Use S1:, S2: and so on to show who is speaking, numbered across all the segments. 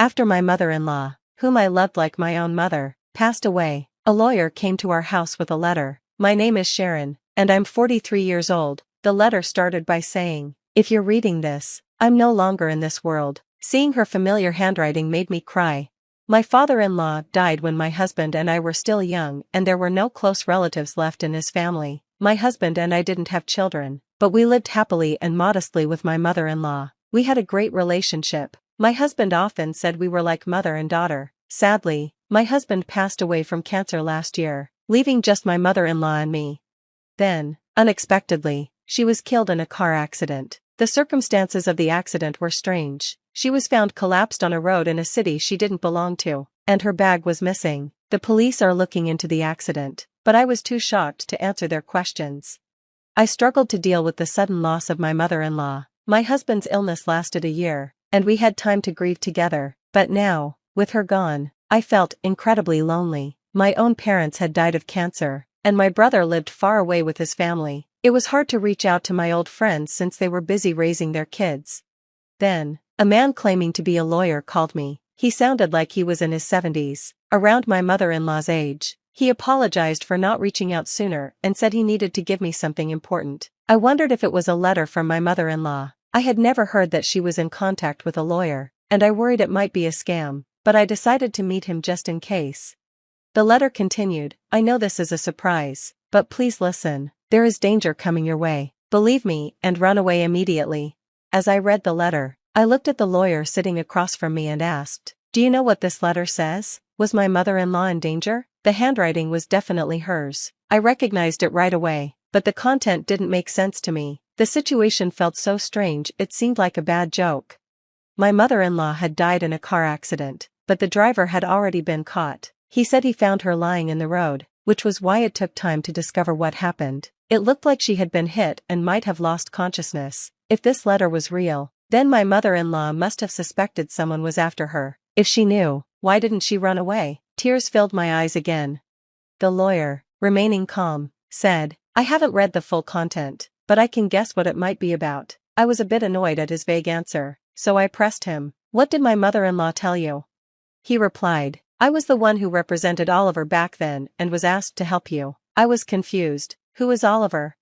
S1: After my mother-in-law, whom I loved like my own mother, passed away, a lawyer came to our house with a letter. My name is Sharon, and I'm 43 years old. The letter started by saying, "If you're reading this, I'm no longer in this world." Seeing her familiar handwriting made me cry. My father-in-law died when my husband and I were still young, and there were no close relatives left in his family. My husband and I didn't have children, but we lived happily and modestly with my mother-in-law. We had a great relationship. My husband often said we were like mother and daughter. Sadly, my husband passed away from cancer last year, leaving just my mother-in-law and me. Then, unexpectedly, she was killed in a car accident. The circumstances of the accident were strange. She was found collapsed on a road in a city she didn't belong to, and her bag was missing. The police are looking into the accident, but I was too shocked to answer their questions. I struggled to deal with the sudden loss of my mother-in-law. My husband's illness lasted a year, and we had time to grieve together, but now, with her gone, I felt incredibly lonely. My own parents had died of cancer, and my brother lived far away with his family. It was hard to reach out to my old friends since they were busy raising their kids. Then, a man claiming to be a lawyer called me. He sounded like he was in his 70s, around my mother-in-law's age. He apologized for not reaching out sooner and said he needed to give me something important. I wondered if it was a letter from my mother-in-law. I had never heard that she was in contact with a lawyer, and I worried it might be a scam, but I decided to meet him just in case. The letter continued, "I know this is a surprise, but please listen. There is danger coming your way. Believe me and run away immediately." As I read the letter, I looked at the lawyer sitting across from me and asked, "Do you know what this letter says? Was my mother-in-law in danger?" The handwriting was definitely hers. I recognized it right away, but the content didn't make sense to me. The situation felt so strange it seemed like a bad joke. My mother-in-law had died in a car accident, but the driver had already been caught. He said he found her lying in the road, which was why it took time to discover what happened. It looked like she had been hit and might have lost consciousness. If this letter was real, then my mother-in-law must have suspected someone was after her. If she knew, why didn't she run away? Tears filled my eyes again. The lawyer, remaining calm, said, "I haven't read the full content, but I can guess what it might be about." I was a bit annoyed at his vague answer, so I pressed him, "What did my mother-in-law tell you?" He replied, "I was the one who represented Oliver back then and was asked to help you." I was confused. Who is Oliver?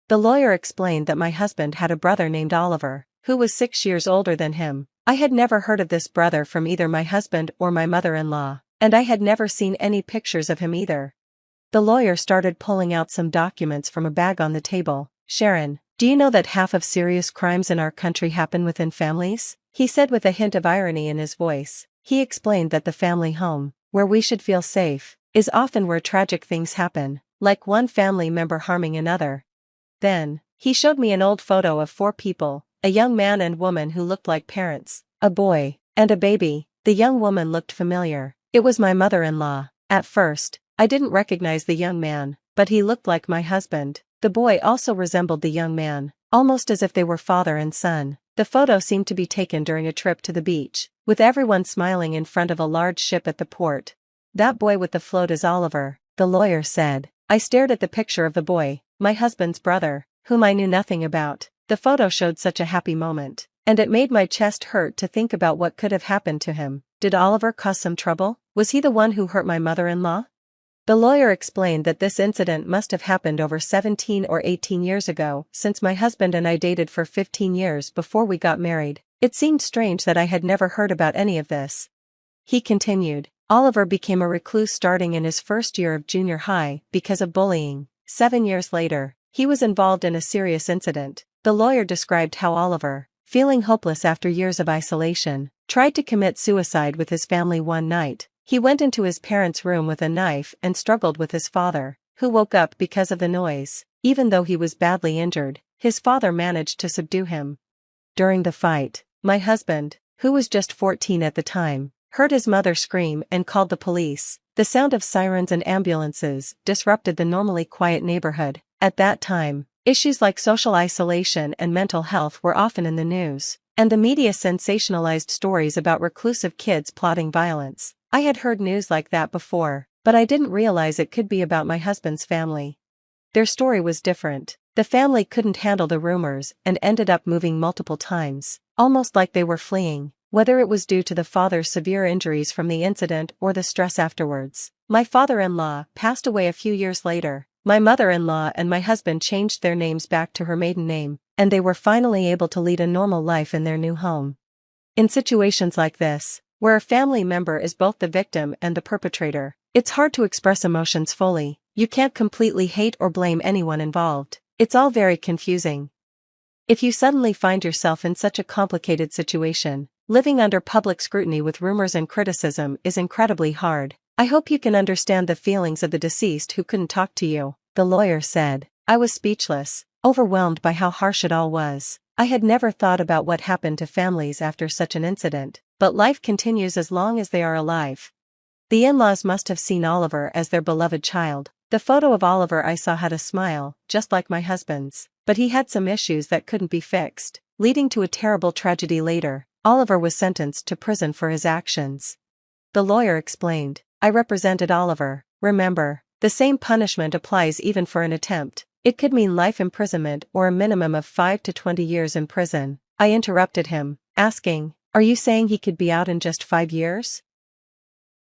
S1: The lawyer explained that my husband had a brother named Oliver, who was 6 years older than him. I had never heard of this brother from either my husband or my mother-in-law, and I had never seen any pictures of him either. The lawyer started pulling out some documents from a bag on the table. "Sharon, do you know that half of serious crimes in our country happen within families?" he said with a hint of irony in his voice. He explained that the family home, where we should feel safe, is often where tragic things happen, like one family member harming another. Then, he showed me an old photo of 4 people, a young man and woman who looked like parents, a boy, and a baby. The young woman looked familiar. It was my mother-in-law. At first, I didn't recognize the young man, but he looked like my husband. The boy also resembled the young man, almost as if they were father and son. The photo seemed to be taken during a trip to the beach, with everyone smiling in front of a large ship at the port. "That boy with the float is Oliver," the lawyer said. I stared at the picture of the boy, my husband's brother, whom I knew nothing about. The photo showed such a happy moment, and it made my chest hurt to think about what could have happened to him. Did Oliver cause some trouble? Was he the one who hurt my mother-in-law? The lawyer explained that this incident must have happened over 17 or 18 years ago, since my husband and I dated for 15 years before we got married. It seemed strange that I had never heard about any of this. He continued, "Oliver became a recluse starting in his first year of junior high because of bullying. 7 years later, he was involved in a serious incident." The lawyer described how Oliver, feeling hopeless after years of isolation, tried to commit suicide with his family one night. He went into his parents' room with a knife and struggled with his father, who woke up because of the noise. Even though he was badly injured, his father managed to subdue him. During the fight, my husband, who was just 14 at the time, heard his mother scream and called the police. The sound of sirens and ambulances disrupted the normally quiet neighborhood. At that time, issues like social isolation and mental health were often in the news, and the media sensationalized stories about reclusive kids plotting violence. I had heard news like that before, but I didn't realize it could be about my husband's family. Their story was different. The family couldn't handle the rumors and ended up moving multiple times, almost like they were fleeing. whether it was due to the father's severe injuries from the incident or the stress afterwards. My father-in-law passed away a few years later. My mother-in-law and my husband changed their names back to her maiden name, and they were finally able to lead a normal life in their new home. In situations like this, where a family member is both the victim and the perpetrator, it's hard to express emotions fully. You can't completely hate or blame anyone involved. It's all very confusing. If you suddenly find yourself in such a complicated situation, living under public scrutiny with rumors and criticism is incredibly hard. I hope you can understand the feelings of the deceased who couldn't talk to you, the lawyer said. I was speechless, overwhelmed by how harsh it all was. I had never thought about what happened to families after such an incident, but life continues as long as they are alive. The in-laws must have seen Oliver as their beloved child. The photo of Oliver I saw had a smile, just like my husband's, but he had some issues that couldn't be fixed, leading to a terrible tragedy later. Oliver was sentenced to prison for his actions. The lawyer explained. I represented Oliver. Remember, the same punishment applies even for an attempt. It could mean life imprisonment or a minimum of 5 to 20 years in prison. I interrupted him, asking, "Are you saying he could be out in just 5 years?"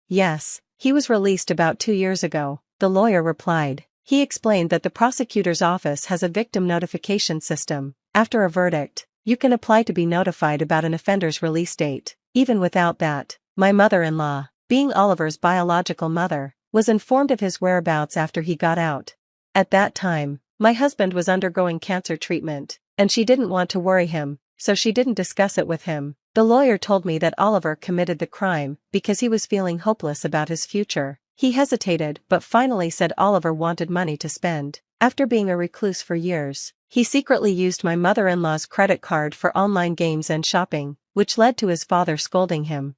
S1: "Yes, he was released about 2 years ago," the lawyer replied. He explained that the prosecutor's office has a victim notification system. After a verdict, you can apply to be notified about an offender's release date. Even without that, my mother-in-law, being Oliver's biological mother, was informed of his whereabouts after he got out. At that time, my husband was undergoing cancer treatment, and she didn't want to worry him, so she didn't discuss it with him. The lawyer told me that Oliver committed the crime because he was feeling hopeless about his future. He hesitated but finally said Oliver wanted money to spend. After being a recluse for years, he secretly used my mother-in-law's credit card for online games and shopping, which led to his father scolding him.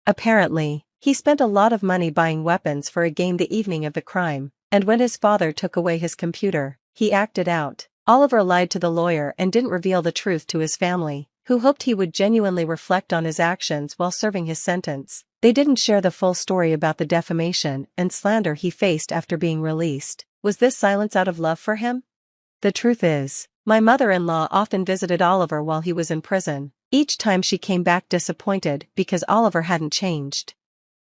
S1: Apparently, he spent a lot of money buying weapons for a game the evening of the crime, and when his father took away his computer, he acted out. Oliver lied to the lawyer and didn't reveal the truth to his family, who hoped he would genuinely reflect on his actions while serving his sentence. They didn't share the full story about the defamation and slander he faced after being released. Was this silence out of love for him? The truth is, my mother-in-law often visited Oliver while he was in prison. Each time she came back disappointed because Oliver hadn't changed.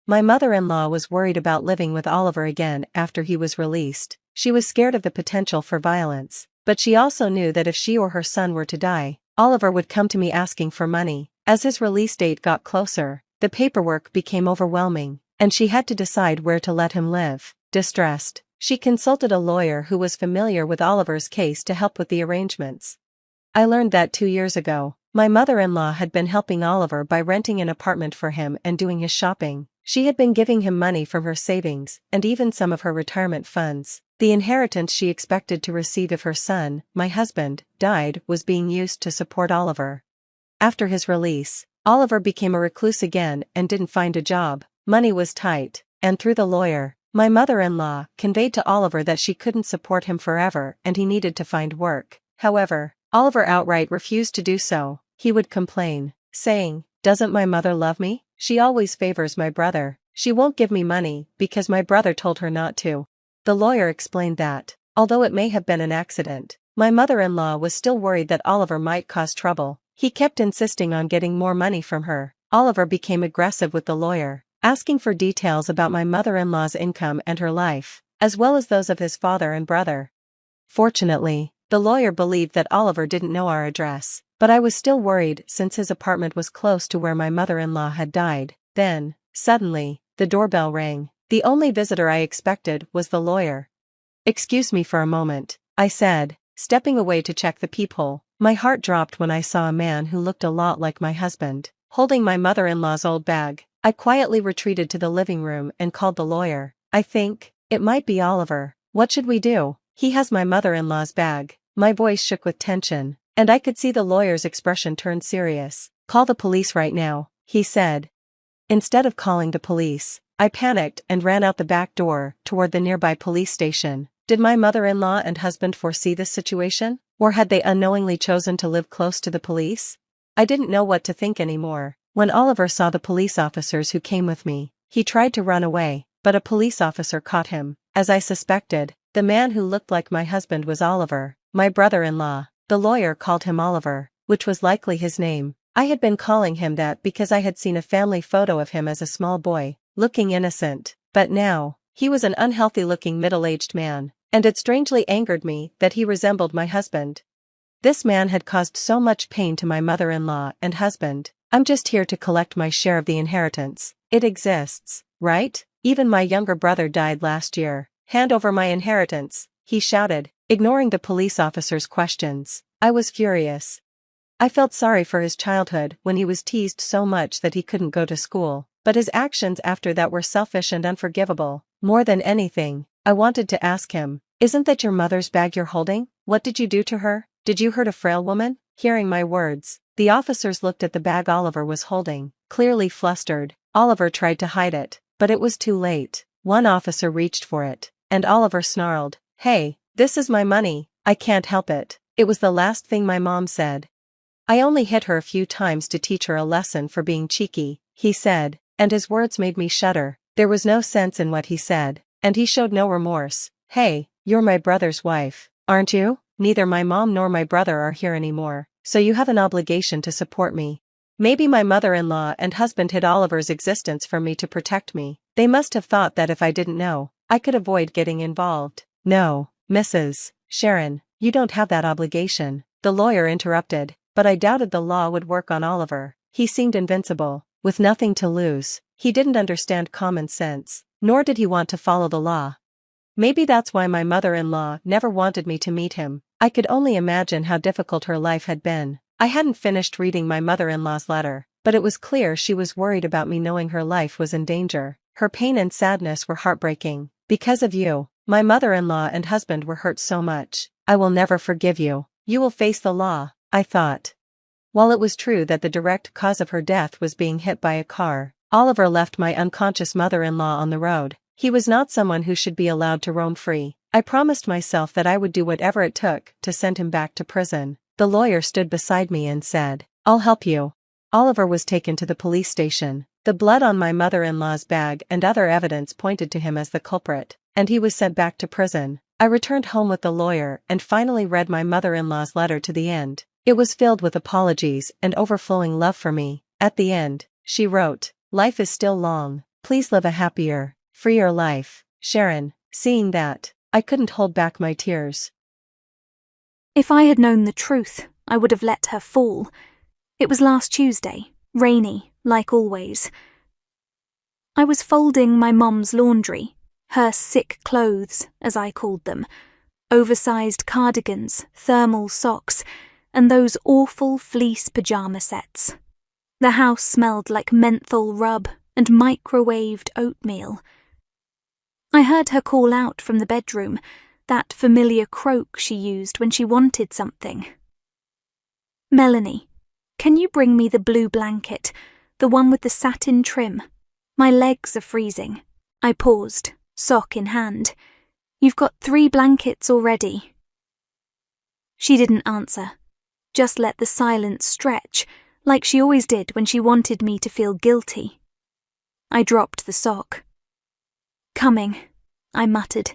S1: My mother-in-law was worried about living with Oliver again after he was released. She was scared of the potential for violence, but she also knew that if she or her son were to die, Oliver would come to me asking for money. As his release date got closer, the paperwork became overwhelming, and she had to decide where to let him live. Distressed, she consulted a lawyer who was familiar with Oliver's case to help with the arrangements. I learned that 2 years ago, my mother-in-law had been helping Oliver by renting an apartment for him and doing his shopping. She had been giving him money from her savings and even some of her retirement funds. The inheritance she expected to receive if her son, my husband, died was being used to support Oliver. After his release, Oliver became a recluse again and didn't find a job. Money was tight, and through the lawyer, my mother-in-law conveyed to Oliver that she couldn't support him forever and he needed to find work. However, Oliver outright refused to do so. He would complain, saying, "Doesn't my mother love me? She always favors my brother. She won't give me money because my brother told her not to." The lawyer explained that, although it may have been an accident, my mother-in-law was still worried that Oliver might cause trouble. He kept insisting on getting more money from her. Oliver became aggressive with the lawyer, asking for details about my mother-in-law's income and her life, as well as those of his father and brother. Fortunately, the lawyer believed that Oliver didn't know our address, but I was still worried since his apartment was close to where my mother-in-law had died. Then, suddenly, the doorbell rang. The only visitor I expected was the lawyer. "Excuse me for a moment," I said, stepping away to check the peephole. My heart dropped when I saw a man who looked a lot like my husband, holding my mother-in-law's old bag. I quietly retreated to the living room and called the lawyer. "I think it might be Oliver. What should we do? He has my mother-in-law's bag." My voice shook with tension, and I could see the lawyer's expression turn serious. "Call the police right now," he said. Instead of calling the police, I panicked and ran out the back door toward the nearby police station. Did my mother-in-law and husband foresee this situation, or had they unknowingly chosen to live close to the police? I didn't know what to think anymore. When Oliver saw the police officers who came with me, he tried to run away, but a police officer caught him. As I suspected, the man who looked like my husband was Oliver, my brother-in-law. The lawyer called him Oliver, which was likely his name. I had been calling him that because I had seen a family photo of him as a small boy, looking innocent, but now, he was an unhealthy-looking middle-aged man, and it strangely angered me that he resembled my husband. This man had caused so much pain to my mother-in-law and husband. I'm just here to collect my share of the inheritance. It exists, right? Even my younger brother died last year. Hand over my inheritance, he shouted, ignoring the police officer's questions. I was furious. I felt sorry for his childhood when he was teased so much that he couldn't go to school, but his actions after that were selfish and unforgivable. More than anything, I wanted to ask him, isn't that your mother's bag you're holding? What did you do to her? Did you hurt a frail woman? Hearing my words, the officers looked at the bag Oliver was holding, clearly flustered. Oliver tried to hide it, but it was too late. One officer reached for it, and Oliver snarled, "Hey, this is my money, I can't help it. It was the last thing my mom said. I only hit her a few times to teach her a lesson for being cheeky," he said, and his words made me shudder. There was no sense in what he said, and he showed no remorse. "Hey, you're my brother's wife, aren't you? Neither my mom nor my brother are here anymore, so you have an obligation to support me." Maybe my mother-in-law and husband hid Oliver's existence from me to protect me. They must have thought that if I didn't know, I could avoid getting involved. "No, Mrs. Sharon, you don't have that obligation," the lawyer interrupted, but I doubted the law would work on Oliver. He seemed invincible, with nothing to lose. He didn't understand common sense, nor did he want to follow the law. Maybe that's why my mother-in-law never wanted me to meet him. I could only imagine how difficult her life had been. I hadn't finished reading my mother-in-law's letter, but it was clear she was worried about me knowing her life was in danger. Her pain and sadness were heartbreaking. "Because of you, my mother-in-law and husband were hurt so much. I will never forgive you. You will face the law," I thought. While it was true that the direct cause of her death was being hit by a car, Oliver left my unconscious mother-in-law on the road. He was not someone who should be allowed to roam free. I promised myself that I would do whatever it took to send him back to prison. The lawyer stood beside me and said, "I'll help you." Oliver was taken to the police station. The blood on my mother-in-law's bag and other evidence pointed to him as the culprit, and he was sent back to prison. I returned home with the lawyer and finally read my mother-in-law's letter to the end. It was filled with apologies and overflowing love for me. At the end, she wrote, "Life is still long. Please live a happier, freer life, Sharon." Seeing that, I couldn't hold back my tears.
S2: If I had known the truth, I would have let her fall. It was last Tuesday, rainy, like always. I was folding my mum's laundry, her sick clothes, as I called them, oversized cardigans, thermal socks, and those awful fleece pyjama sets. The house smelled like menthol rub and microwaved oatmeal. I heard her call out from the bedroom, that familiar croak she used when she wanted something. "Melanie, can you bring me the blue blanket, the one with the satin trim? My legs are freezing." I paused, sock in hand. "You've got 3 blankets already." She didn't answer, just let the silence stretch, like she always did when she wanted me to feel guilty. I dropped the sock. "Coming," I muttered.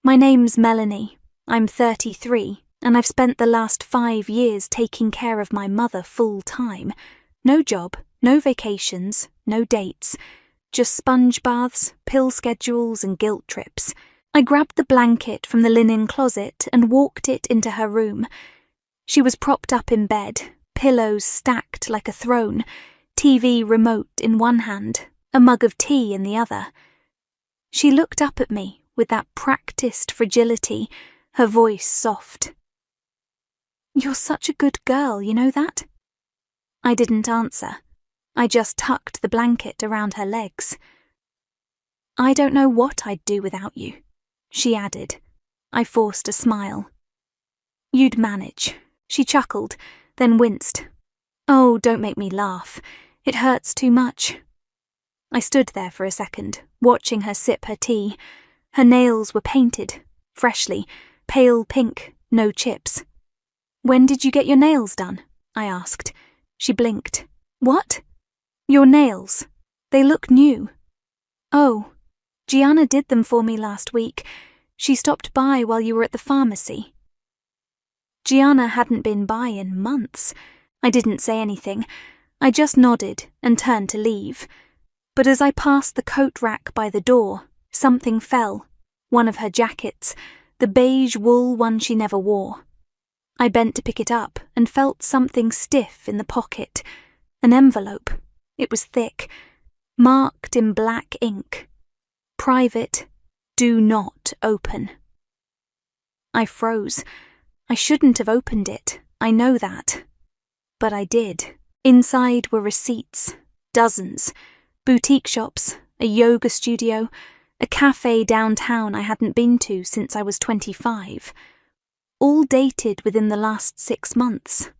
S2: "My name's Melanie. I'm 33, and I've spent the last 5 years taking care of my mother full-time. No job, no vacations, no dates. Just sponge baths, pill schedules, and guilt trips." I grabbed the blanket from the linen closet and walked it into her room. She was propped up in bed, pillows stacked like a throne, TV remote in one hand, a mug of tea in the other. She looked up at me with that practiced fragility, her voice soft. "You're such a good girl, you know that?" I didn't answer. I just tucked the blanket around her legs. "I don't know what I'd do without you," she added. I forced a smile. "You'd manage," she chuckled, then winced. "Oh, don't make me laugh. It hurts too much." I stood there for a second, watching her sip her tea. Her nails were painted, freshly, pale pink, no chips. "When did you get your nails done?" I asked. She blinked. "What?" "Your nails. They look new." "Oh, Gianna did them for me last week. She stopped by while you were at the pharmacy." Gianna hadn't been by in months. I didn't say anything. I just nodded and turned to leave. But as I passed the coat rack by the door, something fell. One of her jackets, the beige wool one she never wore. I bent to pick it up and felt something stiff in the pocket. An envelope. It was thick, marked in black ink. Private, do not open. I froze. I shouldn't have opened it, I know that. But I did. Inside were receipts, dozens, boutique shops, a yoga studio, a cafe downtown I hadn't been to since I was 25. All dated within the last 6 months.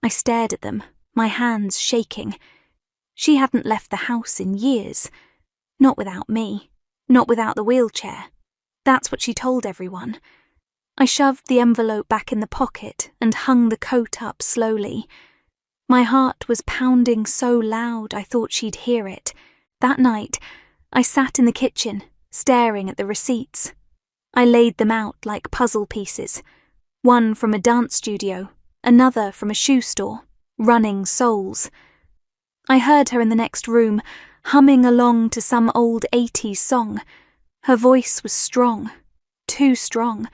S2: I stared at them, my hands shaking. She hadn't left the house in years. Not without me. Not without the wheelchair. That's what she told everyone. I shoved the envelope back in the pocket and hung the coat up slowly. My heart was pounding so loud I thought she'd hear it. That night, I sat in the kitchen, staring at the receipts. I laid them out like puzzle pieces. One from a dance studio, another from a shoe store, running souls. I heard her in the next room, humming along to some old 80s song. Her voice was strong, too strong.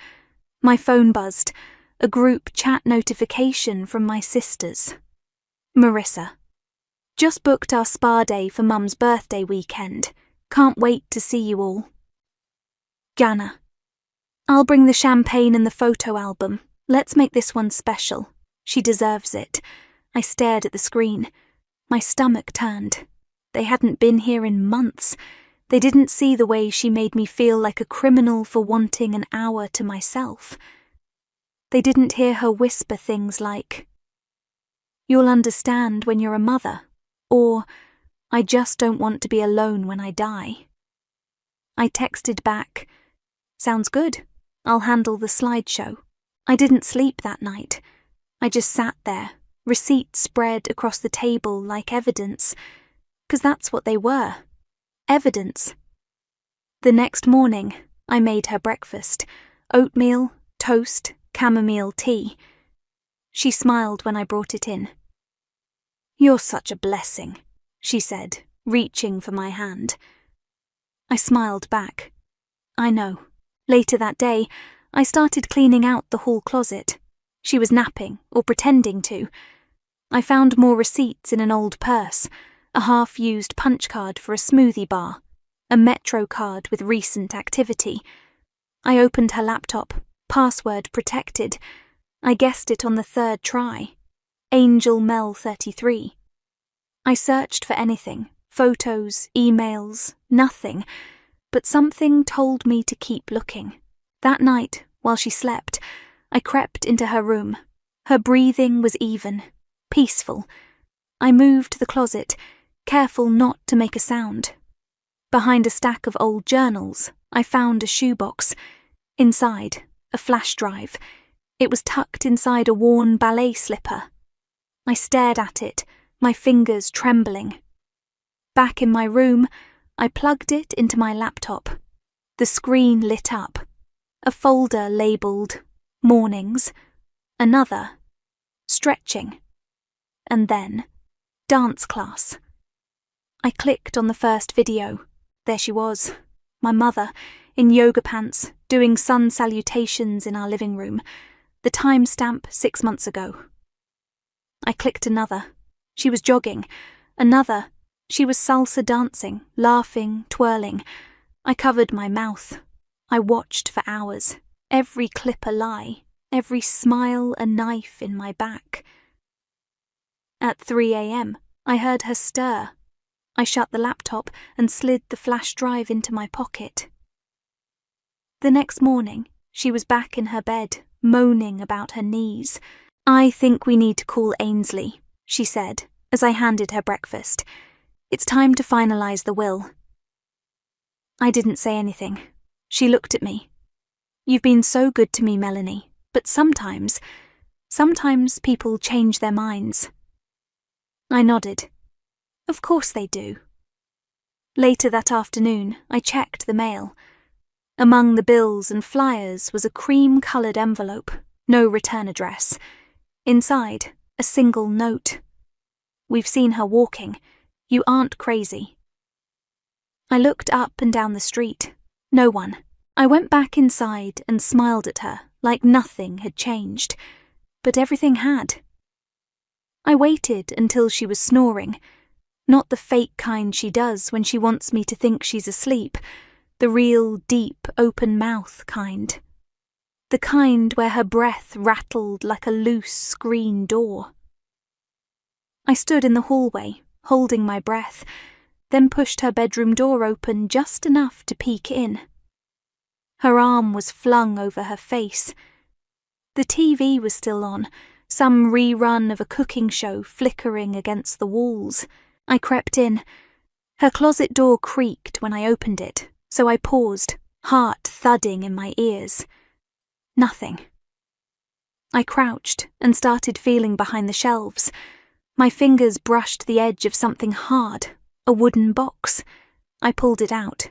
S2: My phone buzzed, a group chat notification from my sisters. Marissa. Just booked our spa day for Mum's birthday weekend. Can't wait to see you all. Jana. I'll bring the champagne and the photo album. Let's make this one special. She deserves it. I stared at the screen. My stomach turned. They hadn't been here in months. They didn't see the way she made me feel like a criminal for wanting an hour to myself. They didn't hear her whisper things like, "You'll understand when you're a mother," or, "I just don't want to be alone when I die." I texted back, "Sounds good. I'll handle the slideshow." I didn't sleep that night. I just sat there, receipts spread across the table like evidence, 'cause that's what they were. Evidence. The next morning, I made her breakfast, oatmeal, toast, chamomile tea. She smiled when I brought it in. "You're such a blessing," she said, reaching for my hand. I smiled back. I know. Later that day, I started cleaning out the hall closet. She was napping, or pretending to. I found more receipts in an old purse, a half-used punch card for a smoothie bar, a Metro card with recent activity. I opened her laptop, password protected. I guessed it on the 3rd try. Angel Mel 33. I searched for anything, photos, emails, nothing, but something told me to keep looking. That night, while she slept, I crept into her room. Her breathing was even, peaceful. I moved the closet, careful not to make a sound. Behind a stack of old journals, I found a shoebox. Inside, a flash drive. It was tucked inside a worn ballet slipper. I stared at it, my fingers trembling. Back in my room, I plugged it into my laptop. The screen lit up. A folder labelled Mornings. Another, Stretching. And then, Dance class. I clicked on the first video. There she was, my mother, in yoga pants, doing sun salutations in our living room. The timestamp 6 months ago. I clicked another. She was jogging. Another. She was salsa dancing, laughing, twirling. I covered my mouth. I watched for hours. Every clip a lie. Every smile a knife in my back. At 3 a.m, I heard her stir. I shut the laptop and slid the flash drive into my pocket. The next morning, she was back in her bed, moaning about her knees. "I think we need to call Ainsley," she said, as I handed her breakfast. "It's time to finalise the will." I didn't say anything. She looked at me. "You've been so good to me, Melanie, but sometimes people change their minds." I nodded. Of course they do. Later that afternoon, I checked the mail. Among the bills and flyers was a cream-coloured envelope, no return address. Inside, a single note. "We've seen her walking. You aren't crazy." I looked up and down the street. No one. I went back inside and smiled at her like nothing had changed, but everything had. I waited until she was snoring, not the fake kind she does when she wants me to think she's asleep, the real, deep, open mouth kind. The kind where her breath rattled like a loose screen door. I stood in the hallway, holding my breath, then pushed her bedroom door open just enough to peek in. Her arm was flung over her face. The TV was still on, some rerun of a cooking show flickering against the walls. I crept in. Her closet door creaked when I opened it, so I paused, heart thudding in my ears. Nothing. I crouched and started feeling behind the shelves. My fingers brushed the edge of something hard, a wooden box. I pulled it out.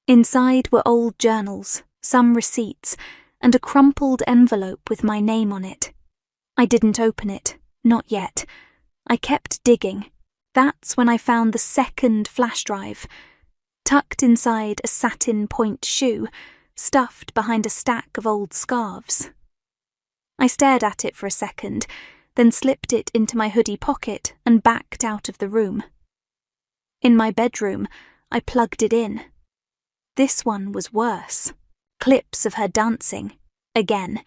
S2: Inside were old journals, some receipts, and a crumpled envelope with my name on it. I didn't open it, not yet. I kept digging. That's when I found the second flash drive, tucked inside a satin point shoe, stuffed behind a stack of old scarves. I stared at it for a second, then slipped it into my hoodie pocket and backed out of the room. In my bedroom, I plugged it in. This one was worse. Clips of her dancing. Again.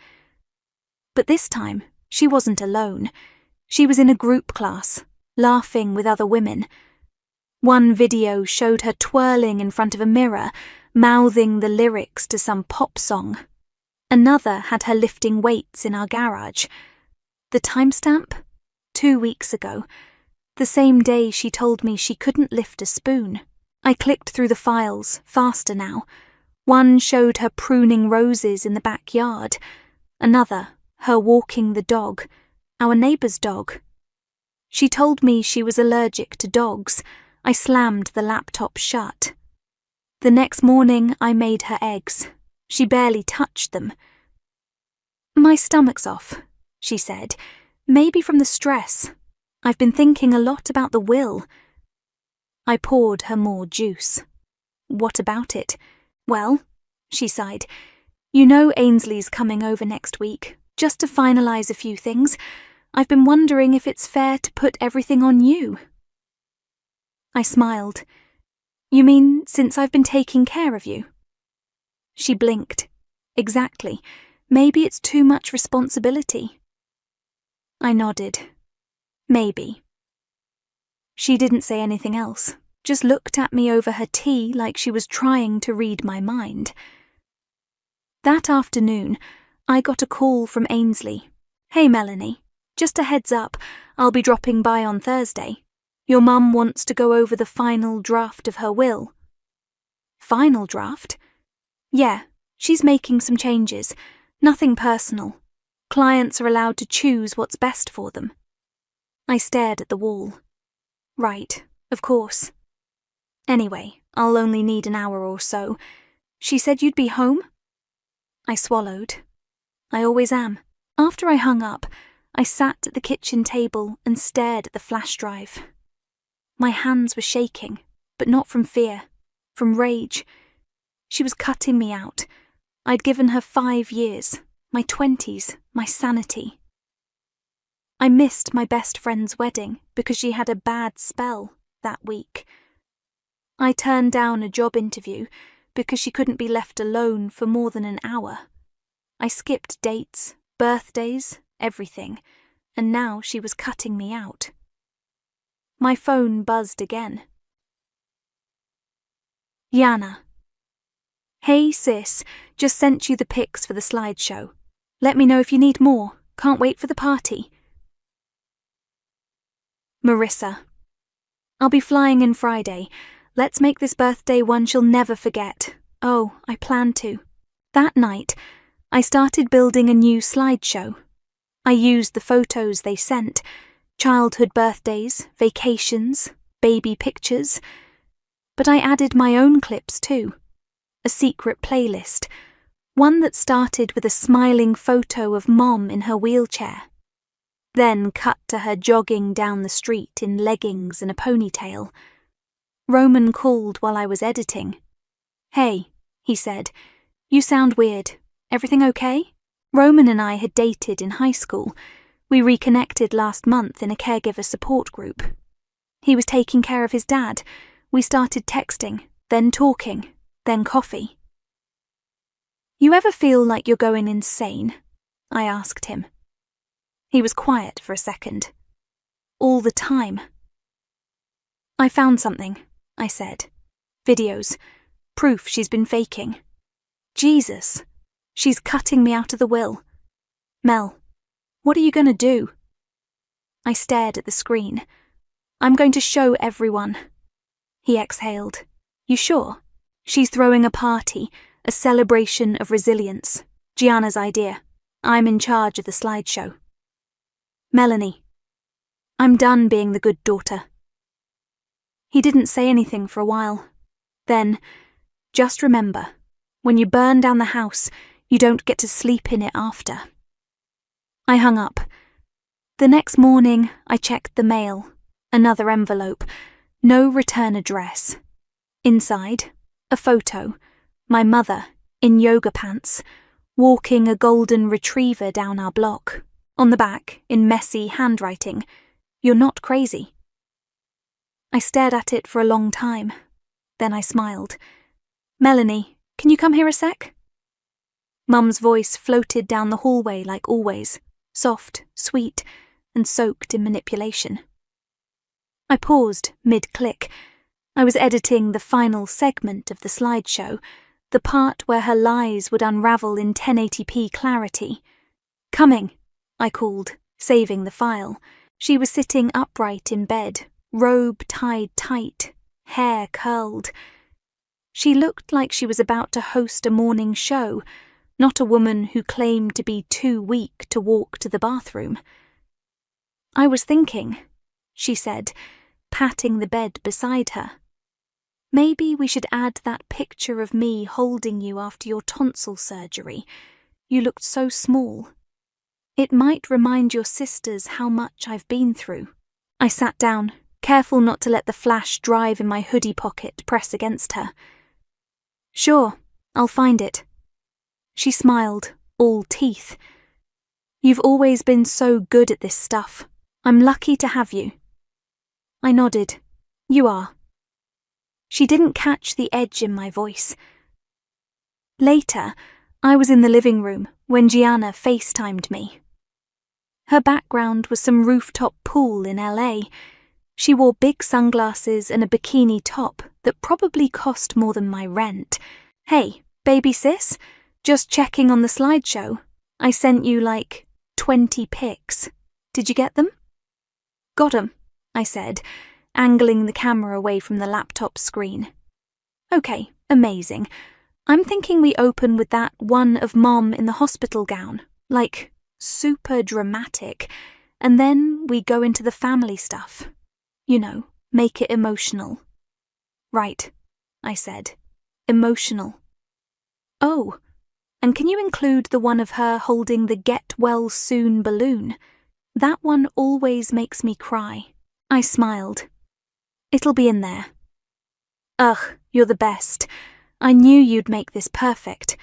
S2: But this time, she wasn't alone. She was in a group class, laughing with other women. One video showed her twirling in front of a mirror, mouthing the lyrics to some pop song. Another had her lifting weights in our garage. The timestamp? 2 weeks ago. The same day she told me she couldn't lift a spoon. I clicked through the files, faster now. One showed her pruning roses in the backyard. Another, her walking the dog, our neighbour's dog. She told me she was allergic to dogs. I slammed the laptop shut. The next morning I made her eggs. She barely touched them. "My stomach's off," she said. "Maybe from the stress. I've been thinking a lot about the will." I poured her more juice. "What about it?" "Well," she sighed, "you know Ainsley's coming over next week, just to finalise a few things. I've been wondering if it's fair to put everything on you." I smiled. "You mean since I've been taking care of you?" She blinked. "Exactly. Maybe it's too much responsibility." I nodded. "Maybe." She didn't say anything else, just looked at me over her tea like she was trying to read my mind. That afternoon, I got a call from Ainsley. "Hey, Melanie, just a heads up, I'll be dropping by on Thursday. Your mum wants to go over the final draft of her will." "Final draft?" "Yeah, she's making some changes. Nothing personal. Clients are allowed to choose what's best for them." I stared at the wall. "Right, of course. Anyway, I'll only need an hour or so. She said you'd be home?" I swallowed. I always am. After I hung up, I sat at the kitchen table and stared at the flash drive. My hands were shaking, but not from fear, from rage. She was cutting me out. I'd given her 5 years, my 20s, my sanity. I missed my best friend's wedding because she had a bad spell that week. I turned down a job interview because she couldn't be left alone for more than an hour. I skipped dates, birthdays, everything, and now she was cutting me out. My phone buzzed again. Yana. "Hey sis, just sent you the pics for the slideshow. Let me know if you need more. Can't wait for the party." Marissa. "I'll be flying in Friday. Let's make this birthday one she'll never forget. Oh, I plan to." That night, I started building a new slideshow. I used the photos they sent, childhood birthdays, vacations, baby pictures. But I added my own clips too. A secret playlist, one that started with a smiling photo of Mom in her wheelchair. Then cut to her jogging down the street in leggings and a ponytail. Roman called while I was editing. "Hey," he said, "you sound weird. Everything okay?" Roman and I had dated in high school. We reconnected last month in a caregiver support group. He was taking care of his dad. We started texting, then talking, then coffee. "You ever feel like you're going insane?" I asked him. He was quiet for a second. "All the time." "I found something," I said. "Videos. Proof she's been faking. Jesus, she's cutting me out of the will. Mel, what are you going to do?" I stared at the screen. "I'm going to show everyone." He exhaled. "You sure?" "She's throwing a party, a celebration of resilience. Gianna's idea. I'm in charge of the slideshow." "Melanie, I'm done being the good daughter." He didn't say anything for a while. Then, "Just remember, when you burn down the house, you don't get to sleep in it after." I hung up. The next morning, I checked the mail. Another envelope. No return address. Inside, a photo. My mother, in yoga pants, walking a golden retriever down our block. On the back, in messy handwriting, "You're not crazy." I stared at it for a long time. Then I smiled. "Melanie, can you come here a sec?" Mum's voice floated down the hallway like always, soft, sweet, and soaked in manipulation. I paused mid-click. I was editing the final segment of the slideshow, the part where her lies would unravel in 1080p clarity. "Coming," I called, saving the file. She was sitting upright in bed, robe tied tight, hair curled. She looked like she was about to host a morning show, not a woman who claimed to be too weak to walk to the bathroom. "I was thinking," she said, patting the bed beside her. "Maybe we should add that picture of me holding you after your tonsil surgery. You looked so small. It might remind your sisters how much I've been through." I sat down, careful not to let the flash drive in my hoodie pocket press against her. "Sure, I'll find it." She smiled, all teeth. "You've always been so good at this stuff. I'm lucky to have you." I nodded. "You are." She didn't catch the edge in my voice. Later, I was in the living room when Gianna FaceTimed me. Her background was some rooftop pool in LA. She wore big sunglasses and a bikini top that probably cost more than my rent. "Hey, baby sis, just checking on the slideshow. I sent you like 20 pics. Did you get them?" "Got 'em," I said, angling the camera away from the laptop screen. "Okay, amazing. I'm thinking we open with that one of Mom in the hospital gown, like super dramatic, and then we go into the family stuff. You know, make it emotional." "Right," I said. "Emotional." "Oh, and can you include the one of her holding the get well soon balloon? That one always makes me cry." I smiled. "It'll be in there." "Ugh, you're the best. I knew you'd make this perfect.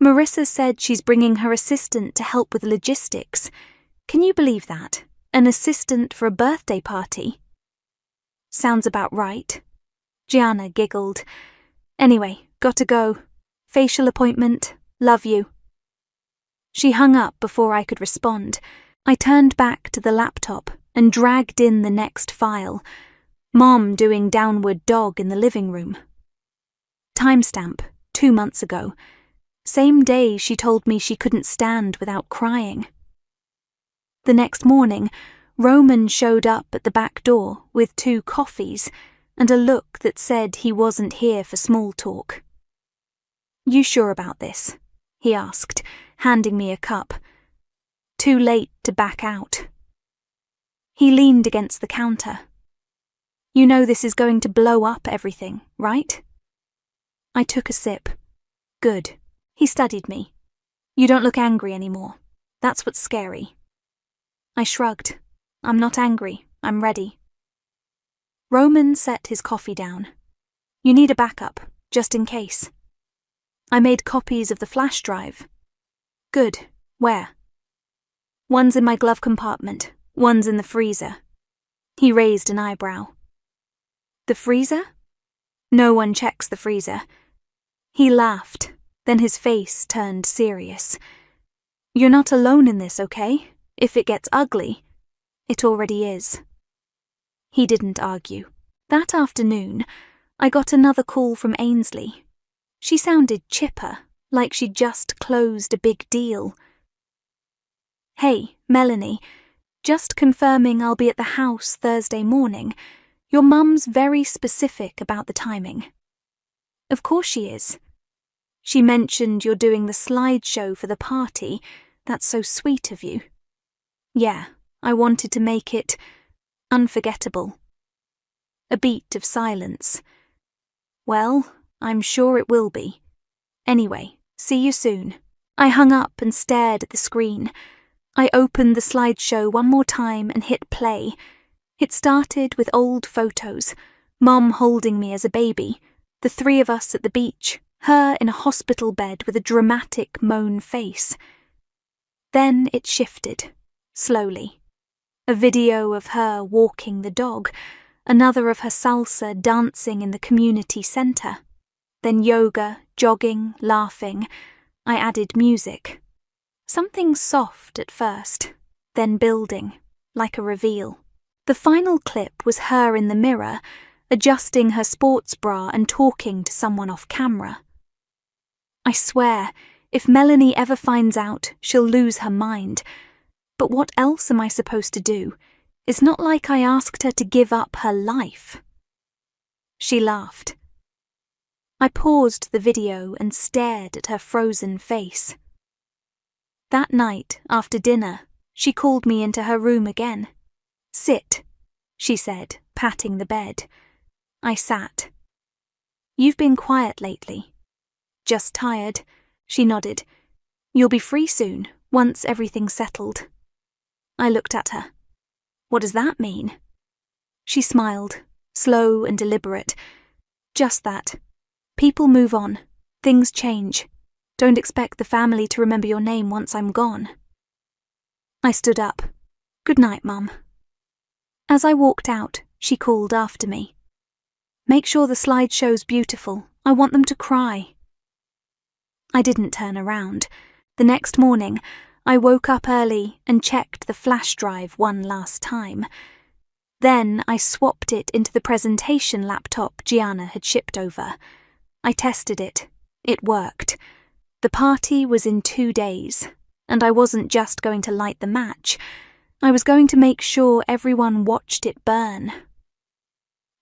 S2: Marissa said she's bringing her assistant to help with logistics. Can you believe that? An assistant for a birthday party?" "Sounds about right." Gianna giggled. "Anyway, got to go. Facial appointment. Love you." She hung up before I could respond. I turned back to the laptop and dragged in the next file. Mom doing downward dog in the living room. Timestamp, 2 months ago. Same day she told me she couldn't stand without crying. The next morning, Roman showed up at the back door with 2 coffees and a look that said he wasn't here for small talk. "You sure about this?" he asked, handing me a cup. "Too late to back out." He leaned against the counter. "You know this is going to blow up everything, right?" I took a sip. "Good." He studied me. "You don't look angry anymore. That's what's scary." I shrugged. I'm not angry. I'm ready. Roman set his coffee down. You need a backup, just in case. I made copies of the flash drive. Good. Where? One's in my glove compartment, one's in the freezer. He raised an eyebrow. The freezer? No one checks the freezer. He laughed, then his face turned serious. You're not alone in this, okay? If it gets ugly, it already is. He didn't argue. That afternoon, I got another call from Ainsley. She sounded chipper, like she'd just closed a big deal. Hey, Melanie, just confirming I'll be at the house Thursday morning. Your mum's very specific about the timing. Of course she is. She mentioned you're doing the slideshow for the party. That's so sweet of you. Yeah, I wanted to make it unforgettable. A beat of silence. Well, I'm sure it will be. Anyway, see you soon. I hung up and stared at the screen. I opened the slideshow one more time and hit play. It started with old photos, Mum holding me as a baby, the three of us at the beach, her in a hospital bed with a dramatic moan face. Then it shifted, slowly. A video of her walking the dog, another of her salsa dancing in the community centre. Then yoga, jogging, laughing. I added music. Something soft at first, then building, like a reveal. The final clip was her in the mirror, adjusting her sports bra and talking to someone off camera. I swear, if Melanie ever finds out, she'll lose her mind. But what else am I supposed to do? It's not like I asked her to give up her life. She laughed. I paused the video and stared at her frozen face. That night, after dinner, she called me into her room again. Sit, she said, patting the bed. I sat. You've been quiet lately. Just tired, she nodded. You'll be free soon, once everything's settled. I looked at her. What does that mean? She smiled, slow and deliberate. Just that. People move on. Things change. Don't expect the family to remember your name once I'm gone. I stood up. Good night, Mum. As I walked out, she called after me. Make sure the slideshow's beautiful. I want them to cry. I didn't turn around. The next morning, I woke up early and checked the flash drive one last time. Then I swapped it into the presentation laptop Gianna had shipped over. I tested it. It worked. The party was in 2 days, and I wasn't just going to light the match. I was going to make sure everyone watched it burn.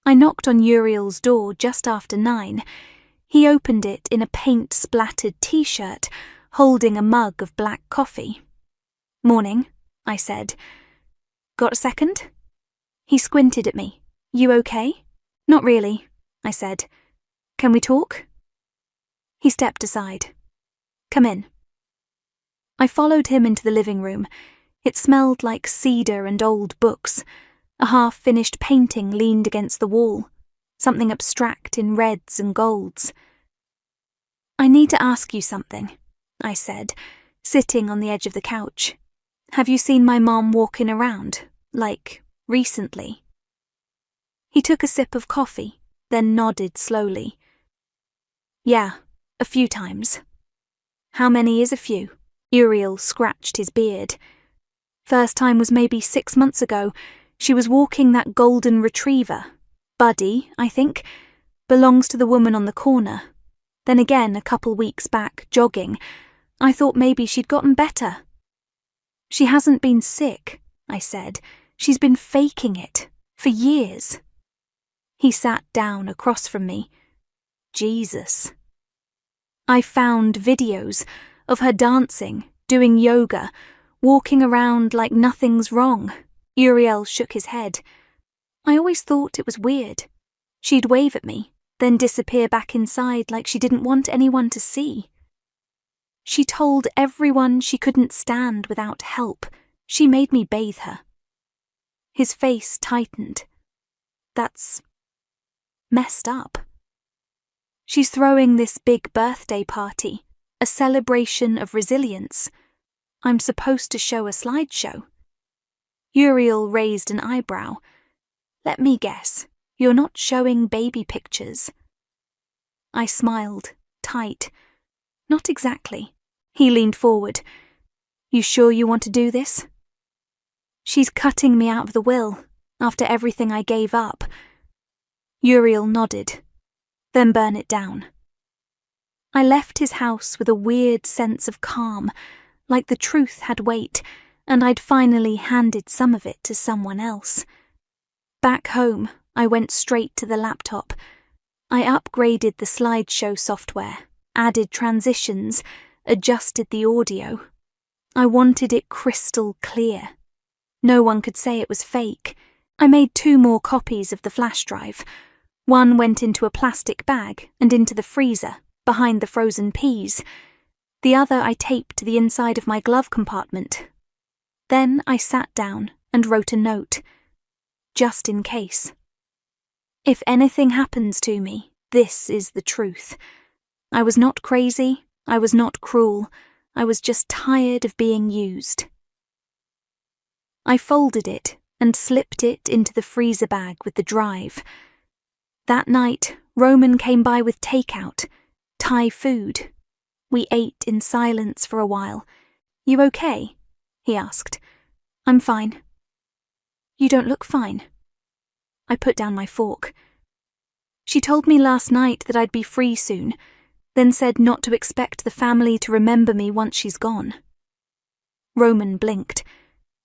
S2: I knocked on Uriel's door just after 9. He opened it in a paint-splattered t-shirt, holding a mug of black coffee. Morning, I said. Got a second? He squinted at me. You okay? Not really, I said. Can we talk? He stepped aside. Come in. I followed him into the living room. It smelled like cedar and old books. A half-finished painting leaned against the wall, something abstract in reds and golds. I need to ask you something, I said, sitting on the edge of the couch. Have you seen my mom walking around, like, recently? He took a sip of coffee, then nodded slowly. Yeah, a few times. How many is a few? Uriel scratched his beard. First time was maybe 6 months ago. She was walking that golden retriever. Buddy, I think. Belongs to the woman on the corner. Then again, a couple weeks back, jogging. I thought maybe she'd gotten better. She hasn't been sick, I said. She's been faking it. For years. He sat down across from me. Jesus. I found videos of her dancing, doing yoga, walking around like nothing's wrong. Uriel shook his head. I always thought it was weird. She'd wave at me, then disappear back inside like she didn't want anyone to see. She told everyone she couldn't stand without help, She made me bathe her. His face tightened. That's messed up. She's throwing this big birthday party, a celebration of resilience. I'm supposed to show a slideshow. Uriel raised an eyebrow. Let me guess, you're not showing baby pictures. I smiled, tight. Not exactly. He leaned forward. You sure you want to do this? She's cutting me out of the will, after everything I gave up. Uriel nodded. Then burn it down. I left his house with a weird sense of calm, like the truth had weight, and I'd finally handed some of it to someone else. Back home, I went straight to the laptop. I upgraded the slideshow software, added transitions, adjusted the audio. I wanted it crystal clear. No one could say it was fake. I made 2 more copies of the flash drive. One went into a plastic bag and into the freezer, behind the frozen peas. The other I taped to the inside of my glove compartment. Then I sat down and wrote a note. Just in case. If anything happens to me, this is the truth. I was not crazy, I was not cruel, I was just tired of being used. I folded it and slipped it into the freezer bag with the drive. That night, Roman came by with takeout, Thai food. We ate in silence for a while. You okay? He asked. I'm fine. You don't look fine. I put down my fork. She told me last night that I'd be free soon, then said not to expect the family to remember me once she's gone. Roman blinked.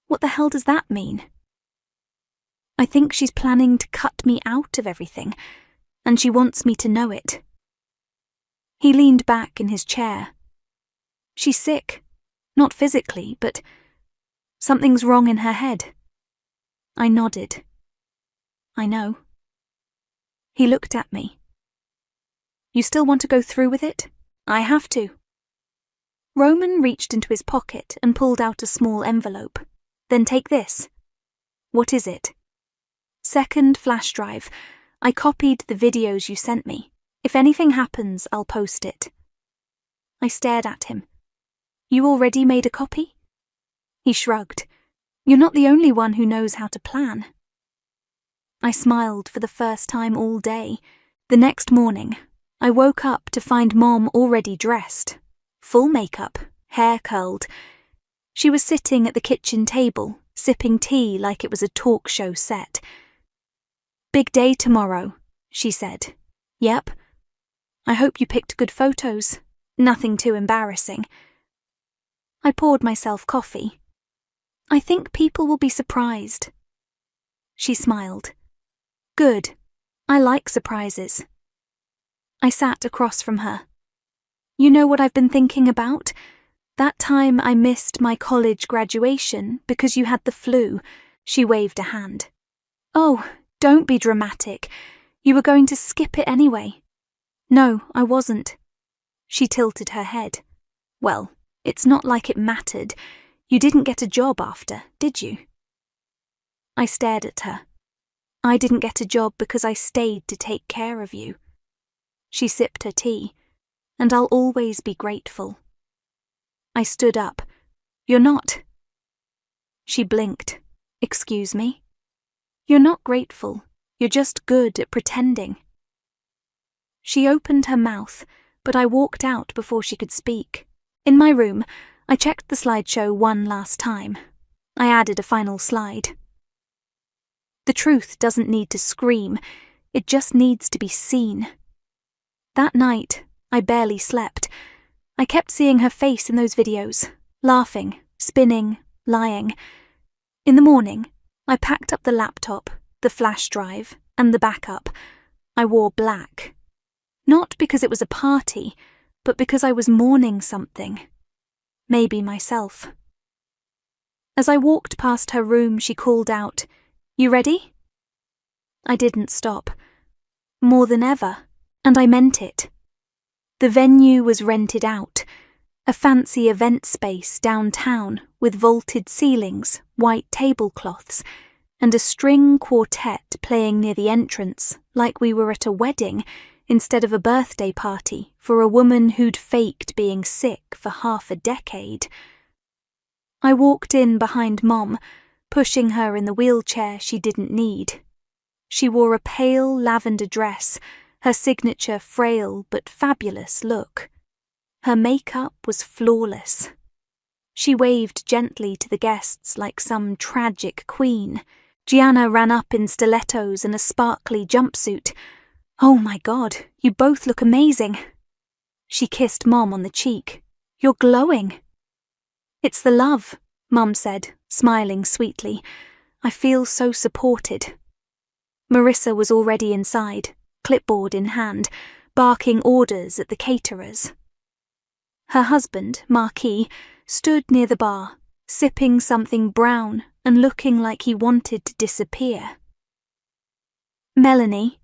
S2: What the hell does that mean? I think she's planning to cut me out of everything, and she wants me to know it. He leaned back in his chair. She's sick. Not physically, but something's wrong in her head. I nodded. I know. He looked at me. You still want to go through with it? I have to. Roman reached into his pocket and pulled out a small envelope. Then take this. What is it? Second flash drive. I copied the videos you sent me. If anything happens, I'll post it. I stared at him. You already made a copy? He shrugged. You're not the only one who knows how to plan. I smiled for the first time all day. The next morning, I woke up to find Mom already dressed. Full makeup, hair curled. She was sitting at the kitchen table, sipping tea like it was a talk show set. Big day tomorrow, she said. Yep. I hope you picked good photos. Nothing too embarrassing. I poured myself coffee. I think people will be surprised. She smiled. Good. I like surprises. I sat across from her. You know what I've been thinking about? That time I missed my college graduation because you had the flu. She waved a hand. Oh, don't be dramatic. You were going to skip it anyway. No, I wasn't. She tilted her head. Well, it's not like it mattered. You didn't get a job after, did you? I stared at her. I didn't get a job because I stayed to take care of you. She sipped her tea, and I'll always be grateful. I stood up. You're not. She blinked. Excuse me? You're not grateful. You're just good at pretending. She opened her mouth, but I walked out before she could speak. In my room, I checked the slideshow one last time. I added a final slide. The truth doesn't need to scream, it just needs to be seen. That night, I barely slept. I kept seeing her face in those videos, laughing, spinning, lying. In the morning, I packed up the laptop, the flash drive, and the backup. I wore black. Not because it was a party, but because I was mourning something. Maybe myself. As I walked past her room, she called out, You ready? I didn't stop. More than ever, and I meant it. The venue was rented out, a fancy event space downtown with vaulted ceilings, white tablecloths, and a string quartet playing near the entrance like we were at a wedding instead of a birthday party for a woman who'd faked being sick for half a decade. I walked in behind Mom, pushing her in the wheelchair she didn't need. She wore a pale lavender dress, her signature frail but fabulous look. Her makeup was flawless. She waved gently to the guests like some tragic queen. Gianna ran up in stilettos and a sparkly jumpsuit. "Oh my God, you both look amazing." She kissed Mom on the cheek. "You're glowing." "It's the love," Mum said, smiling sweetly. "I feel so supported." Marissa was already inside, clipboard in hand, barking orders at the caterers. Her husband, Marquis, stood near the bar, sipping something brown and looking like he wanted to disappear. "Melanie,"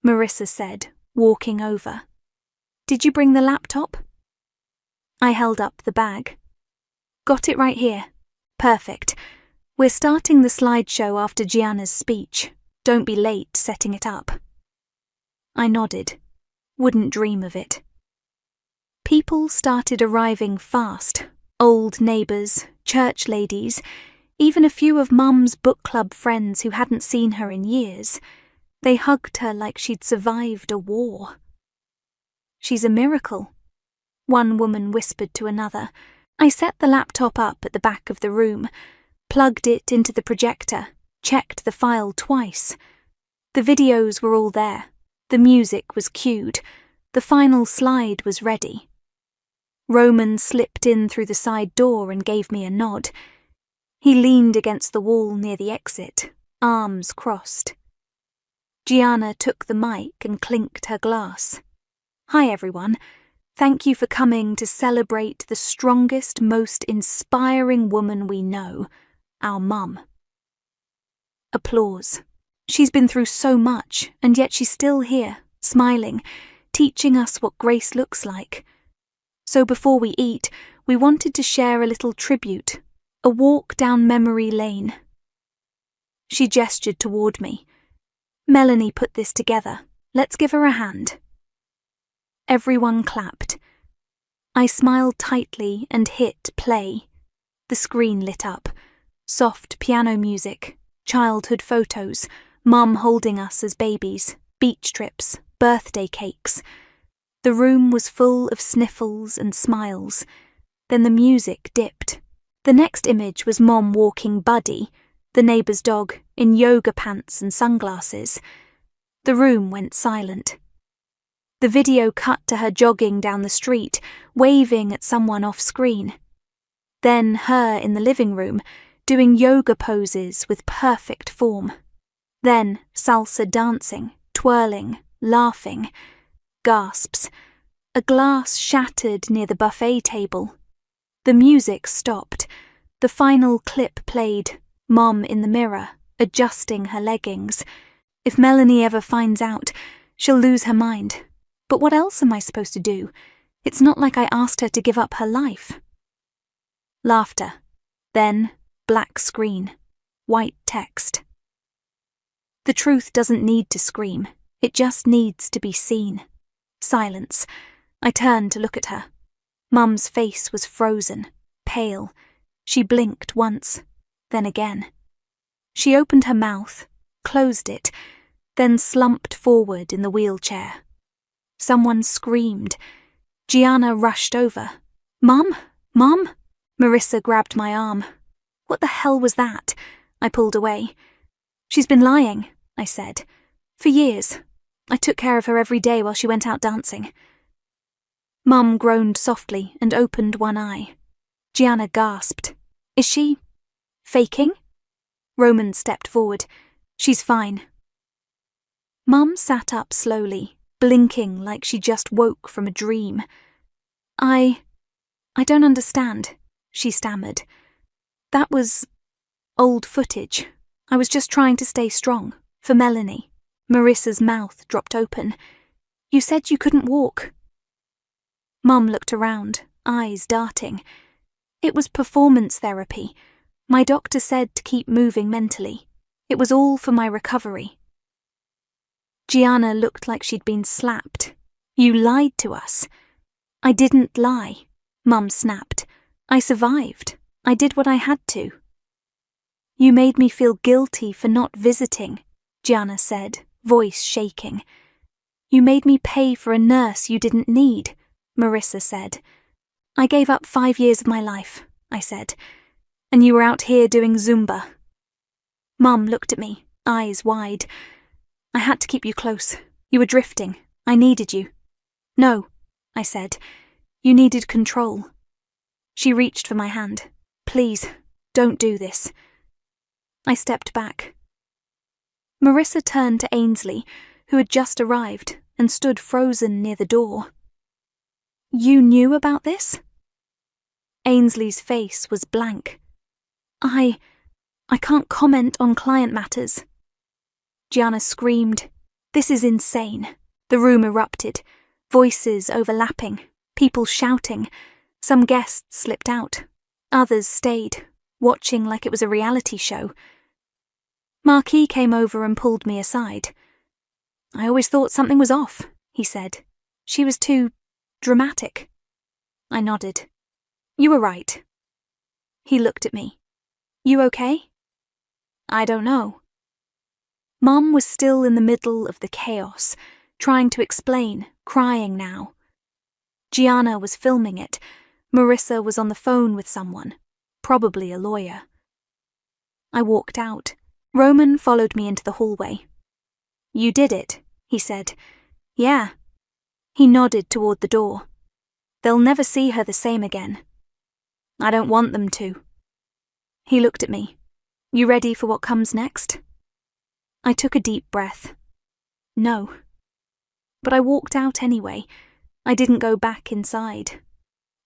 S2: Marissa said, walking over. "Did you bring the laptop?" I held up the bag. "Got it right here. Perfect. We're starting the slideshow after Gianna's speech. Don't be late setting it up." I nodded. Wouldn't dream of it. People started arriving fast. Old neighbours, church ladies, even a few of Mum's book club friends who hadn't seen her in years. They hugged her like she'd survived a war. "She's a miracle," one woman whispered to another. I set the laptop up at the back of the room, plugged it into the projector, checked the file twice. The videos were all there. The music was cued. The final slide was ready. Roman slipped in through the side door and gave me a nod. He leaned against the wall near the exit, arms crossed. Gianna took the mic and clinked her glass. "Hi everyone. Thank you for coming to celebrate the strongest, most inspiring woman we know, our mum." Applause. She's been through so much, and yet she's still here, smiling, teaching us what grace looks like. So before we eat, we wanted to share a little tribute, a walk down memory lane. She gestured toward me. "Melanie put this together. Let's give her a hand." Everyone clapped. I smiled tightly and hit play. The screen lit up. Soft piano music, childhood photos, Mum holding us as babies, beach trips, birthday cakes. The room was full of sniffles and smiles. Then the music dipped. The next image was Mom walking Buddy, the neighbour's dog, in yoga pants and sunglasses. The room went silent. The video cut to her jogging down the street, waving at someone off-screen. Then her in the living room, doing yoga poses with perfect form. Then salsa dancing, twirling, laughing. Gasps. A glass shattered near the buffet table. The music stopped. The final clip played, Mom in the mirror, adjusting her leggings. If Melanie ever finds out, she'll lose her mind. But what else am I supposed to do? It's not like I asked her to give up her life. Laughter. Then black screen. White text. The truth doesn't need to scream. It just needs to be seen. Silence. I turned to look at her. Mum's face was frozen, pale. She blinked once, then again. She opened her mouth, closed it, then slumped forward in the wheelchair. Someone screamed. Gianna rushed over. "Mum? Mum?" Marissa grabbed my arm. "What the hell was that?" I pulled away. "She's been lying," I said. "For years. I took care of her every day while she went out dancing." Mum groaned softly and opened one eye. Gianna gasped. "Is she faking?" Roman stepped forward. "She's fine." Mum sat up slowly, blinking like she just woke from a dream. I don't understand," she stammered. "That was old footage. I was just trying to stay strong, for Melanie." Marissa's mouth dropped open. "You said you couldn't walk." Mum looked around, eyes darting. It was performance therapy. My doctor said to keep moving mentally. It was all for my recovery. Gianna looked like she'd been slapped. You lied to us. I didn't lie, Mum snapped. I survived. I did what I had to. You made me feel guilty for not visiting, Gianna said, voice shaking. You made me pay for a nurse you didn't need, Marissa said. I gave up 5 years of my life, I said, and you were out here doing Zumba. Mum looked at me, eyes wide. I had to keep you close. You were drifting. I needed you. No, I said. You needed control. She reached for my hand. Please, don't do this. I stepped back. Marissa turned to Ainsley, who had just arrived and stood frozen near the door. You knew about this? Ainsley's face was blank. I can't comment on client matters. Gianna screamed. This is insane. The room erupted. Voices overlapping. People shouting. Some guests slipped out. Others stayed, watching like it was a reality show. Marquis came over and pulled me aside. I always thought something was off, he said. She was too dramatic. I nodded. You were right. He looked at me. You okay? I don't know. Mum was still in the middle of the chaos, trying to explain, crying now. Gianna was filming it. Marissa was on the phone with someone, probably a lawyer. I walked out. Roman followed me into the hallway. You did it, he said. Yeah. He nodded toward the door. They'll never see her the same again. I don't want them to. He looked at me. You ready for what comes next? I took a deep breath. No. But I walked out anyway. I didn't go back inside.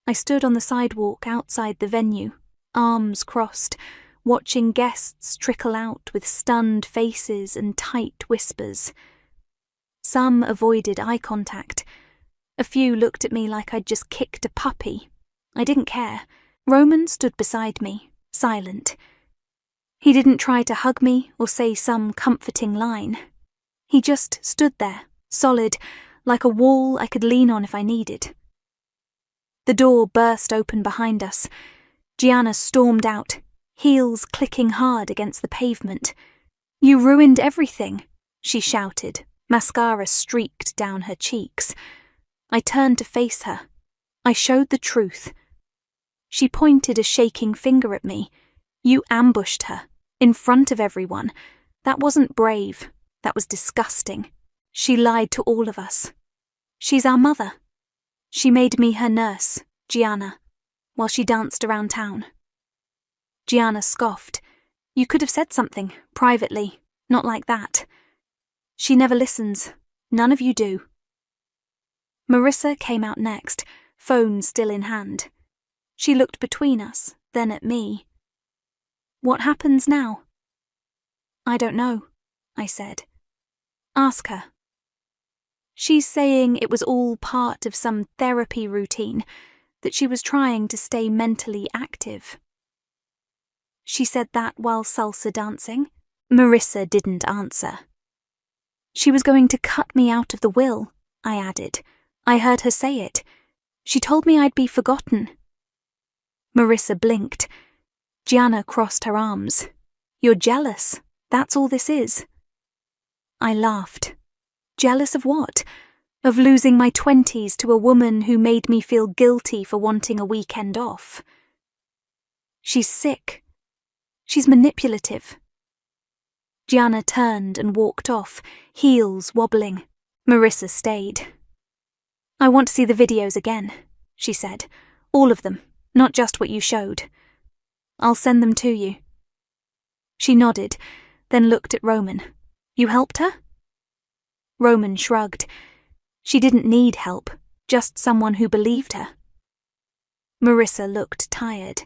S2: I stood on the sidewalk outside the venue, arms crossed, watching guests trickle out with stunned faces and tight whispers. Some avoided eye contact. A few looked at me like I'd just kicked a puppy. I didn't care. Roman stood beside me, silent. He didn't try to hug me or say some comforting line. He just stood there, solid, like a wall I could lean on if I needed. The door burst open behind us. Gianna stormed out, heels clicking hard against the pavement. You ruined everything, she shouted, mascara streaked down her cheeks. I turned to face her. I showed the truth. She pointed a shaking finger at me. You ambushed her, in front of everyone. That wasn't brave. That was disgusting. She lied to all of us. She's our mother. She made me her nurse, Gianna, while she danced around town. Gianna scoffed. You could have said something, privately, not like that. She never listens. None of you do. Marissa came out next, phone still in hand. She looked between us, then at me. What happens now? I don't know, I said. Ask her. She's saying it was all part of some therapy routine, that she was trying to stay mentally active. She said that while salsa dancing. Marissa didn't answer. She was going to cut me out of the will, I added. I heard her say it. She told me I'd be forgotten. Marissa blinked. Gianna crossed her arms. You're jealous. That's all this is. I laughed. Jealous of what? Of losing my 20s to a woman who made me feel guilty for wanting a weekend off. She's sick. She's manipulative. Gianna turned and walked off, heels wobbling. Marissa stayed. I want to see the videos again, she said. All of them, not just what you showed. I'll send them to you. She nodded, then looked at Roman. You helped her? Roman shrugged. She didn't need help, just someone who believed her. Marissa looked tired.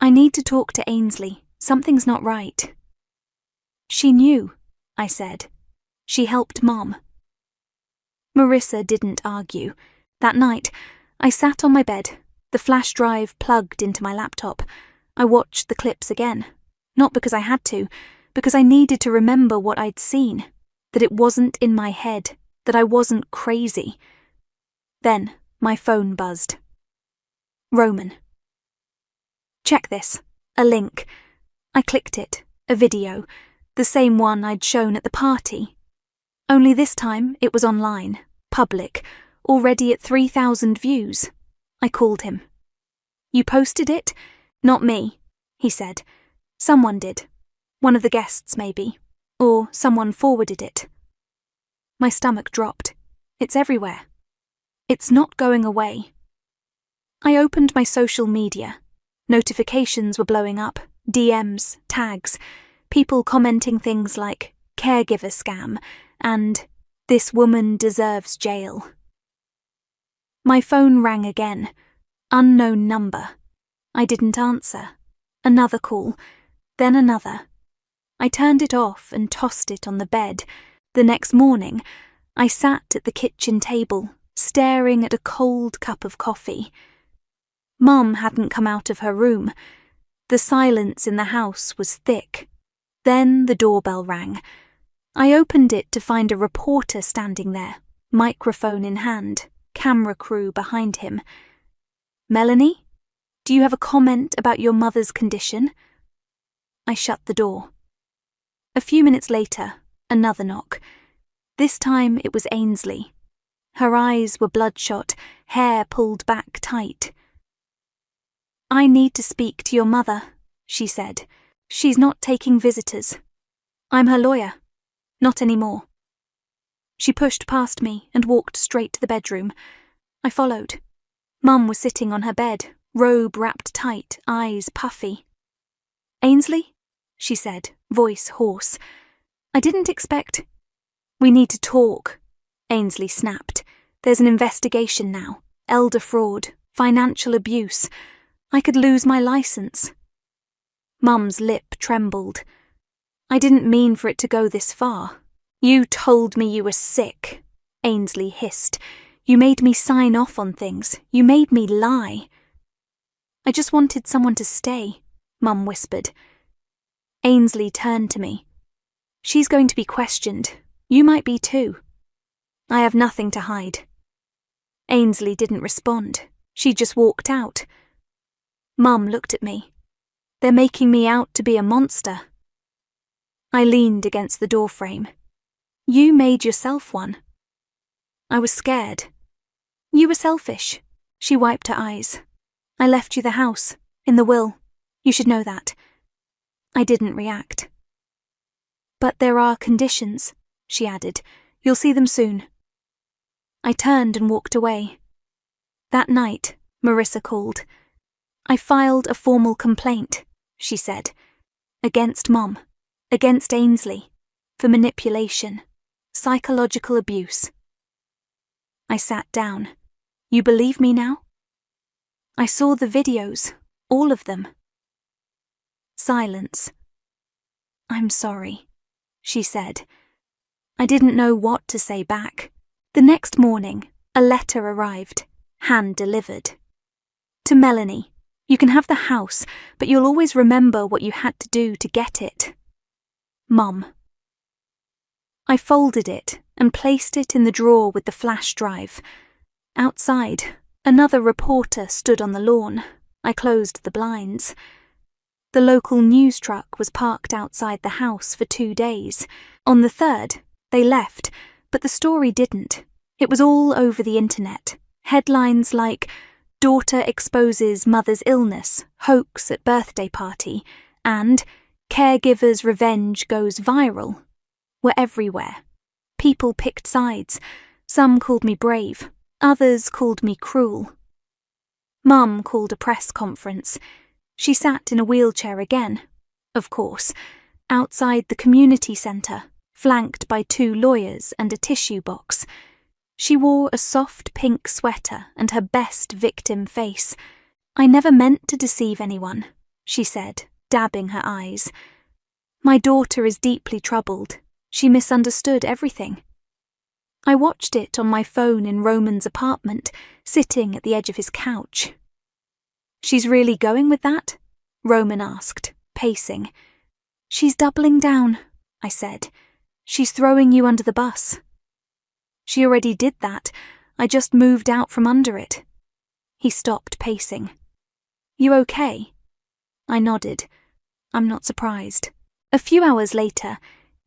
S2: I need to talk to Ainsley. Something's not right. She knew, I said. She helped Mom. Marissa didn't argue. That night, I sat on my bed, the flash drive plugged into my laptop. I watched the clips again. Not because I had to, because I needed to remember what I'd seen, that it wasn't in my head, that I wasn't crazy. Then my phone buzzed. Roman. Check this. A link. I clicked it. A video. The same one I'd shown at the party. Only this time it was online, public, already at 3,000 views. I called him. You posted it? Not me, he said. Someone did. One of the guests, maybe. Or someone forwarded it. My stomach dropped. It's everywhere. It's not going away. I opened my social media. Notifications were blowing up, DMs, tags, people commenting things like caregiver scam and this woman deserves jail. My phone rang again. Unknown number. I didn't answer. Another call. Then another. I turned it off and tossed it on the bed. The next morning, I sat at the kitchen table, staring at a cold cup of coffee. Mum hadn't come out of her room. The silence in the house was thick. Then the doorbell rang. I opened it to find a reporter standing there, microphone in hand, camera crew behind him. Melanie, do you have a comment about your mother's condition? I shut the door. A few minutes later, another knock. This time it was Ainsley. Her eyes were bloodshot, hair pulled back tight. I need to speak to your mother, she said. She's not taking visitors. I'm her lawyer. Not anymore. She pushed past me and walked straight to the bedroom. I followed. Mum was sitting on her bed, robe wrapped tight, eyes puffy. Ainsley? She said, voice hoarse. I didn't expect... We need to talk, Ainsley snapped. There's an investigation now. Elder fraud, financial abuse. I could lose my license. Mum's lip trembled. I didn't mean for it to go this far. You told me you were sick, Ainsley hissed. You made me sign off on things. You made me lie. I just wanted someone to stay, Mum whispered. Ainsley turned to me. She's going to be questioned. You might be too. I have nothing to hide. Ainsley didn't respond. She just walked out. Mum looked at me. They're making me out to be a monster. I leaned against the doorframe. You made yourself one. I was scared. You were selfish. She wiped her eyes. I left you the house, in the will. You should know that. I didn't react. But there are conditions, she added. You'll see them soon. I turned and walked away. That night, Marissa called. I filed a formal complaint, she said, against Mum, against Ainsley, for manipulation, psychological abuse. I sat down. You believe me now? I saw the videos, all of them. Silence. I'm sorry, she said. I didn't know what to say back. The next morning, a letter arrived, hand-delivered. To Melanie, you can have the house, but you'll always remember what you had to do to get it. Mum. I folded it and placed it in the drawer with the flash drive. Outside, another reporter stood on the lawn. I closed the blinds. The local news truck was parked outside the house for 2 days. On the third, they left, but the story didn't. It was all over the internet. Headlines like, Daughter exposes mother's illness, hoax at birthday party, and Caregiver's revenge goes viral, were everywhere. People picked sides. Some called me brave. Others called me cruel. Mum called a press conference. She sat in a wheelchair again, of course, outside the community centre, flanked by 2 lawyers and a tissue box. She wore a soft pink sweater and her best victim face. I never meant to deceive anyone, she said, dabbing her eyes. My daughter is deeply troubled. She misunderstood everything. I watched it on my phone in Roman's apartment, sitting at the edge of his couch. She's really going with that? Roman asked, pacing. She's doubling down, I said. She's throwing you under the bus. She already did that. I just moved out from under it. He stopped pacing. You okay? I nodded. I'm not surprised. A few hours later,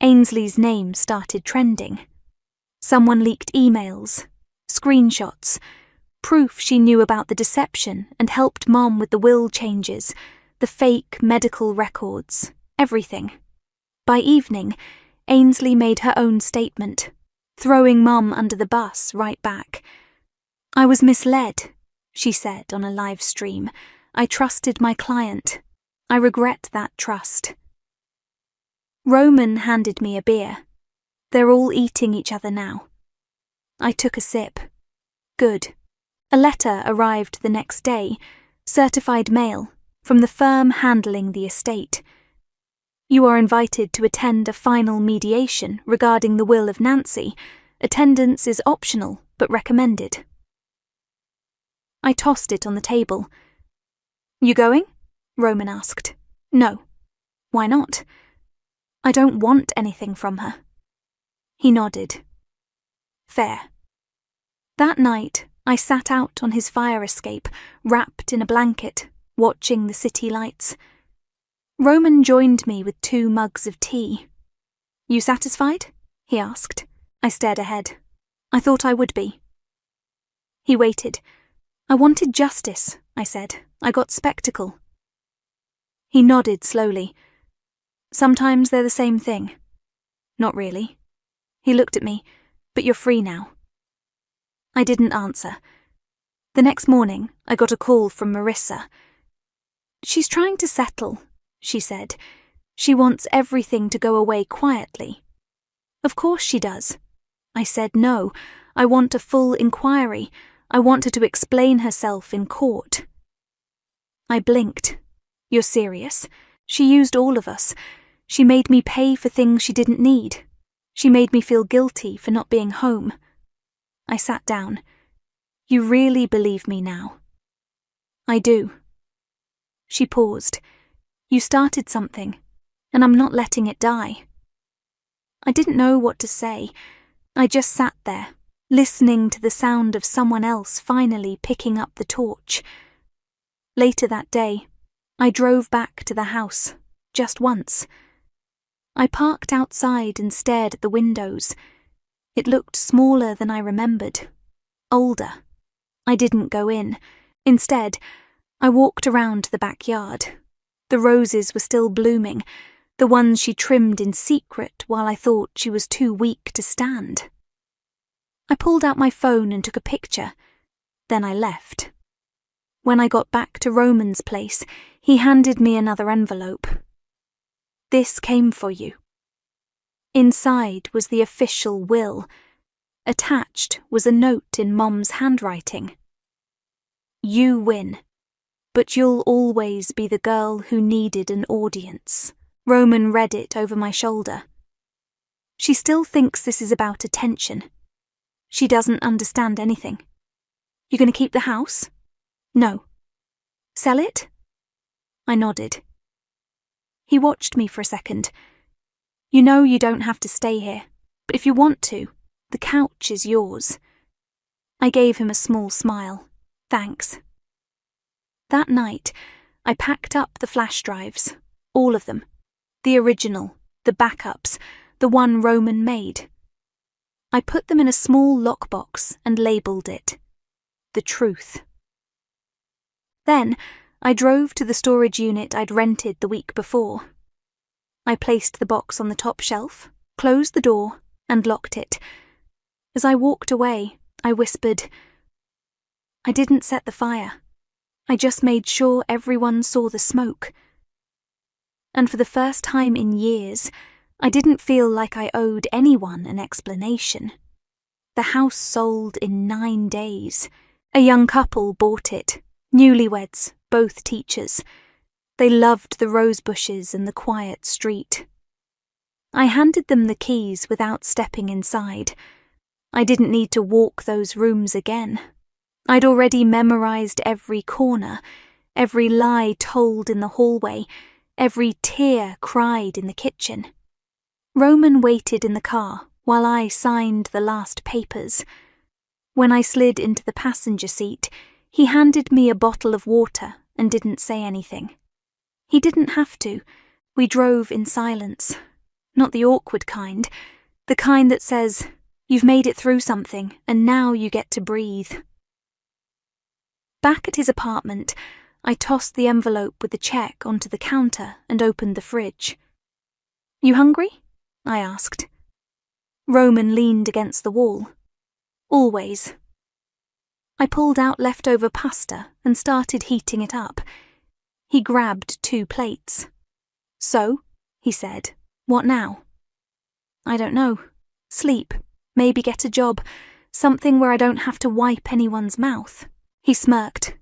S2: Ainsley's name started trending. Someone leaked emails, screenshots, proof she knew about the deception and helped Mom with the will changes, the fake medical records, everything. By evening, Ainsley made her own statement, throwing Mum under the bus right back. I was misled, she said on a live stream. I trusted my client. I regret that trust. Roman handed me a beer. They're all eating each other now. I took a sip. Good. A letter arrived the next day, certified mail, from the firm handling the estate. You are invited to attend a final mediation regarding the will of Nancy. Attendance is optional, but recommended. I tossed it on the table. You going? Roman asked. No. Why not? I don't want anything from her. He nodded. Fair. That night, I sat out on his fire escape, wrapped in a blanket, watching the city lights. Roman joined me with 2 mugs of tea. You satisfied? He asked. I stared ahead. I thought I would be. He waited. I wanted justice, I said. I got spectacle. He nodded slowly. Sometimes they're the same thing. Not really. He looked at me. But you're free now. I didn't answer. The next morning, I got a call from Marissa. She's trying to settle, she said. She wants everything to go away quietly. Of course she does. I said no. I want a full inquiry. I want her to explain herself in court. I blinked. You're serious? She used all of us. She made me pay for things she didn't need. She made me feel guilty for not being home. I sat down. You really believe me now? I do. She paused. You started something, and I'm not letting it die. I didn't know what to say. I just sat there, listening to the sound of someone else finally picking up the torch. Later that day, I drove back to the house, just once. I parked outside and stared at the windows. It looked smaller than I remembered, older. I didn't go in. Instead, I walked around the backyard. The roses were still blooming, the ones she trimmed in secret while I thought she was too weak to stand. I pulled out my phone and took a picture. Then I left. When I got back to Roman's place, he handed me another envelope. This came for you. Inside was the official will. Attached was a note in Mom's handwriting. You win, but you'll always be the girl who needed an audience. Roman read it over my shoulder. She still thinks this is about attention. She doesn't understand anything. You going to keep the house? No. Sell it? I nodded. He watched me for a second. You know you don't have to stay here, but if you want to, the couch is yours. I gave him a small smile. Thanks. That night, I packed up the flash drives, all of them. The original, the backups, the one Roman made. I put them in a small lockbox and labelled it The Truth. Then, I drove to the storage unit I'd rented the week before. I placed the box on the top shelf, closed the door, and locked it. As I walked away, I whispered, I didn't set the fire. I just made sure everyone saw the smoke. And for the first time in years, I didn't feel like I owed anyone an explanation. The house sold in 9 days. A young couple bought it, newlyweds, both teachers. They loved the rose bushes and the quiet street. I handed them the keys without stepping inside. I didn't need to walk those rooms again. I'd already memorized every corner, every lie told in the hallway, every tear cried in the kitchen. Roman waited in the car while I signed the last papers. When I slid into the passenger seat, he handed me a bottle of water and didn't say anything. He didn't have to. We drove in silence. Not the awkward kind, the kind that says, "You've made it through something, and now you get to breathe." Back at his apartment, I tossed the envelope with the check onto the counter and opened the fridge. "You hungry?" I asked. Roman leaned against the wall. "Always." I pulled out leftover pasta and started heating it up. He grabbed 2 plates. "So," he said, "what now?" "I don't know. Sleep, maybe get a job, something where I don't have to wipe anyone's mouth." He smirked.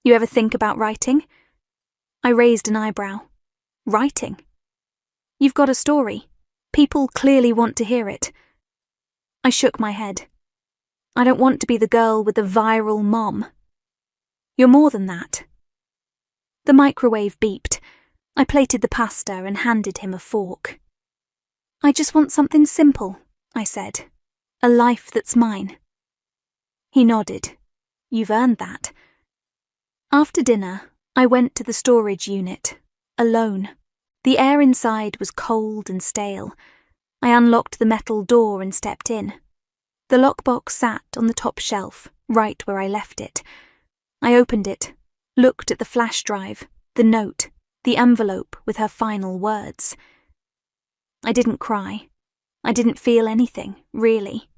S2: "You ever think about writing?" I raised an eyebrow. "Writing? You've got a story. People clearly want to hear it." I shook my head. "I don't want to be the girl with the viral mom." "You're more than that." The microwave beeped. I plated the pasta and handed him a fork. "I just want something simple," I said. "A life that's mine." He nodded. "You've earned that." After dinner, I went to the storage unit, alone. The air inside was cold and stale. I unlocked the metal door and stepped in. The lockbox sat on the top shelf, right where I left it. I opened it, looked at the flash drive, the note, the envelope with her final words. I didn't cry. I didn't feel anything, really.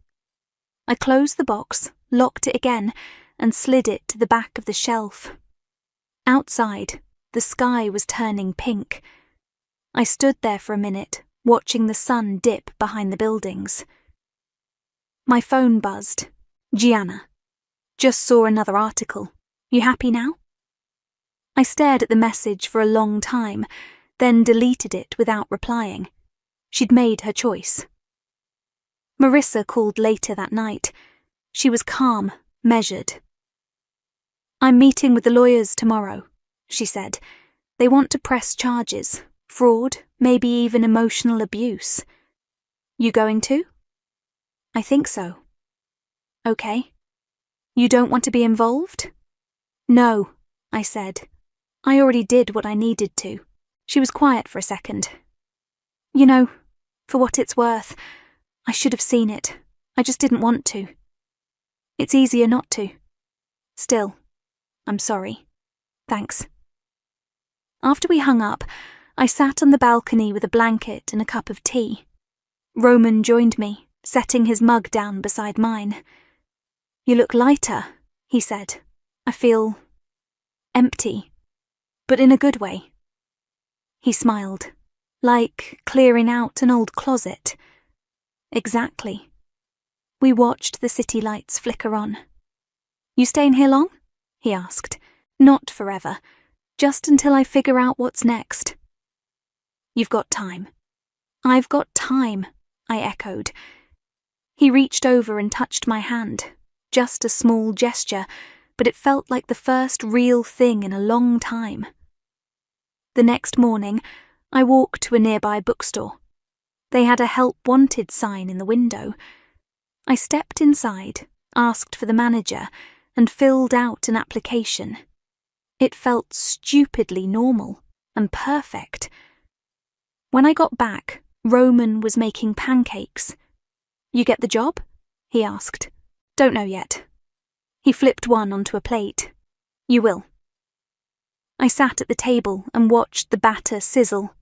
S2: I closed the box, locked it again, and slid it to the back of the shelf. Outside, the sky was turning pink. I stood there for a minute, watching the sun dip behind the buildings. My phone buzzed. "Gianna. Just saw another article. You happy now?" I stared at the message for a long time, then deleted it without replying. She'd made her choice. Marissa called later that night. She was calm, measured. "I'm meeting with the lawyers tomorrow," she said. "They want to press charges, fraud, maybe even emotional abuse. You going to?" "I think so." "Okay. You don't want to be involved?" "No," I said. I already did what I needed to. She was quiet for a second. "You know, for what it's worth, I should have seen it. I just didn't want to. It's easier not to. Still, I'm sorry. Thanks." After we hung up, I sat on the balcony with a blanket and a cup of tea. Roman joined me, setting his mug down beside mine. "You look lighter," he said. "I feel empty, but in a good way." He smiled, like clearing out an old closet. Exactly. We watched the city lights flicker on. "You staying here long?" he asked. "Not forever, just until I figure out what's next." "You've got time." "I've got time," I echoed. He reached over and touched my hand, just a small gesture, but it felt like the first real thing in a long time. The next morning, I walked to a nearby bookstore. They had a help wanted sign in the window. I stepped inside, asked for the manager, and filled out an application. It felt stupidly normal and perfect. When I got back, Roman was making pancakes. "You get the job?" he asked. "Don't know yet." He flipped one onto a plate. "You will." I sat at the table and watched the batter sizzle.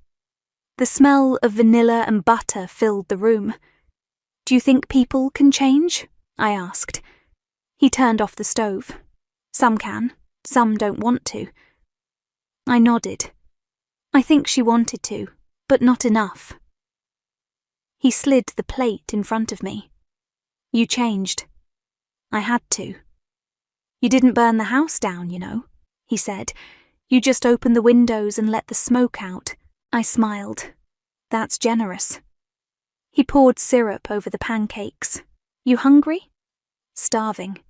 S2: The smell of vanilla and butter filled the room. "Do you think people can change?" I asked. He turned off the stove. "Some can, some don't want to." I nodded. I think she wanted to, but not enough. He slid the plate in front of me. "You changed." "I had to." "You didn't burn the house down, you know," he said. "You just opened the windows and let the smoke out." I smiled. "That's generous." He poured syrup over the pancakes. "You hungry?" "Starving."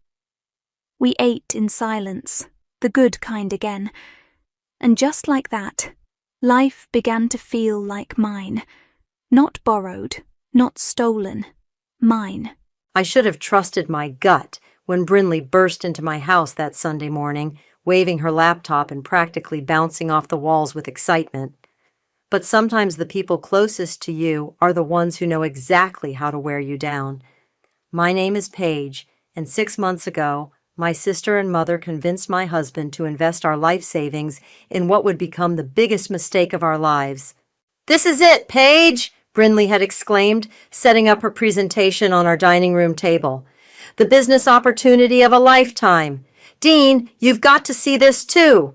S2: We ate in silence, the good kind again. And just like that, life began to feel like mine. Not borrowed, not stolen, mine.
S3: I should have trusted my gut when Brinley burst into my house that Sunday morning, waving her laptop and practically bouncing off the walls with excitement. But sometimes the people closest to you are the ones who know exactly how to wear you down. My name is Paige, and 6 months ago, my sister and mother convinced my husband to invest our life savings in what would become the biggest mistake of our lives. "This is it, Paige!" Brinley had exclaimed, setting up her presentation on our dining room table. "The business opportunity of a lifetime. Dean, you've got to see this too."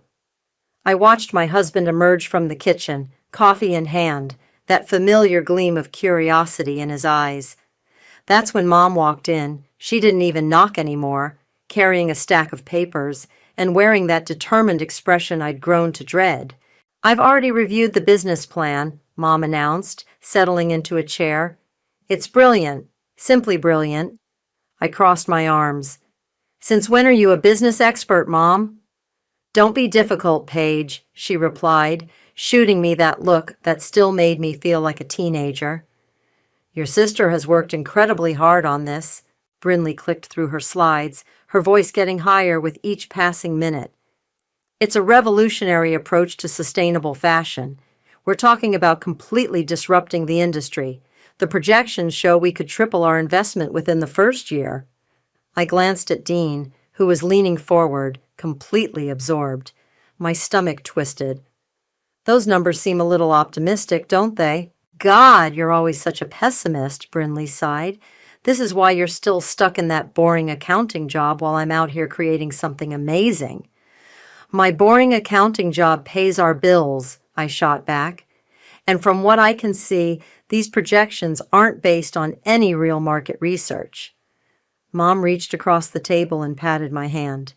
S3: I watched my husband emerge from the kitchen, coffee in hand, that familiar gleam of curiosity in his eyes. That's when Mom walked in. She didn't even knock anymore, carrying a stack of papers and wearing that determined expression I'd grown to dread. "I've already reviewed the business plan," Mom announced, settling into a chair. "It's brilliant, simply brilliant." I crossed my arms. "Since when are you a business expert, Mom?" "Don't be difficult, Paige," she replied, shooting me that look that still made me feel like a teenager. "Your sister has worked incredibly hard on this." Brinley clicked through her slides, her voice getting higher with each passing minute. "It's a revolutionary approach to sustainable fashion. We're talking about completely disrupting the industry. The projections show we could triple our investment within the first year." I glanced at Dean, who was leaning forward, completely absorbed. My stomach twisted. "Those numbers seem a little optimistic, don't they?" "God, you're always such a pessimist," Brinley sighed. "This is why you're still stuck in that boring accounting job while I'm out here creating something amazing." "My boring accounting job pays our bills," I shot back. "And from what I can see, these projections aren't based on any real market research." Mom reached across the table and patted my hand.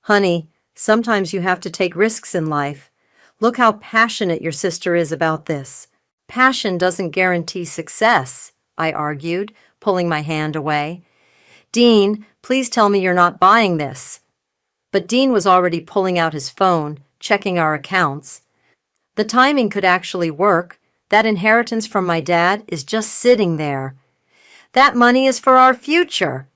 S3: "Honey, sometimes you have to take risks in life. Look how passionate your sister is about this." "Passion doesn't guarantee success," I argued, pulling my hand away. "Dean, please tell me you're not buying this." But Dean was already pulling out his phone, checking our accounts. "The timing could actually work. That inheritance from my dad is just sitting there. That money is for our future."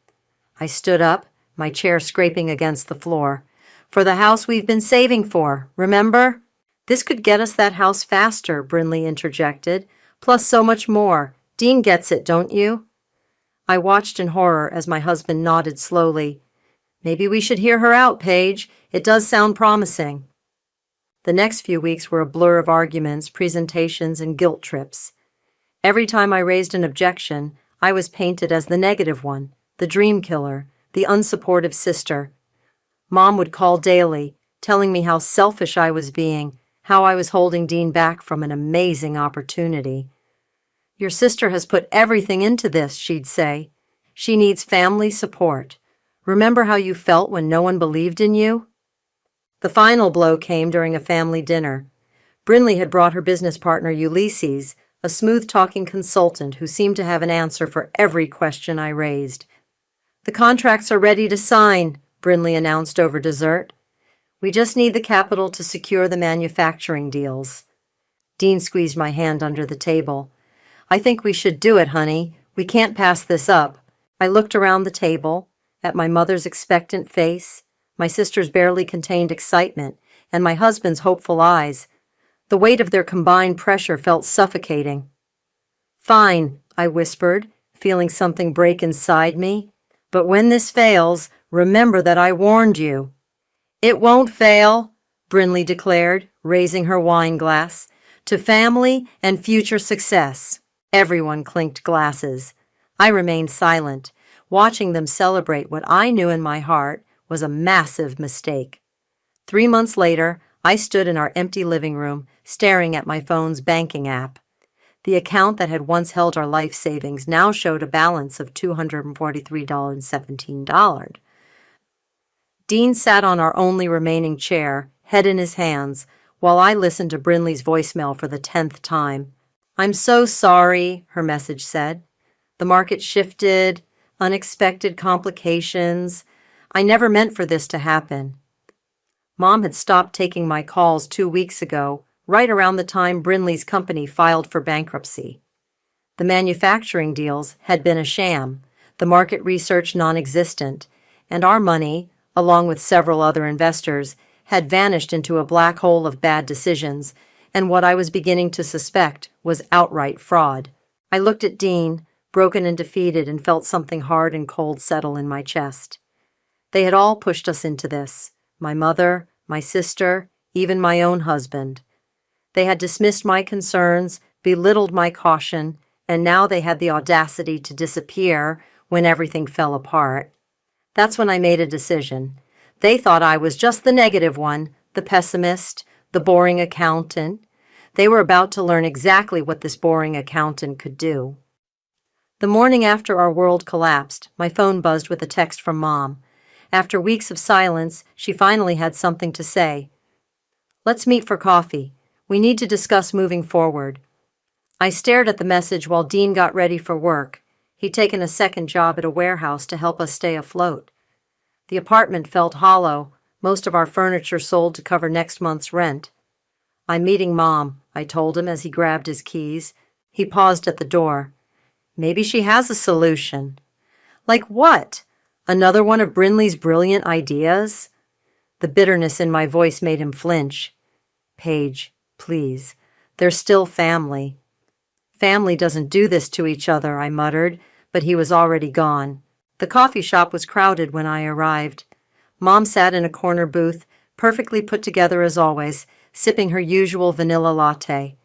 S3: I stood up, my chair scraping against the floor. "For the house we've been saving for, remember?" "This could get us that house faster," Brinley interjected. "Plus so much more. Dean gets it, don't you?" I watched in horror as my husband nodded slowly. "Maybe we should hear her out, Paige. It does sound promising." The next few weeks were a blur of arguments, presentations, and guilt trips. Every time I raised an objection, I was painted as the negative one, the dream killer, the unsupportive sister. Mom would call daily, telling me how selfish I was being, how I was holding Dean back from an amazing opportunity. "Your sister has put everything into this," she'd say. "She needs family support. Remember how you felt when no one believed in you?" The final blow came during a family dinner. Brinley had brought her business partner Ulysses, a smooth-talking consultant who seemed to have an answer for every question I raised. "The contracts are ready to sign," Brinley announced over dessert. "We just need the capital to secure the manufacturing deals." Dean squeezed my hand under the table. "I think we should do it, honey. We can't pass this up." I looked around the table, at my mother's expectant face, my sister's barely contained excitement, and my husband's hopeful eyes. The weight of their combined pressure felt suffocating. "Fine," I whispered, feeling something break inside me. "But when this fails, remember that I warned you." "It won't fail," Brinley declared, raising her wine glass. "To family and future success." Everyone clinked glasses. I remained silent, watching them celebrate what I knew in my heart was a massive mistake. 3 months later, I stood in our empty living room, staring at my phone's banking app. The account that had once held our life savings now showed a balance of $243.17. Dean sat on our only remaining chair, head in his hands, while I listened to Brinley's voicemail for the 10th time. "I'm so sorry," her message said. "The market shifted, unexpected complications. I never meant for this to happen." Mom had stopped taking my calls 2 weeks ago, right around the time Brinley's company filed for bankruptcy. The manufacturing deals had been a sham, the market research non-existent, and our money, along with several other investors, had vanished into a black hole of bad decisions, and what I was beginning to suspect was outright fraud. I looked at Dean, broken and defeated, and felt something hard and cold settle in my chest. They had all pushed us into this, my mother, my sister, even my own husband. They had dismissed my concerns, belittled my caution, and now they had the audacity to disappear when everything fell apart. That's when I made a decision. They thought I was just the negative one, the pessimist, the boring accountant. They were about to learn exactly what this boring accountant could do. The morning after our world collapsed, my phone buzzed with a text from Mom. After weeks of silence, she finally had something to say. "Let's meet for coffee. We need to discuss moving forward." I stared at the message while Dean got ready for work. He'd taken a second job at a warehouse to help us stay afloat. The apartment felt hollow, most of our furniture sold to cover next month's rent. "I'm meeting Mom," I told him as he grabbed his keys. He paused at the door. "Maybe she has a solution." "Like what? Another one of Brinley's brilliant ideas?" The bitterness in my voice made him flinch. "Paige, please. They're still family." "Family doesn't do this to each other," I muttered, but he was already gone. The coffee shop was crowded when I arrived. Mom sat in a corner booth, perfectly put together as always, sipping her usual vanilla latte.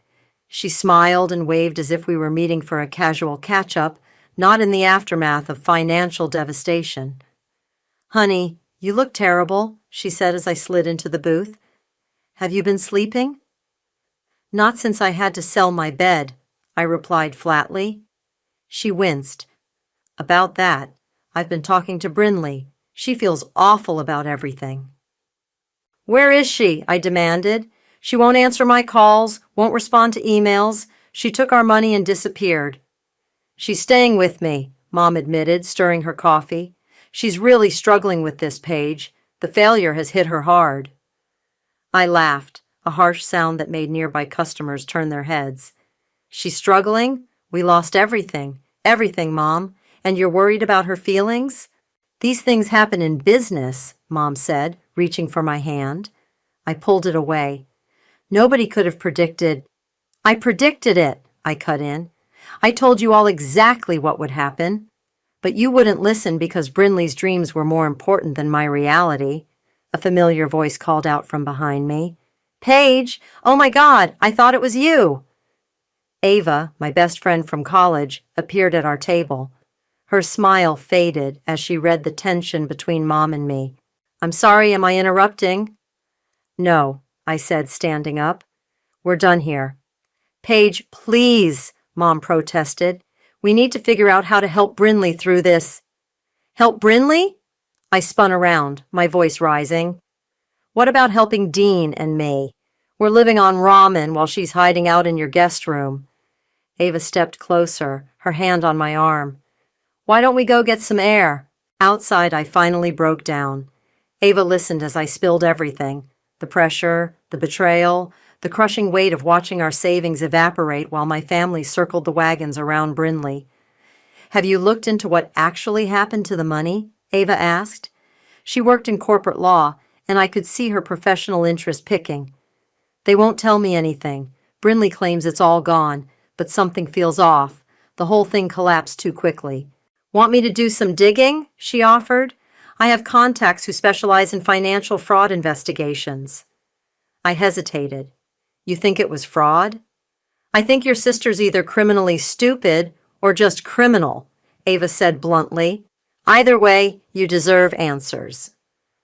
S3: She smiled and waved as if we were meeting for a casual catch-up, not in the aftermath of financial devastation. "Honey, you look terrible," she said as I slid into the booth. "Have you been sleeping?" "Not since I had to sell my bed," I replied flatly. She winced. "About that, I've been talking to Brinley. She feels awful about everything." "Where is she?" I demanded. "She won't answer my calls, won't respond to emails. She took our money and disappeared." "She's staying with me," Mom admitted, stirring her coffee. "She's really struggling with this, Paige. The failure has hit her hard." I laughed, a harsh sound that made nearby customers turn their heads. "She's struggling? We lost everything. Everything, Mom. And you're worried about her feelings?" "These things happen in business," Mom said, reaching for my hand. I pulled it away. "Nobody could have predicted—" "I predicted it," I cut in. "I told you all exactly what would happen. But you wouldn't listen because Brinley's dreams were more important than my reality," a familiar voice called out from behind me. "Paige! Oh my God, I thought it was you!" Ava, my best friend from college, appeared at our table. Her smile faded as she read the tension between Mom and me. "I'm sorry, am I interrupting?" "No," I said, standing up. "We're done here." "Paige, please," Mom protested. "We need to figure out how to help Brinley through this." "Help Brinley?" I spun around, my voice rising. "What about helping Dean and me? We're living on ramen while she's hiding out in your guest room." Ava stepped closer, her hand on my arm. "Why don't we go get some air?" Outside, I finally broke down. Ava listened as I spilled everything. The pressure, the betrayal, the crushing weight of watching our savings evaporate while my family circled the wagons around Brinley. "Have you looked into what actually happened to the money?" Ava asked. She worked in corporate law, and I could see her professional interest picking. "They won't tell me anything. Brinley claims it's all gone, but something feels off. The whole thing collapsed too quickly." "Want me to do some digging?" she offered. "I have contacts who specialize in financial fraud investigations." I hesitated. "You think it was fraud?" "I think your sister's either criminally stupid or just criminal," Ava said bluntly. "Either way, you deserve answers."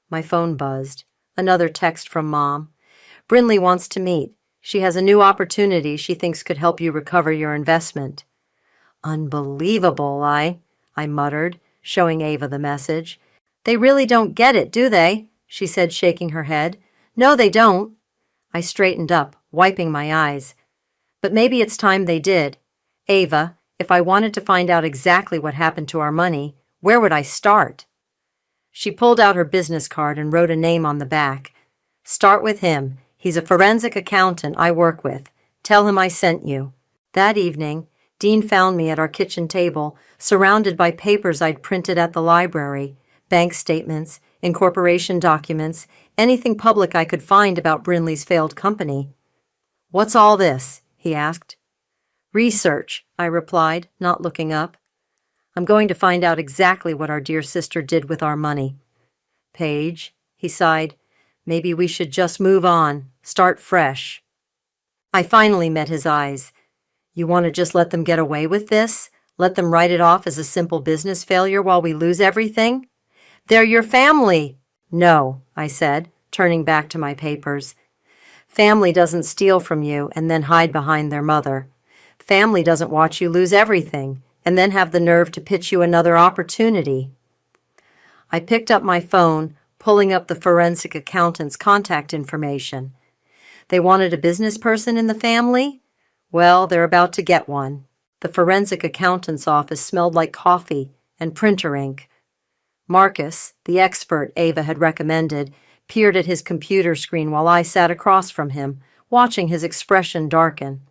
S3: My phone buzzed. Another text from Mom. "Brinley wants to meet. She has a new opportunity she thinks could help you recover your investment." "Unbelievable, I muttered, showing Ava the message. "They really don't get it, do they?" she said, shaking her head. "No, they don't." I straightened up, wiping my eyes. "But maybe it's time they did. Ava, if I wanted to find out exactly what happened to our money, where would I start?" She pulled out her business card and wrote a name on the back. Start with him. He's a forensic accountant I work with. Tell him I sent you." That evening, Dean found me at our kitchen table, surrounded by papers I'd printed at the library, bank statements, incorporation documents, anything public I could find about Brinley's failed company. "What's all this?" he asked. "Research," I replied, not looking up. "I'm going to find out exactly what our dear sister did with our money." "Paige," he sighed, "maybe we should just move on, start fresh." I finally met his eyes. "You want to just let them get away with this? Let them write it off as a simple business failure while we lose everything? They're your family." "No," I said, turning back to my papers. "Family doesn't steal from you and then hide behind their mother. Family doesn't watch you lose everything and then have the nerve to pitch you another opportunity." I picked up my phone, pulling up the forensic accountant's contact information. They wanted a business person in the family? Well, they're about to get one. The forensic accountant's office smelled like coffee and printer ink. Marcus, the expert Ava had recommended, peered at his computer screen while I sat across from him, watching his expression darken.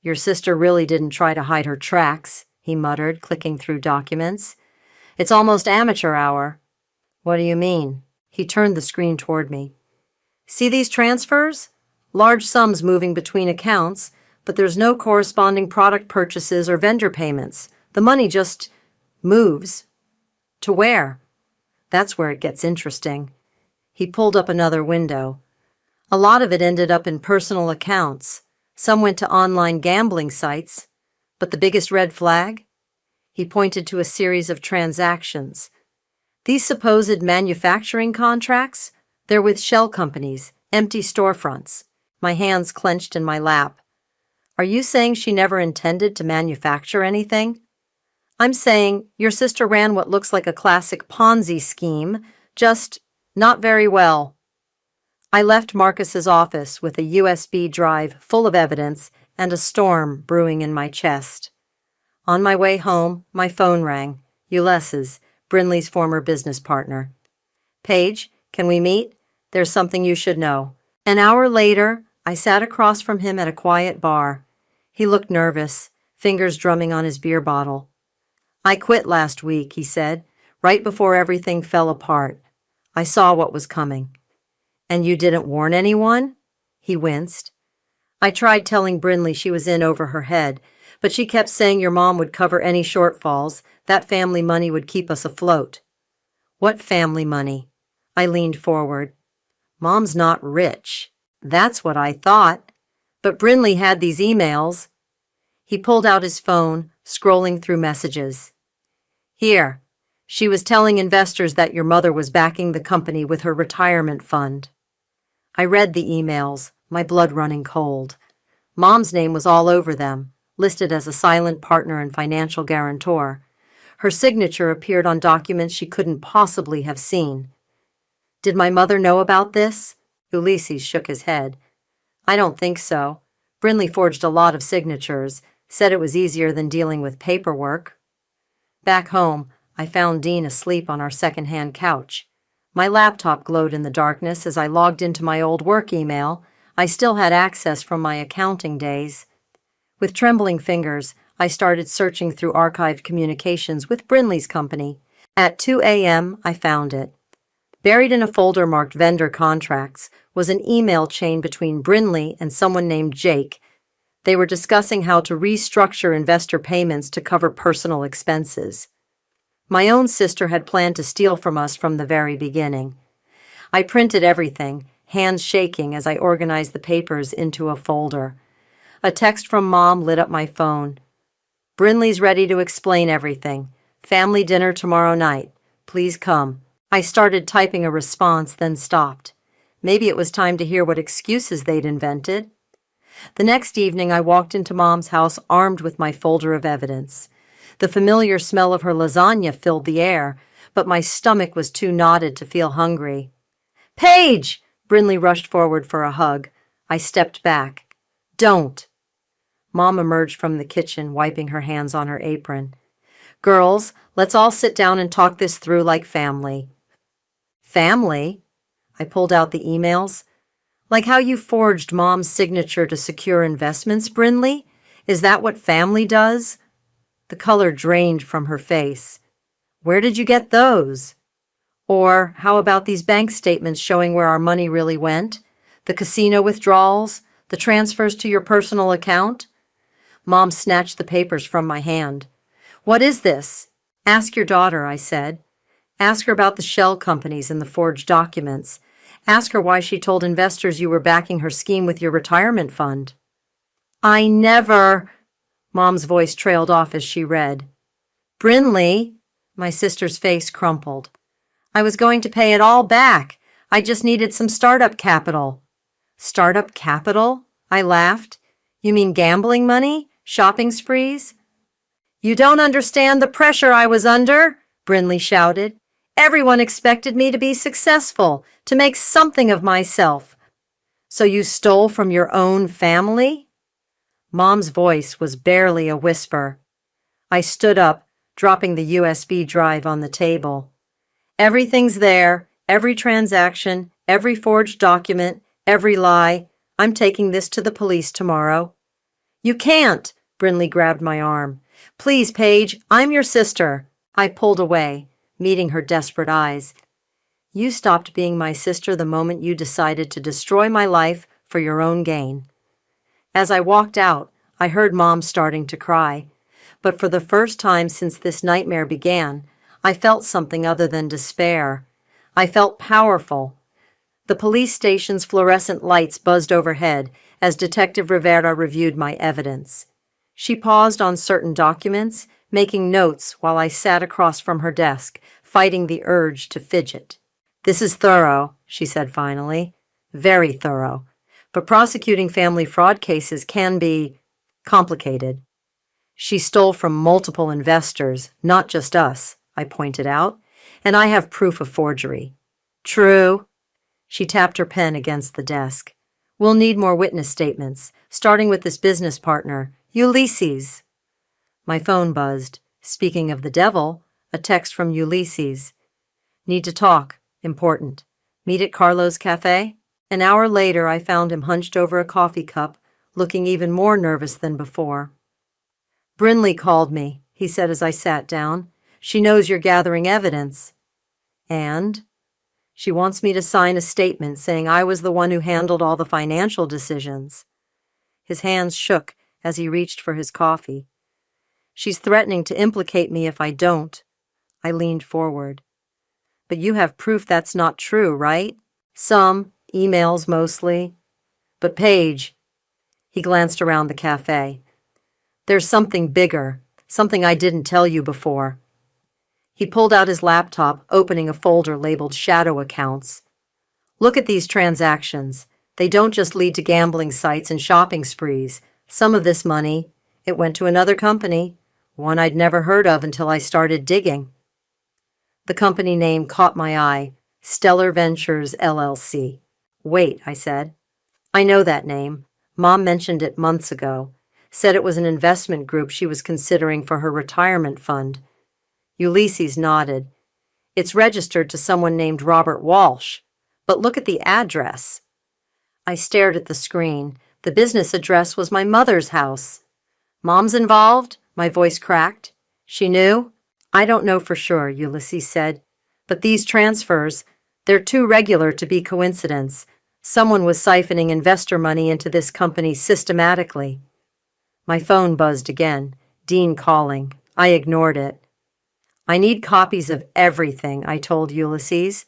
S3: "Your sister really didn't try to hide her tracks," he muttered, clicking through documents. "It's almost amateur hour." "What do you mean?" He turned the screen toward me. "See these transfers? Large sums moving between accounts, but there's no corresponding product purchases or vendor payments. The money just moves. To where? That's where it gets interesting." He pulled up another window. "A lot of it ended up in personal accounts. Some went to online gambling sites. But the biggest red flag?" He pointed to a series of transactions. "These supposed manufacturing contracts? They're with shell companies, empty storefronts." My hands clenched in my lap. "Are you saying she never intended to manufacture anything?" "I'm saying your sister ran what looks like a classic Ponzi scheme, just not very well." I left Marcus's office with a USB drive full of evidence and a storm brewing in my chest. On my way home, my phone rang. Ulysses, Brinley's former business partner. "Paige, can we meet? There's something you should know." An hour later, I sat across from him at a quiet bar. He looked nervous, fingers drumming on his beer bottle. "I quit last week," he said, "right before everything fell apart. I saw what was coming." "And you didn't warn anyone?" He winced. "I tried telling Brinley she was in over her head, but she kept saying your mom would cover any shortfalls. That family money would keep us afloat." "What family money?" I leaned forward. "Mom's not rich." "That's what I thought. But Brinley had these emails." He pulled out his phone, scrolling through messages. "Here. She was telling investors that your mother was backing the company with her retirement fund." I read the emails, my blood running cold. Mom's name was all over them, listed as a silent partner and financial guarantor. Her signature appeared on documents she couldn't possibly have seen. "Did my mother know about this?" Ulysses shook his head. "I don't think so. Brinley forged a lot of signatures, said it was easier than dealing with paperwork." Back home, I found Dean asleep on our second-hand couch. My laptop glowed in the darkness as I logged into my old work email. I still had access from my accounting days. With trembling fingers, I started searching through archived communications with Brinley's company. At 2 a.m., I found it. Buried in a folder marked vendor contracts was an email chain between Brinley and someone named Jake. They were discussing how to restructure investor payments to cover personal expenses. My own sister had planned to steal from us from the very beginning. I printed everything, hands shaking as I organized the papers into a folder. A text from Mom lit up my phone. "Brinley's ready to explain everything. Family dinner tomorrow night. Please come." I started typing a response, then stopped. Maybe it was time to hear what excuses they'd invented. The next evening, I walked into Mom's house armed with my folder of evidence. The familiar smell of her lasagna filled the air, but my stomach was too knotted to feel hungry. "Paige!" Brinley rushed forward for a hug. I stepped back. "Don't." Mom emerged from the kitchen, wiping her hands on her apron. "Girls, let's all sit down and talk this through like family." "Family?" I pulled out the emails. Like how you forged Mom's signature to secure investments, Brinley? Is that what family does? The color drained from her face. Where did you get those? Or how about these bank statements showing where our money really went? The casino withdrawals? The transfers to your personal account? Mom snatched the papers from my hand. What is this? Ask your daughter, I said. Ask her about the shell companies and the forged documents. Ask her why she told investors you were backing her scheme with your retirement fund. I never... Mom's voice trailed off as she read. Brinley, my sister's face crumpled. I was going to pay it all back. I just needed some startup capital. Startup capital? I laughed. You mean gambling money? Shopping sprees? You don't understand the pressure I was under, Brinley shouted. Everyone expected me to be successful, to make something of myself. So you stole from your own family? Mom's voice was barely a whisper. I stood up, dropping the USB drive on the table. Everything's there, every transaction, every forged document, every lie. I'm taking this to the police tomorrow. You can't, Brinley grabbed my arm. Please, Paige, I'm your sister. I pulled away, meeting her desperate eyes. You stopped being my sister the moment you decided to destroy my life for your own gain. As I walked out, I heard Mom starting to cry. But for the first time since this nightmare began, I felt something other than despair. I felt powerful. The police station's fluorescent lights buzzed overhead as Detective Rivera reviewed my evidence. She paused on certain documents, making notes while I sat across from her desk, fighting the urge to fidget. This is thorough, she said finally. Very thorough. But prosecuting family fraud cases can be complicated. She stole from multiple investors, not just us, I pointed out, and I have proof of forgery. True. She tapped her pen against the desk. We'll need more witness statements, starting with this business partner, Ulysses. My phone buzzed. Speaking of the devil, a text from Ulysses. Need to talk. Important. Meet at Carlo's Cafe? An hour later, I found him hunched over a coffee cup, looking even more nervous than before. Brinley called me, he said as I sat down. She knows you're gathering evidence. And? She wants me to sign a statement saying I was the one who handled all the financial decisions. His hands shook as he reached for his coffee. She's threatening to implicate me if I don't. I leaned forward. But you have proof that's not true, right? Some, emails mostly. But Paige, he glanced around the cafe. There's something bigger, something I didn't tell you before. He pulled out his laptop, opening a folder labeled Shadow Accounts. Look at these transactions. They don't just lead to gambling sites and shopping sprees. Some of this money, it went to another company, one I'd never heard of until I started digging. The company name caught my eye, Stellar Ventures, LLC. Wait, I said. I know that name. Mom mentioned it months ago. Said it was an investment group she was considering for her retirement fund. Ulysses nodded. It's registered to someone named Robert Walsh. But look at the address. I stared at the screen. The business address was my mother's house. Mom's involved? My voice cracked. She knew? I don't know for sure, Ulysses said. But these transfers, they're too regular to be coincidence. Someone was siphoning investor money into this company systematically. My phone buzzed again. Dean calling. I ignored it. I need copies of everything, I told Ulysses.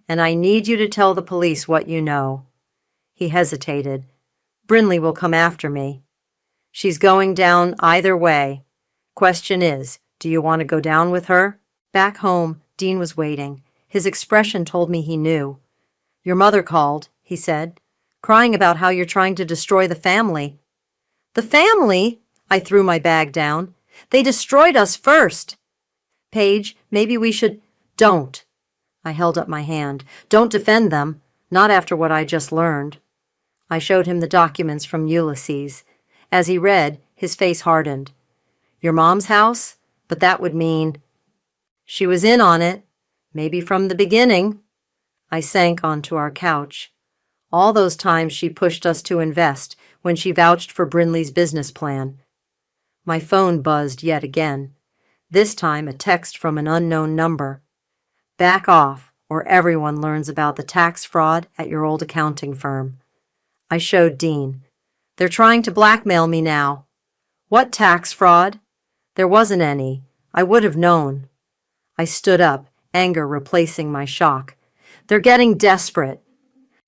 S3: And I need you to tell the police what you know. He hesitated. Brinley will come after me. She's going down either way. Question is, do you want to go down with her? Back home, Dean was waiting. His expression told me he knew. Your mother called, he said, crying about how you're trying to destroy the family. The family? I threw my bag down. They destroyed us first. Paige, maybe we should... Don't. I held up my hand. Don't defend them. Not after what I just learned. I showed him the documents from Ulysses. As he read, his face hardened. Your mom's house? But that would mean... She was in on it. Maybe from the beginning. I sank onto our couch. All those times she pushed us to invest when she vouched for Brinley's business plan. My phone buzzed yet again. This time a text from an unknown number. Back off, or everyone learns about the tax fraud at your old accounting firm. I showed Dean. They're trying to blackmail me now. What tax fraud? There wasn't any. I would have known. I stood up, anger replacing my shock. They're getting desperate.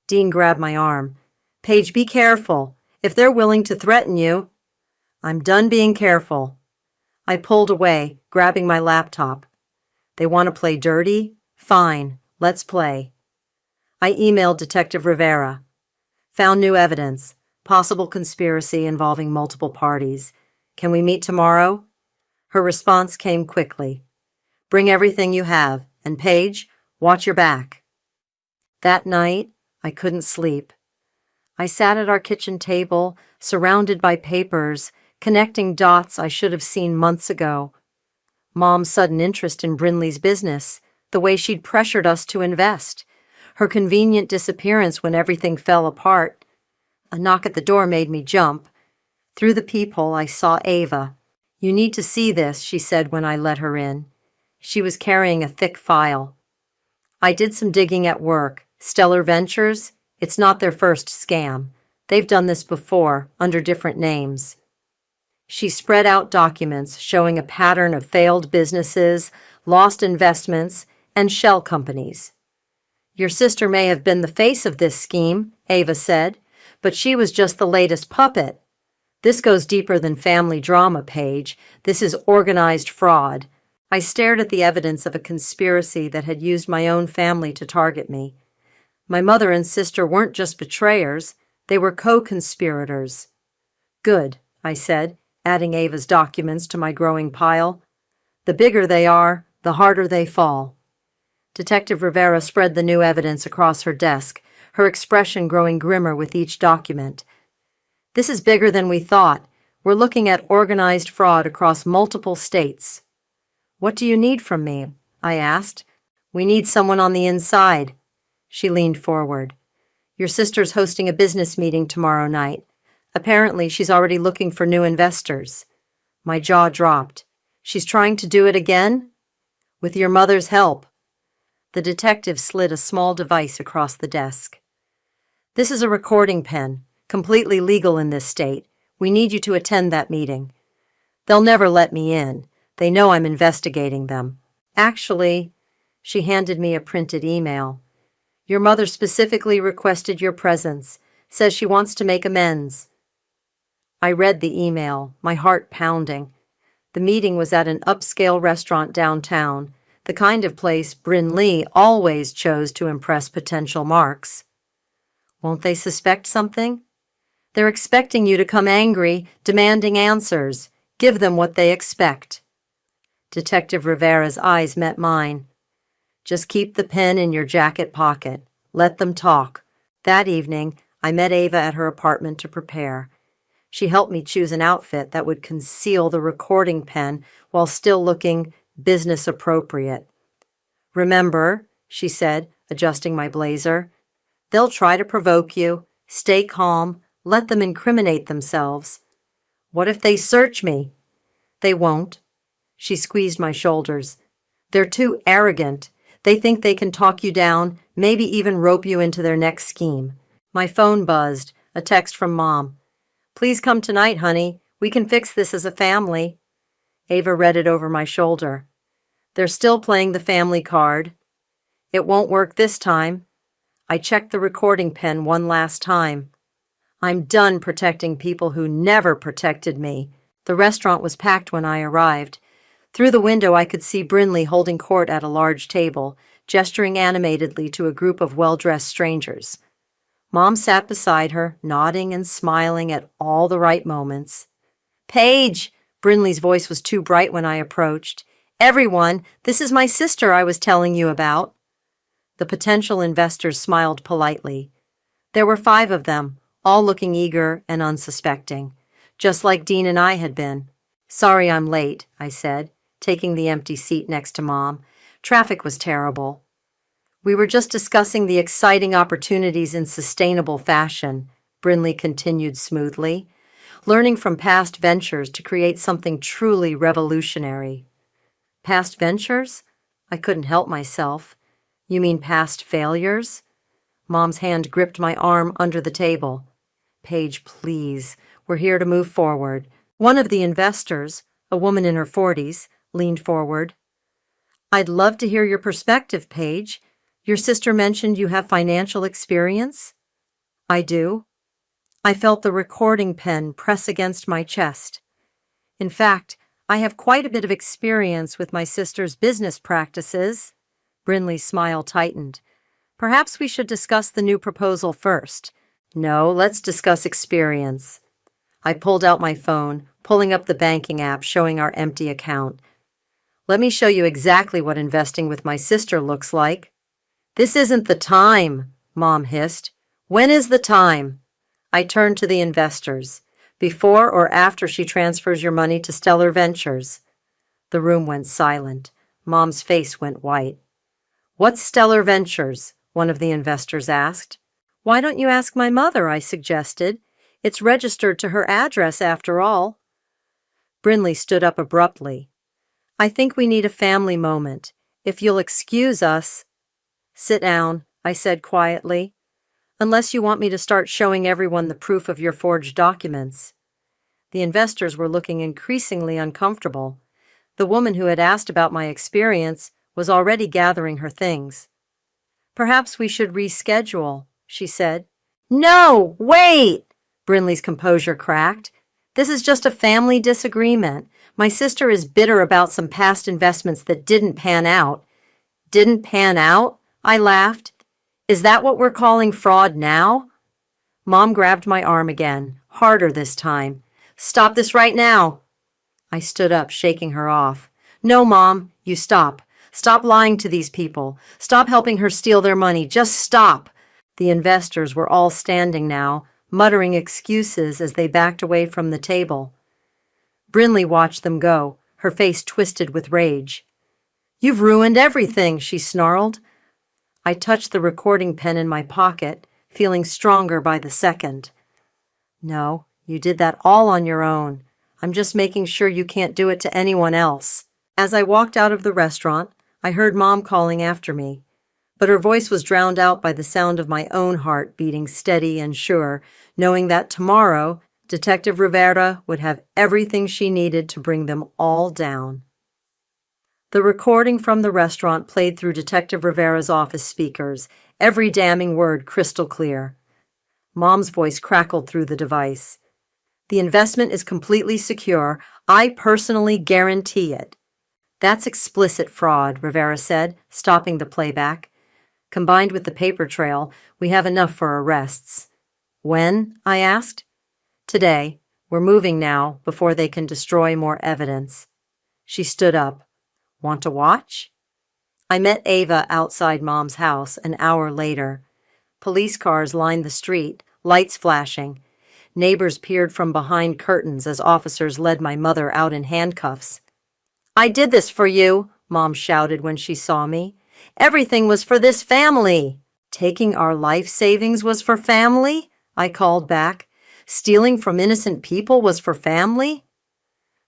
S3: Dean grabbed my arm. Paige, be careful. If they're willing to threaten you. I'm done being careful. I pulled away, grabbing my laptop. They want to play dirty? Fine, let's play. I emailed Detective Rivera. Found new evidence. Possible conspiracy involving multiple parties. Can we meet tomorrow? Her response came quickly. Bring everything you have, and Paige, watch your back. That night, I couldn't sleep. I sat at our kitchen table, surrounded by papers, connecting dots I should have seen months ago. Mom's sudden interest in Brinley's business, the way she'd pressured us to invest, her convenient disappearance when everything fell apart. A knock at the door made me jump. Through the peephole, I saw Ava. You need to see this, she said when I let her in. She was carrying a thick file. I did some digging at work. Stellar Ventures? It's not their first scam. They've done this before, under different names. She spread out documents showing a pattern of failed businesses, lost investments, and shell companies. Your sister may have been the face of this scheme, Ava said, but she was just the latest puppet. This goes deeper than family drama, Paige. This is organized fraud. I stared at the evidence of a conspiracy that had used my own family to target me. My mother and sister weren't just betrayers, they were co-conspirators. Good, I said, adding Ava's documents to my growing pile. The bigger they are, the harder they fall. Detective Rivera spread the new evidence across her desk, her expression growing grimmer with each document. This is bigger than we thought. We're looking at organized fraud across multiple states. What do you need from me? I asked. We need someone on the inside. She leaned forward. Your sister's hosting a business meeting tomorrow night. Apparently, she's already looking for new investors. My jaw dropped. She's trying to do it again? With your mother's help. The detective slid a small device across the desk. This is a recording pen, completely legal in this state. We need you to attend that meeting. They'll never let me in. They know I'm investigating them. Actually, she handed me a printed email. Your mother specifically requested your presence, says she wants to make amends. I read the email, my heart pounding. The meeting was at an upscale restaurant downtown, the kind of place Brinley always chose to impress potential marks. Won't they suspect something? They're expecting you to come angry, demanding answers. Give them what they expect. Detective Rivera's eyes met mine. Just keep the pen in your jacket pocket. Let them talk. That evening, I met Ava at her apartment to prepare. She helped me choose an outfit that would conceal the recording pen while still looking business appropriate. Remember, she said, adjusting my blazer, they'll try to provoke you. Stay calm. Let them incriminate themselves. What if they search me? They won't. She squeezed my shoulders. They're too arrogant. They think they can talk you down, maybe even rope you into their next scheme. My phone buzzed, a text from Mom. Please come tonight, honey. We can fix this as a family. Ava read it over my shoulder. They're still playing the family card. It won't work this time. I checked the recording pen one last time. I'm done protecting people who never protected me. The restaurant was packed when I arrived. Through the window, I could see Brinley holding court at a large table, gesturing animatedly to a group of well-dressed strangers. Mom sat beside her, nodding and smiling at all the right moments. Paige! Brinley's voice was too bright when I approached. Everyone, this is my sister I was telling you about. The potential investors smiled politely. There were 5 of them, all looking eager and unsuspecting, just like Dean and I had been. Sorry I'm late, I said, taking the empty seat next to Mom. Traffic was terrible. We were just discussing the exciting opportunities in sustainable fashion, Brinley continued smoothly, learning from past ventures to create something truly revolutionary. Past ventures? I couldn't help myself. You mean past failures? Mom's hand gripped my arm under the table. Paige, please. We're here to move forward. One of the investors, a woman in her 40s, leaned forward. I'd love to hear your perspective, Paige. Your sister mentioned you have financial experience? I do. I felt the recording pen press against my chest. In fact, I have quite a bit of experience with my sister's business practices. Brinley's smile tightened. Perhaps we should discuss the new proposal first. No, let's discuss experience. I pulled out my phone, pulling up the banking app showing our empty account. Let me show you exactly what investing with my sister looks like. This isn't the time, Mom hissed. When is the time? I turned to the investors. Before or after she transfers your money to Stellar Ventures? The room went silent. Mom's face went white. What's Stellar Ventures? One of the investors asked. Why don't you ask my mother? I suggested. It's registered to her address after all. Brinley stood up abruptly. I think we need a family moment. If you'll excuse us. Sit down, I said quietly. Unless you want me to start showing everyone the proof of your forged documents. The investors were looking increasingly uncomfortable. The woman who had asked about my experience was already gathering her things. Perhaps we should reschedule, she said. No, wait! Brinley's composure cracked. This is just a family disagreement. My sister is bitter about some past investments that didn't pan out. Didn't pan out? I laughed. Is that what we're calling fraud now? Mom grabbed my arm again, harder this time. Stop this right now. I stood up, shaking her off. No, Mom, you stop. Stop lying to these people. Stop helping her steal their money. Just stop. The investors were all standing now, muttering excuses as they backed away from the table. Brinley watched them go, her face twisted with rage. You've ruined everything, she snarled. I touched the recording pen in my pocket, feeling stronger by the second. No, you did that all on your own. I'm just making sure you can't do it to anyone else. As I walked out of the restaurant, I heard Mom calling after me, but her voice was drowned out by the sound of my own heart beating steady and sure, knowing that tomorrow, Detective Rivera would have everything she needed to bring them all down. The recording from the restaurant played through Detective Rivera's office speakers, every damning word crystal clear. Mom's voice crackled through the device. The investment is completely secure. I personally guarantee it. That's explicit fraud, Rivera said, stopping the playback. Combined with the paper trail, we have enough for arrests. When? I asked. Today. We're moving now, before they can destroy more evidence. She stood up. Want to watch? I met Ava outside Mom's house an hour later. Police cars lined the street, lights flashing. Neighbors peered from behind curtains as officers led my mother out in handcuffs. I did this for you, Mom shouted when she saw me. Everything was for this family. Taking our life savings was for family? I called back. Stealing from innocent people was for family?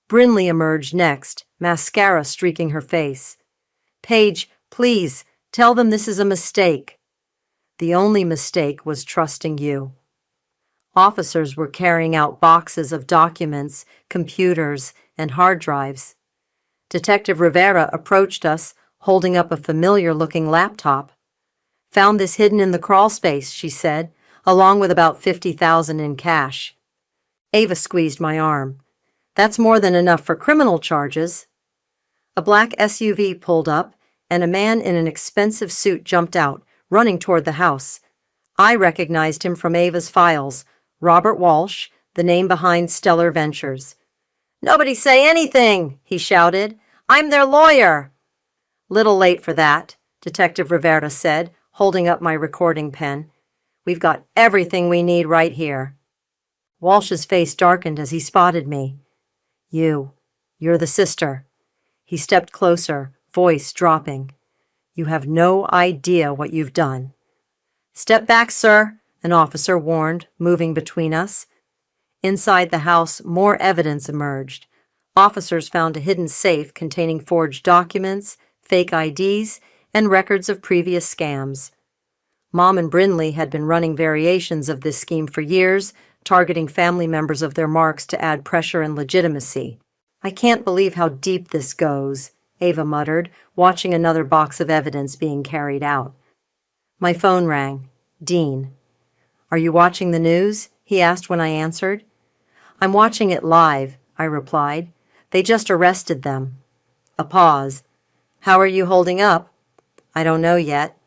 S3: Brinley emerged next, mascara streaking her face. Paige, please, tell them this is a mistake. The only mistake was trusting you. Officers were carrying out boxes of documents, computers, and hard drives. Detective Rivera approached us, holding up a familiar-looking laptop. Found this hidden in the crawl space, she said, along with about $50,000 in cash. Ava squeezed my arm. That's more than enough for criminal charges. A black SUV pulled up, and a man in an expensive suit jumped out, running toward the house. I recognized him from Ava's files. Robert Walsh, the name behind Stellar Ventures. Nobody say anything, he shouted. I'm their lawyer. Little late for that, Detective Rivera said, holding up my recording pen. We've got everything we need right here. Walsh's face darkened as he spotted me. You're the sister. He stepped closer, voice dropping. You have no idea what you've done. Step back, sir, an officer warned, moving between us. Inside the house, more evidence emerged. Officers found a hidden safe containing forged documents, fake IDs, and records of previous scams. Mom and Brinley had been running variations of this scheme for years, targeting family members of their marks to add pressure and legitimacy. I can't believe how deep this goes, Ava muttered, watching another box of evidence being carried out. My phone rang. Dean. Are you watching the news? He asked when I answered. I'm watching it live, I replied. They just arrested them. A pause. How are you holding up? I don't know yet.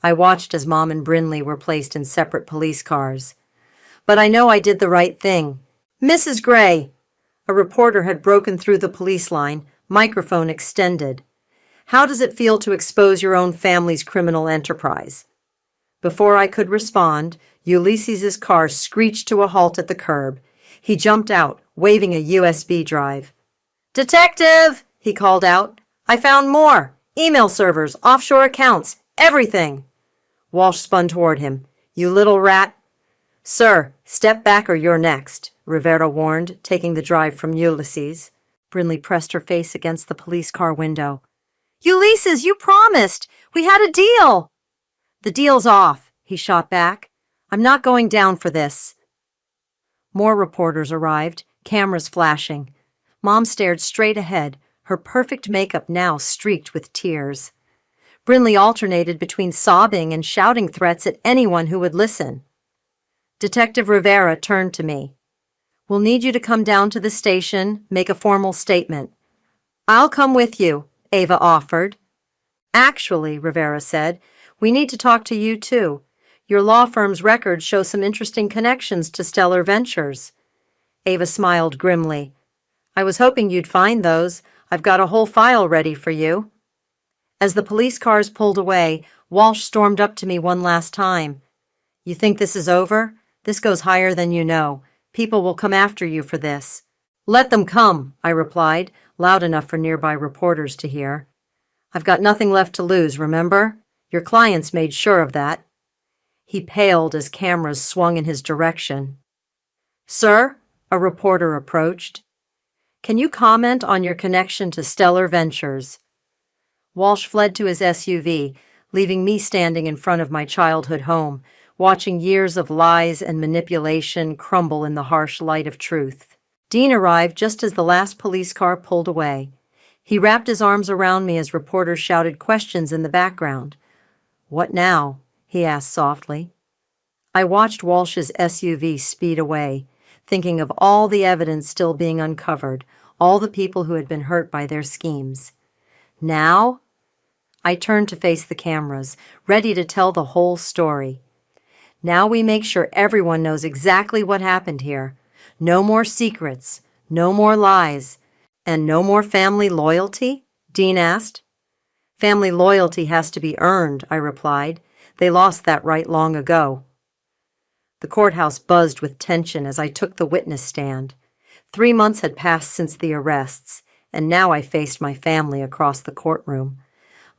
S3: I watched as Mom and Brinley were placed in separate police cars. But I know I did the right thing. Mrs. Gray! A reporter had broken through the police line, microphone extended. How does it feel to expose your own family's criminal enterprise? Before I could respond, Ulysses's car screeched to a halt at the curb. He jumped out, waving a USB drive. Detective! He called out. I found more. Email servers, offshore accounts, everything. Walsh spun toward him. You little rat. Sir, step back or you're next, Rivera warned, taking the drive from Ulysses. Brinley pressed her face against the police car window. Ulysses, you promised! We had a deal! The deal's off, he shot back. I'm not going down for this. More reporters arrived, cameras flashing. Mom stared straight ahead, her perfect makeup now streaked with tears. Brinley alternated between sobbing and shouting threats at anyone who would listen. Detective Rivera turned to me. We'll need you to come down to the station, make a formal statement. I'll come with you, Ava offered. Actually, Rivera said, we need to talk to you too. Your law firm's records show some interesting connections to Stellar Ventures. Ava smiled grimly. I was hoping you'd find those. I've got a whole file ready for you. As the police cars pulled away, Walsh stormed up to me one last time. You think this is over? This goes higher than you know. People will come after you for this. Let them come, I replied, loud enough for nearby reporters to hear. I've got nothing left to lose, remember? Your clients made sure of that. He paled as cameras swung in his direction. Sir, a reporter approached. Can you comment on your connection to Stellar Ventures? Walsh fled to his SUV, leaving me standing in front of my childhood home, watching years of lies and manipulation crumble in the harsh light of truth. Dean arrived just as the last police car pulled away. He wrapped his arms around me as reporters shouted questions in the background. What now? He asked softly. I watched Walsh's SUV speed away, thinking of all the evidence still being uncovered, all the people who had been hurt by their schemes. Now? I turned to face the cameras, ready to tell the whole story. Now we make sure everyone knows exactly what happened here. No more secrets, no more lies, and no more family loyalty? Dean asked. Family loyalty has to be earned, I replied. They lost that right long ago. The courthouse buzzed with tension as I took the witness stand. 3 months had passed since the arrests, and now I faced my family across the courtroom.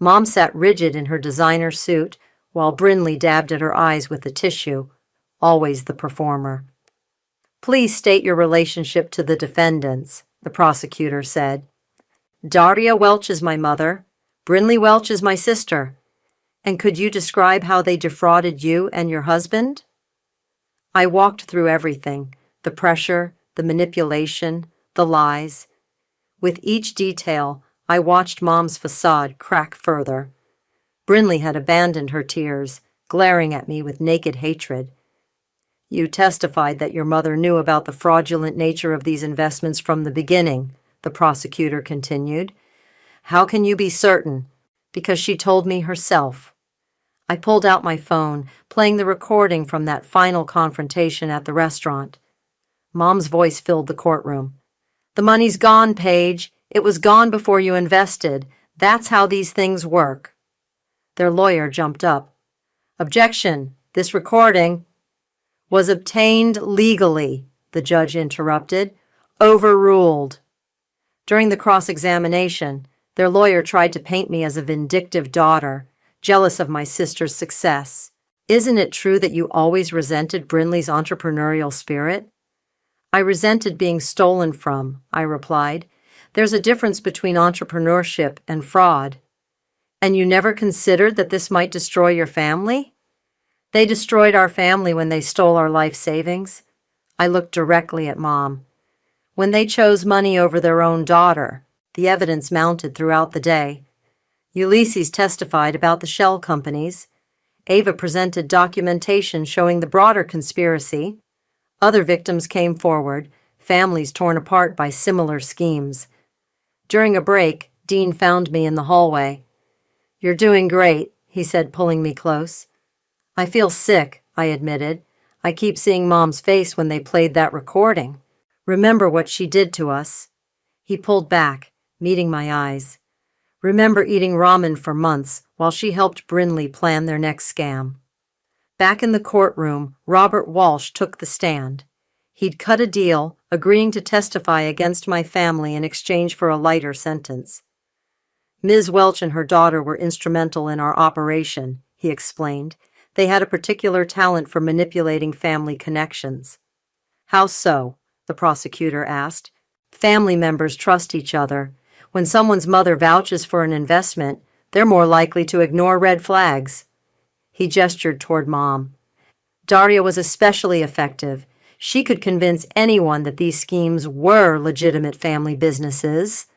S3: Mom sat rigid in her designer suit, while Brinley dabbed at her eyes with a tissue, always the performer. Please state your relationship to the defendants, the prosecutor said. Daria Welch is my mother. Brinley Welch is my sister. And could you describe how they defrauded you and your husband? I walked through everything, the pressure, the manipulation, the lies. With each detail, I watched Mom's facade crack further. Brinley had abandoned her tears, glaring at me with naked hatred. You testified that your mother knew about the fraudulent nature of these investments from the beginning, the prosecutor continued. How can you be certain? Because she told me herself. I pulled out my phone, playing the recording from that final confrontation at the restaurant. Mom's voice filled the courtroom. The money's gone, Paige. It was gone before you invested. That's how these things work. Their lawyer jumped up. Objection. This recording was obtained legally, the judge interrupted. Overruled. During the cross-examination, Their lawyer tried to paint me as a vindictive daughter, jealous of my sister's success. Isn't it true that you always resented Brinley's entrepreneurial spirit? I resented being stolen from, I replied. There's a difference between entrepreneurship and fraud. And you never considered that this might destroy your family? They destroyed our family when they stole our life savings. I looked directly at Mom. When they chose money over their own daughter, the evidence mounted throughout the day. Ulysses testified about the shell companies. Ava presented documentation showing the broader conspiracy. Other victims came forward, families torn apart by similar schemes. During a break, Dean found me in the hallway. "You're doing great," he said, pulling me close. "I feel sick," I admitted. "I keep seeing Mom's face when they played that recording. Remember what she did to us." He pulled back, meeting my eyes. "Remember eating ramen for months while she helped Brinley plan their next scam." Back in the courtroom, Robert Walsh took the stand. He'd cut a deal, agreeing to testify against my family in exchange for a lighter sentence. "Ms. Welch and her daughter were instrumental in our operation," he explained. "They had a particular talent for manipulating family connections." "How so?" the prosecutor asked. "Family members trust each other. When someone's mother vouches for an investment, they're more likely to ignore red flags." He gestured toward Mom. "Daria was especially effective. She could convince anyone that these schemes were legitimate family businesses."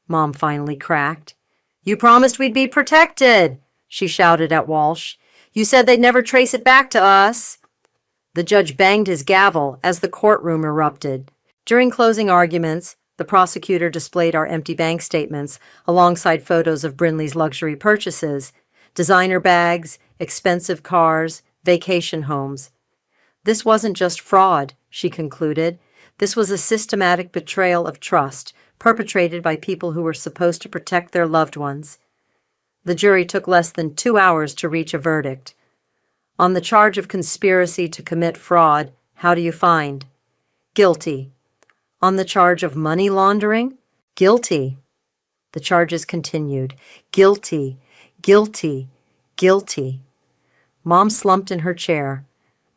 S3: Mom finally cracked. "You promised we'd be protected," she shouted at Walsh. "You said they'd never trace it back to us." The judge banged his gavel as the courtroom erupted. During closing arguments, the prosecutor displayed our empty bank statements alongside photos of Brinley's luxury purchases, designer bags, expensive cars, vacation homes. "This wasn't just fraud," she concluded. "This was a systematic betrayal of trust, perpetrated by people who were supposed to protect their loved ones." The jury took less than 2 hours to reach a verdict. "On the charge of conspiracy to commit fraud, how do you find?" "Guilty." "On the charge of money laundering?" "Guilty." The charges continued. "Guilty, guilty, guilty." Mom slumped in her chair.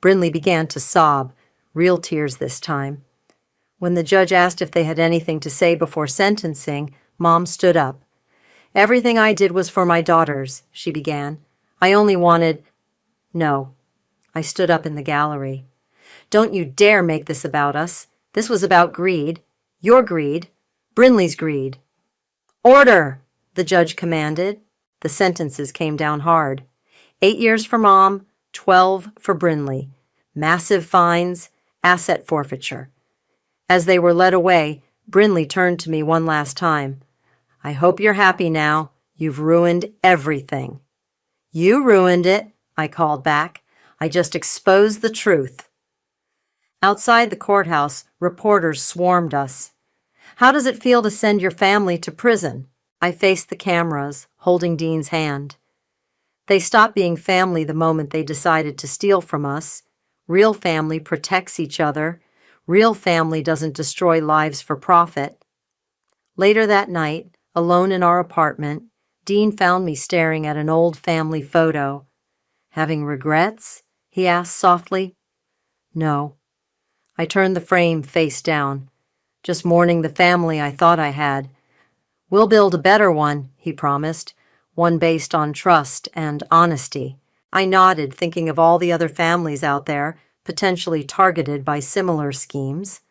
S3: Brinley began to sob, real tears this time. When the judge asked if they had anything to say before sentencing, Mom stood up. "Everything I did was for my daughters," she began. "I only wanted—" "No." I stood up in the gallery. "Don't you dare make this about us. This was about greed. Your greed. Brinley's greed." "Order!" the judge commanded. The sentences came down hard. 8 years for Mom, 12 for Brinley. Massive fines, asset forfeiture. As they were led away, Brinley turned to me one last time. "I hope you're happy now. You've ruined everything." "You ruined it," I called back. "I just exposed the truth." Outside the courthouse, reporters swarmed us. "How does it feel to send your family to prison?" I faced the cameras, holding Dean's hand. "They stopped being family the moment they decided to steal from us. Real family protects each other. Real family doesn't destroy lives for profit." Later that night, alone in our apartment, Dean found me staring at an old family photo. "Having regrets?" he asked softly. "No." I turned the frame face down. "Just mourning the family I thought I had." "We'll build a better one," he promised. "One based on trust and honesty." I nodded, thinking of all the other families out there, potentially targeted by similar schemes.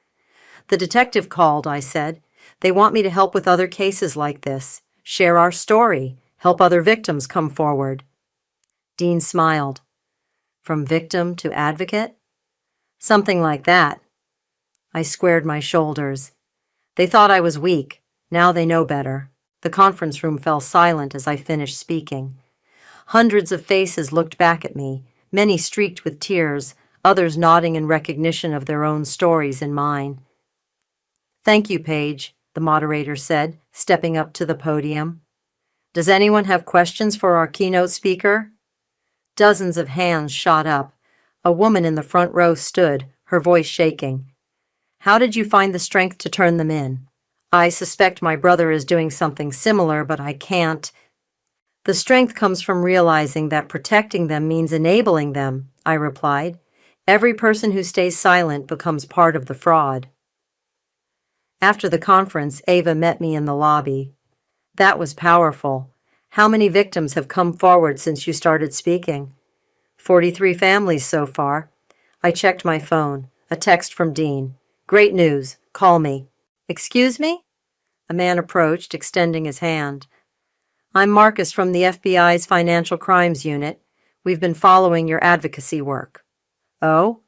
S3: "The detective called," I said. "They want me to help with other cases like this, share our story, help other victims come forward." Dean smiled. "From victim to advocate?" "Something like that." I squared my shoulders. They thought I was weak. Now they know better. The conference room fell silent as I finished speaking. Hundreds of faces looked back at me, many streaked with tears, others nodding in recognition of their own stories and mine. "Thank you, Paige," the moderator said, stepping up to the podium. "Does anyone have questions for our keynote speaker?" Dozens of hands shot up. A woman in the front row stood, her voice shaking. "How did you find the strength to turn them in?" I suspect my brother is doing something similar, but I can't. The strength comes from realizing that protecting them means enabling them, I replied. Every person who stays silent becomes part of the fraud. After the conference, Ava met me in the lobby. That was powerful. How many victims have come forward since you started speaking? 43 families so far. I checked my phone. A text from Dean. Great news. Call me. Excuse me? A man approached, extending his hand. I'm Marcus from the FBI's Financial Crimes Unit. We've been following your advocacy work. Oh?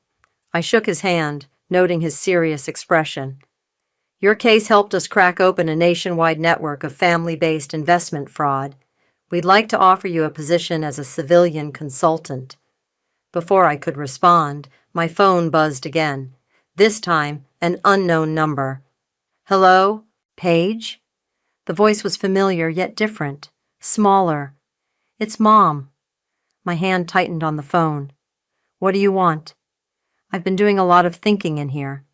S3: I shook his hand, noting his serious expression. Your case helped us crack open a nationwide network of family-based investment fraud. We'd like to offer you a position as a civilian consultant. Before I could respond, my phone buzzed again. This time, an unknown number. Hello? Paige? The voice was familiar yet different, smaller. It's Mom. My hand tightened on the phone. What do you want? I've been doing a lot of thinking in here.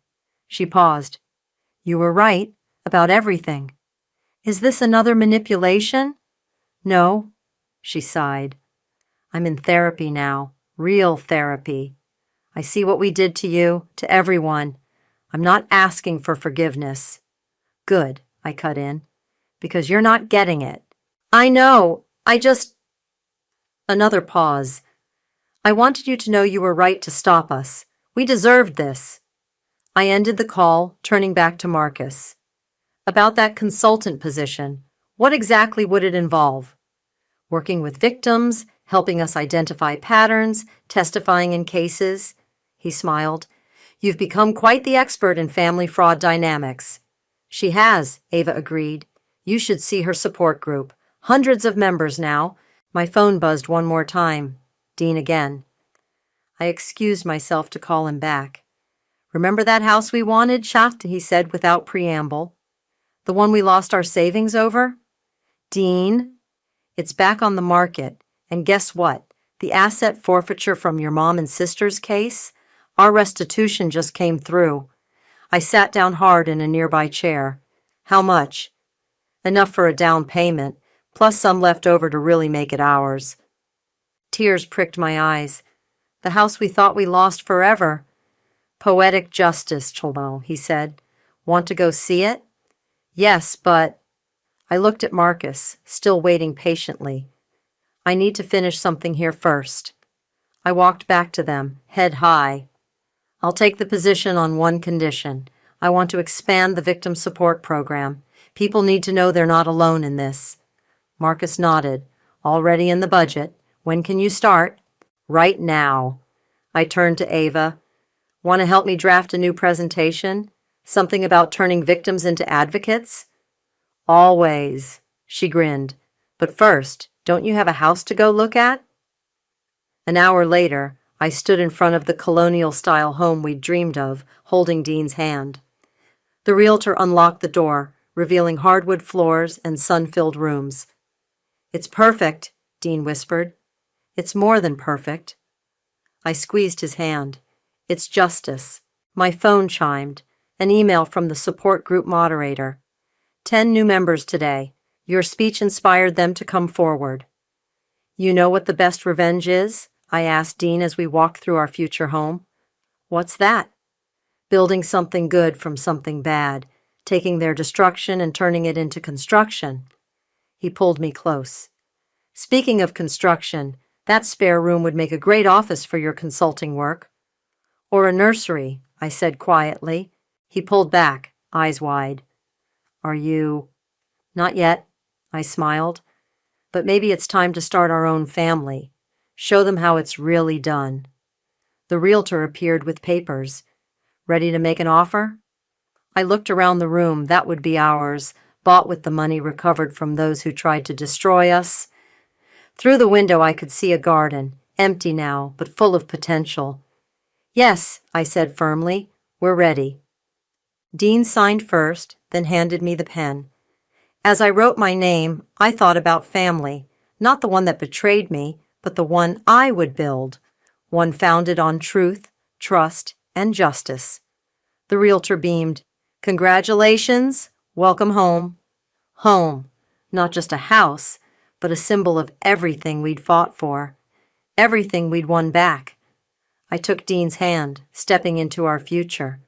S3: She paused. You were right about everything. Is this another manipulation? No, she sighed. I'm in therapy now, real therapy. I see what we did to you, to everyone. I'm not asking for forgiveness. Good, I cut in, because you're not getting it. I know, Another pause. I wanted you to know you were right to stop us. We deserved this. I ended the call, turning back to Marcus. About that consultant position, what exactly would it involve? Working with victims, helping us identify patterns, testifying in cases? He smiled. You've become quite the expert in family fraud dynamics. She has, Ava agreed. You should see her support group. Hundreds of members now. My phone buzzed one more time. Dean again. I excused myself to call him back. Remember that house we wanted, Shaft? He said without preamble. The one we lost our savings over? Dean, it's back on the market. And guess what? The asset forfeiture from your mom and sister's case? Our restitution just came through. I sat down hard in a nearby chair. How much? Enough for a down payment, plus some left over to really make it ours. Tears pricked my eyes. The house we thought we lost forever. Poetic justice, Cholmo, he said. Want to go see it? Yes, but... I looked at Marcus, still waiting patiently. I need to finish something here first. I walked back to them, head high. I'll take the position on one condition. I want to expand the victim support program. People need to know they're not alone in this. Marcus nodded. Already in the budget. When can you start? Right now. I turned to Ava. Want to help me draft a new presentation? Something about turning victims into advocates? Always, she grinned. But first, don't you have a house to go look at? An hour later, I stood in front of the colonial-style home we'd dreamed of, holding Dean's hand. The realtor unlocked the door, revealing hardwood floors and sun-filled rooms. It's perfect, Dean whispered. It's more than perfect. I squeezed his hand. It's justice. My phone chimed. An email from the support group moderator. 10 new members today. Your speech inspired them to come forward. You know what the best revenge is? I asked Dean as we walked through our future home. What's that? Building something good from something bad, taking their destruction and turning it into construction. He pulled me close. Speaking of construction, that spare room would make a great office for your consulting work. Or a nursery, I said quietly. He pulled back, eyes wide. Are you... Not yet, I smiled. But maybe it's time to start our own family. Show them how it's really done. The realtor appeared with papers. Ready to make an offer? I looked around the room. That would be ours, bought with the money recovered from those who tried to destroy us. Through the window I could see a garden, empty now, but full of potential. Yes, I said firmly, we're ready. Dean signed first, then handed me the pen. As I wrote my name, I thought about family, not the one that betrayed me, but the one I would build, one founded on truth, trust, and justice. The realtor beamed. Congratulations, Welcome home. Home, not just a house, but a symbol of everything we'd fought for, everything we'd won back. I took Dean's hand, stepping into our future.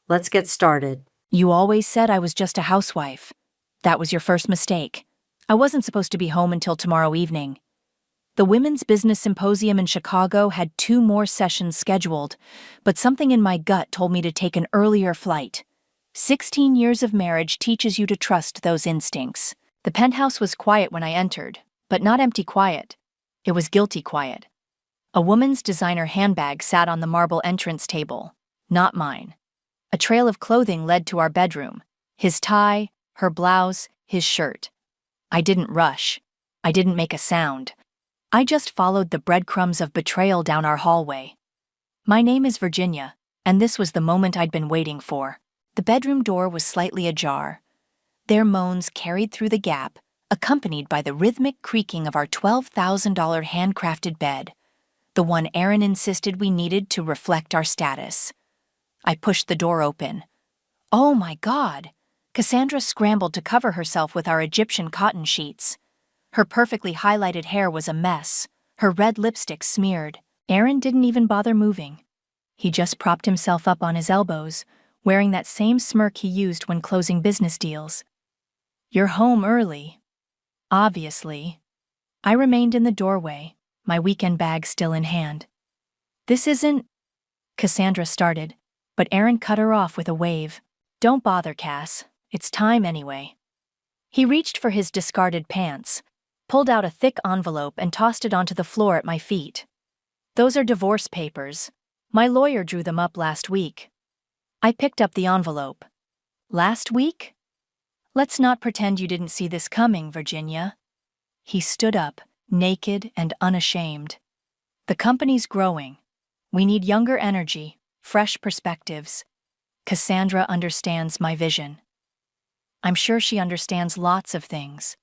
S3: Let's get started.
S4: You always said I was just a housewife. That was your first mistake. I wasn't supposed to be home until tomorrow evening. The Women's Business Symposium in Chicago had 2 more sessions scheduled, but something in my gut told me to take an earlier flight. 16 years of marriage teaches you to trust those instincts. The penthouse was quiet when I entered, but not empty quiet. It was guilty quiet. A woman's designer handbag sat on the marble entrance table, not mine. A trail of clothing led to our bedroom. His tie, her blouse, his shirt. I didn't rush. I didn't make a sound. I just followed the breadcrumbs of betrayal down our hallway. My name is Virginia, and this was the moment I'd been waiting for. The bedroom door was slightly ajar. Their moans carried through the gap, accompanied by the rhythmic creaking of our $12,000 handcrafted bed, the one Aaron insisted we needed to reflect our status. I pushed the door open. Oh my God! Cassandra scrambled to cover herself with our Egyptian cotton sheets. Her perfectly highlighted hair was a mess, her red lipstick smeared. Aaron didn't even bother moving. He just propped himself up on his elbows, wearing that same smirk he used when closing business deals. You're home early. Obviously. I remained in the doorway, my weekend bag still in hand. This isn't... Cassandra started, but Aaron cut her off with a wave. Don't bother, Cass. It's time anyway. He reached for his discarded pants, pulled out a thick envelope and tossed it onto the floor at my feet. Those are divorce papers. My lawyer drew them up last week. I picked up the envelope. Last week? Let's not pretend you didn't see this coming, Virginia. He stood up, naked and unashamed. The company's growing. We need younger energy, fresh perspectives. Cassandra understands my vision. I'm sure she understands lots of things.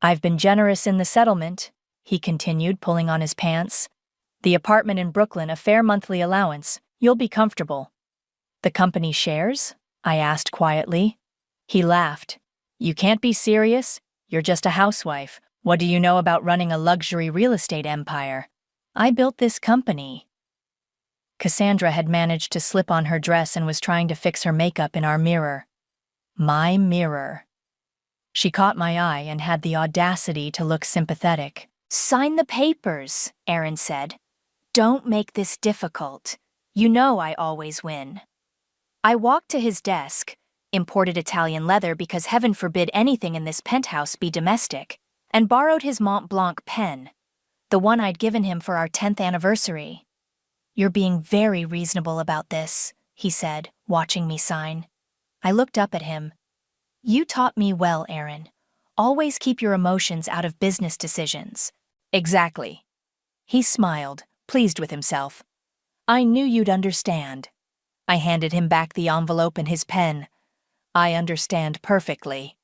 S4: I've been generous in the settlement, he continued, pulling on his pants. The apartment in Brooklyn, a fair monthly allowance. You'll be comfortable. The company shares? I asked quietly. He laughed. You can't be serious. You're just a housewife. What do you know about running a luxury real estate empire? I built this company. Cassandra had managed to slip on her dress and was trying to fix her makeup in our mirror. My mirror. She caught my eye and had the audacity to look sympathetic. Sign the papers, Aaron said. Don't make this difficult. You know I always win. I walked to his desk, imported Italian leather because heaven forbid anything in this penthouse be domestic, and borrowed his Mont Blanc pen, the one I'd given him for our 10th anniversary. You're being very reasonable about this, he said, watching me sign. I looked up at him. You taught me well, Aaron. Always keep your emotions out of business decisions. Exactly. He smiled, pleased with himself. I knew you'd understand. I handed him back the envelope and his pen. I understand perfectly.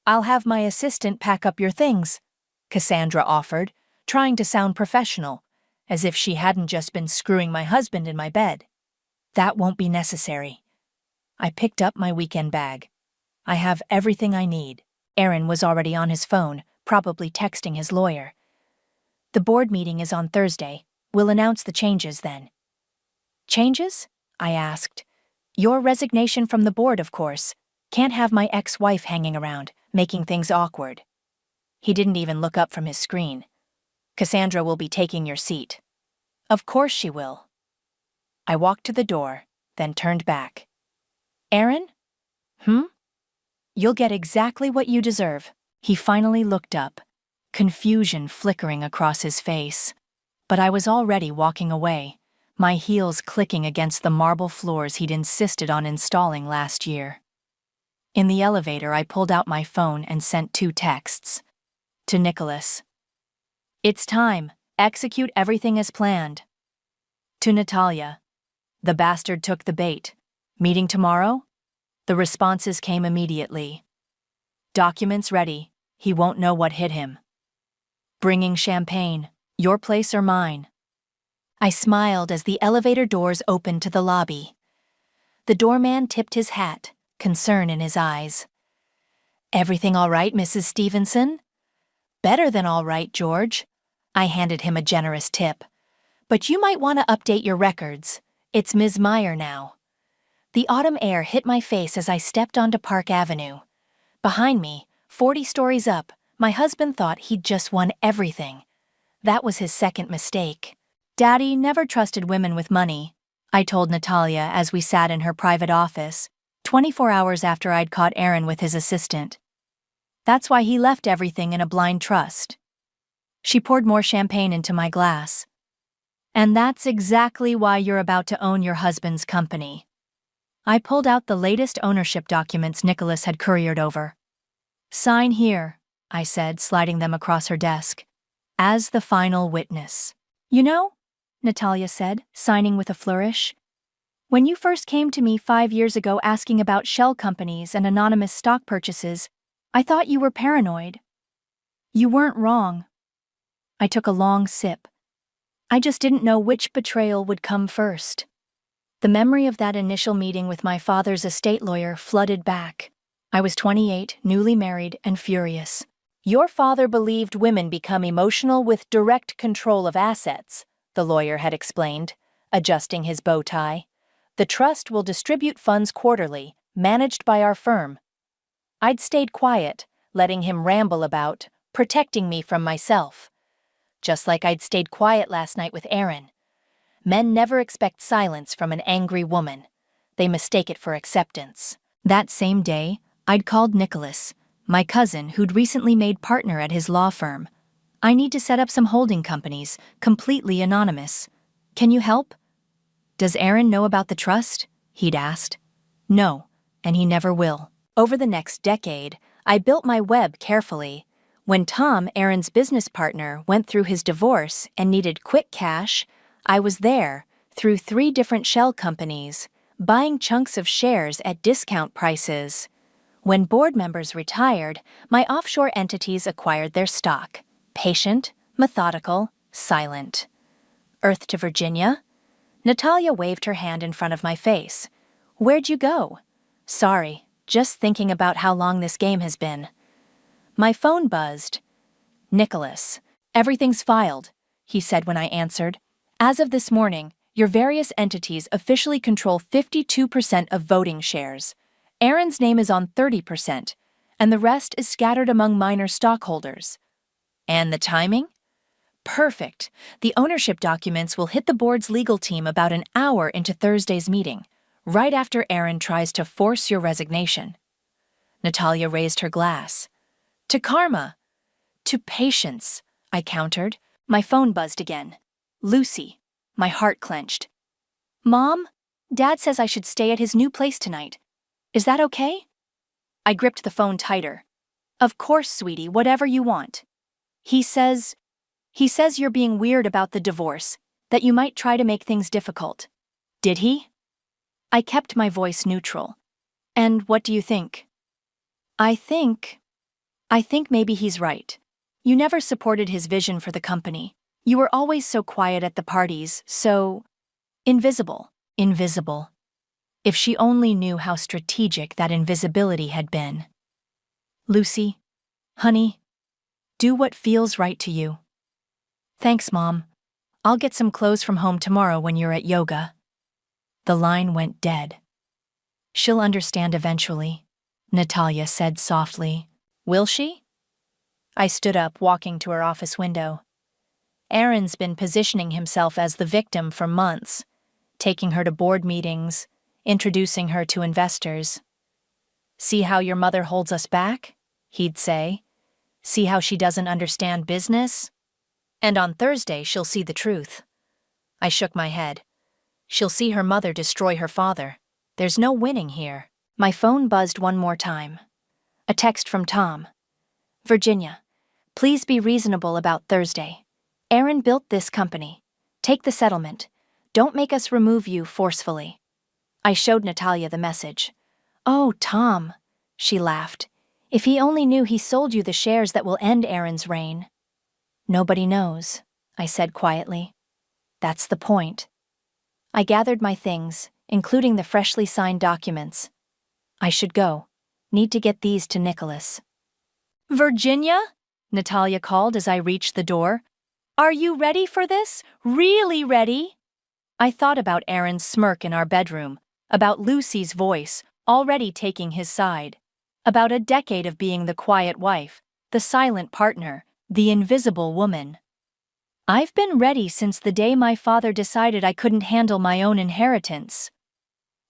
S4: I'll have my assistant pack up your things, Cassandra offered, trying to sound professional, as if she hadn't just been screwing my husband in my bed. That won't be necessary. I picked up my weekend bag. I have everything I need. Aaron was already on his phone, probably texting his lawyer. The board meeting is on Thursday. We'll announce the changes then. Changes? I asked. Your resignation from the board, of course. Can't have my ex-wife hanging around, making things awkward. He didn't even look up from his screen. Cassandra will be taking your seat. Of course she will. I walked to the door, then turned back. Aaron? You'll get exactly what you deserve. He finally looked up, confusion flickering across his face. But I was already walking away, my heels clicking against the marble floors he'd insisted on installing last year. In the elevator, I pulled out my phone and sent 2 texts. To Nicholas. It's time. Execute everything as planned. To Natalia. The bastard took the bait. Meeting tomorrow? The responses came immediately. Documents ready. He won't know what hit him. Bringing champagne. Your place or mine? I smiled as the elevator doors opened to the lobby. The doorman tipped his hat, concern in his eyes. "Everything all right, Mrs. Stevenson?" "Better than all right, George." I handed him a generous tip. "But you might want to update your records. It's Ms. Meyer now." The autumn air hit my face as I stepped onto Park Avenue. Behind me, 40 stories up, my husband thought he'd just won everything. That was his second mistake. "Daddy never trusted women with money," I told Natalia as we sat in her private office, 24 hours after I'd caught Aaron with his assistant. "That's why he left everything in a blind trust." She poured more champagne into my glass. "And that's exactly why you're about to own your husband's company." I pulled out the latest ownership documents Nicholas had couriered over. "Sign here," I said, sliding them across her desk, "as the final witness." "You know," Natalia said, signing with a flourish, "when you first came to me 5 years ago asking about shell companies and anonymous stock purchases, I thought you were paranoid. You weren't wrong." I took a long sip. I just didn't know which betrayal would come first. The memory of that initial meeting with my father's estate lawyer flooded back. I was 28, newly married, and furious. "Your father believed women become emotional with direct control of assets," the lawyer had explained, adjusting his bow tie. "The trust will distribute funds quarterly, managed by our firm." I'd stayed quiet, letting him ramble about, protecting me from myself. Just like I'd stayed quiet last night with Aaron. Men never expect silence from an angry woman. They mistake it for acceptance. That same day, I'd called Nicholas, my cousin who'd recently made partner at his law firm. "I need to set up some holding companies, completely anonymous. Can you help?" "Does Aaron know about the trust?" he'd asked. "No, and he never will." Over the next decade, I built my web carefully. When Tham, Aaron's business partner, went through his divorce and needed quick cash, I was there, through 3 different shell companies, buying chunks of shares at discount prices. When board members retired, my offshore entities acquired their stock. Patient, methodical, silent. "Earth to Virginia?" Natalia waved her hand in front of my face. "Where'd you go?" "Sorry, just thinking about how long this game has been." My phone buzzed. "Nicholas, everything's filed," he said when I answered. "As of this morning, your various entities officially control 52% of voting shares. Aaron's name is on 30%, and the rest is scattered among minor stockholders." "And the timing?" "Perfect. The ownership documents will hit the board's legal team about an hour into Thursday's meeting, right after Aaron tries to force your resignation." Natalia raised her glass. "To karma." "To patience," I countered. My phone buzzed again. "Lucy." My heart clenched. "Mom, Dad says I should stay at his new place tonight. Is that okay?" I gripped the phone tighter. "Of course, sweetie, whatever you want. He says you're being weird about the divorce, that you might try to make things difficult." "Did he?" I kept my voice neutral. "And what do you think?" I think maybe he's right. You never supported his vision for the company. You were always so quiet at the parties, so invisible. If she only knew how strategic that invisibility had been. "Lucy, honey, do what feels right to you." "Thanks, Mom. I'll get some clothes from home tomorrow when you're at yoga." The line went dead. "She'll understand eventually," Natalia said softly. "Will she?" I stood up, walking to her office window. Aaron's been positioning himself as the victim for months, taking her to board meetings, introducing her to investors. "See how your mother holds us back?" he'd say. "See how she doesn't understand business? And on Thursday she'll see the truth." I shook my head. "She'll see her mother destroy her father. There's no winning here." My phone buzzed one more time. A text from Tom. "Virginia, please be reasonable about Thursday. Aaron built this company. Take the settlement. Don't make us remove you forcefully." I showed Natalia the message. "Oh, Tom," she laughed. "If he only knew he sold you the shares that will end Aaron's reign." "Nobody knows," I said quietly. "That's the point." I gathered my things, including the freshly signed documents. I should go. Need to get these to Nicholas. Virginia? Natalia called as I reached the door. Are you ready for this? Really ready? I thought about Aaron's smirk in our bedroom, about Lucy's voice, already taking his side, about a decade of being the quiet wife, the silent partner, the invisible woman. I've been ready since the day my father decided I couldn't handle my own inheritance.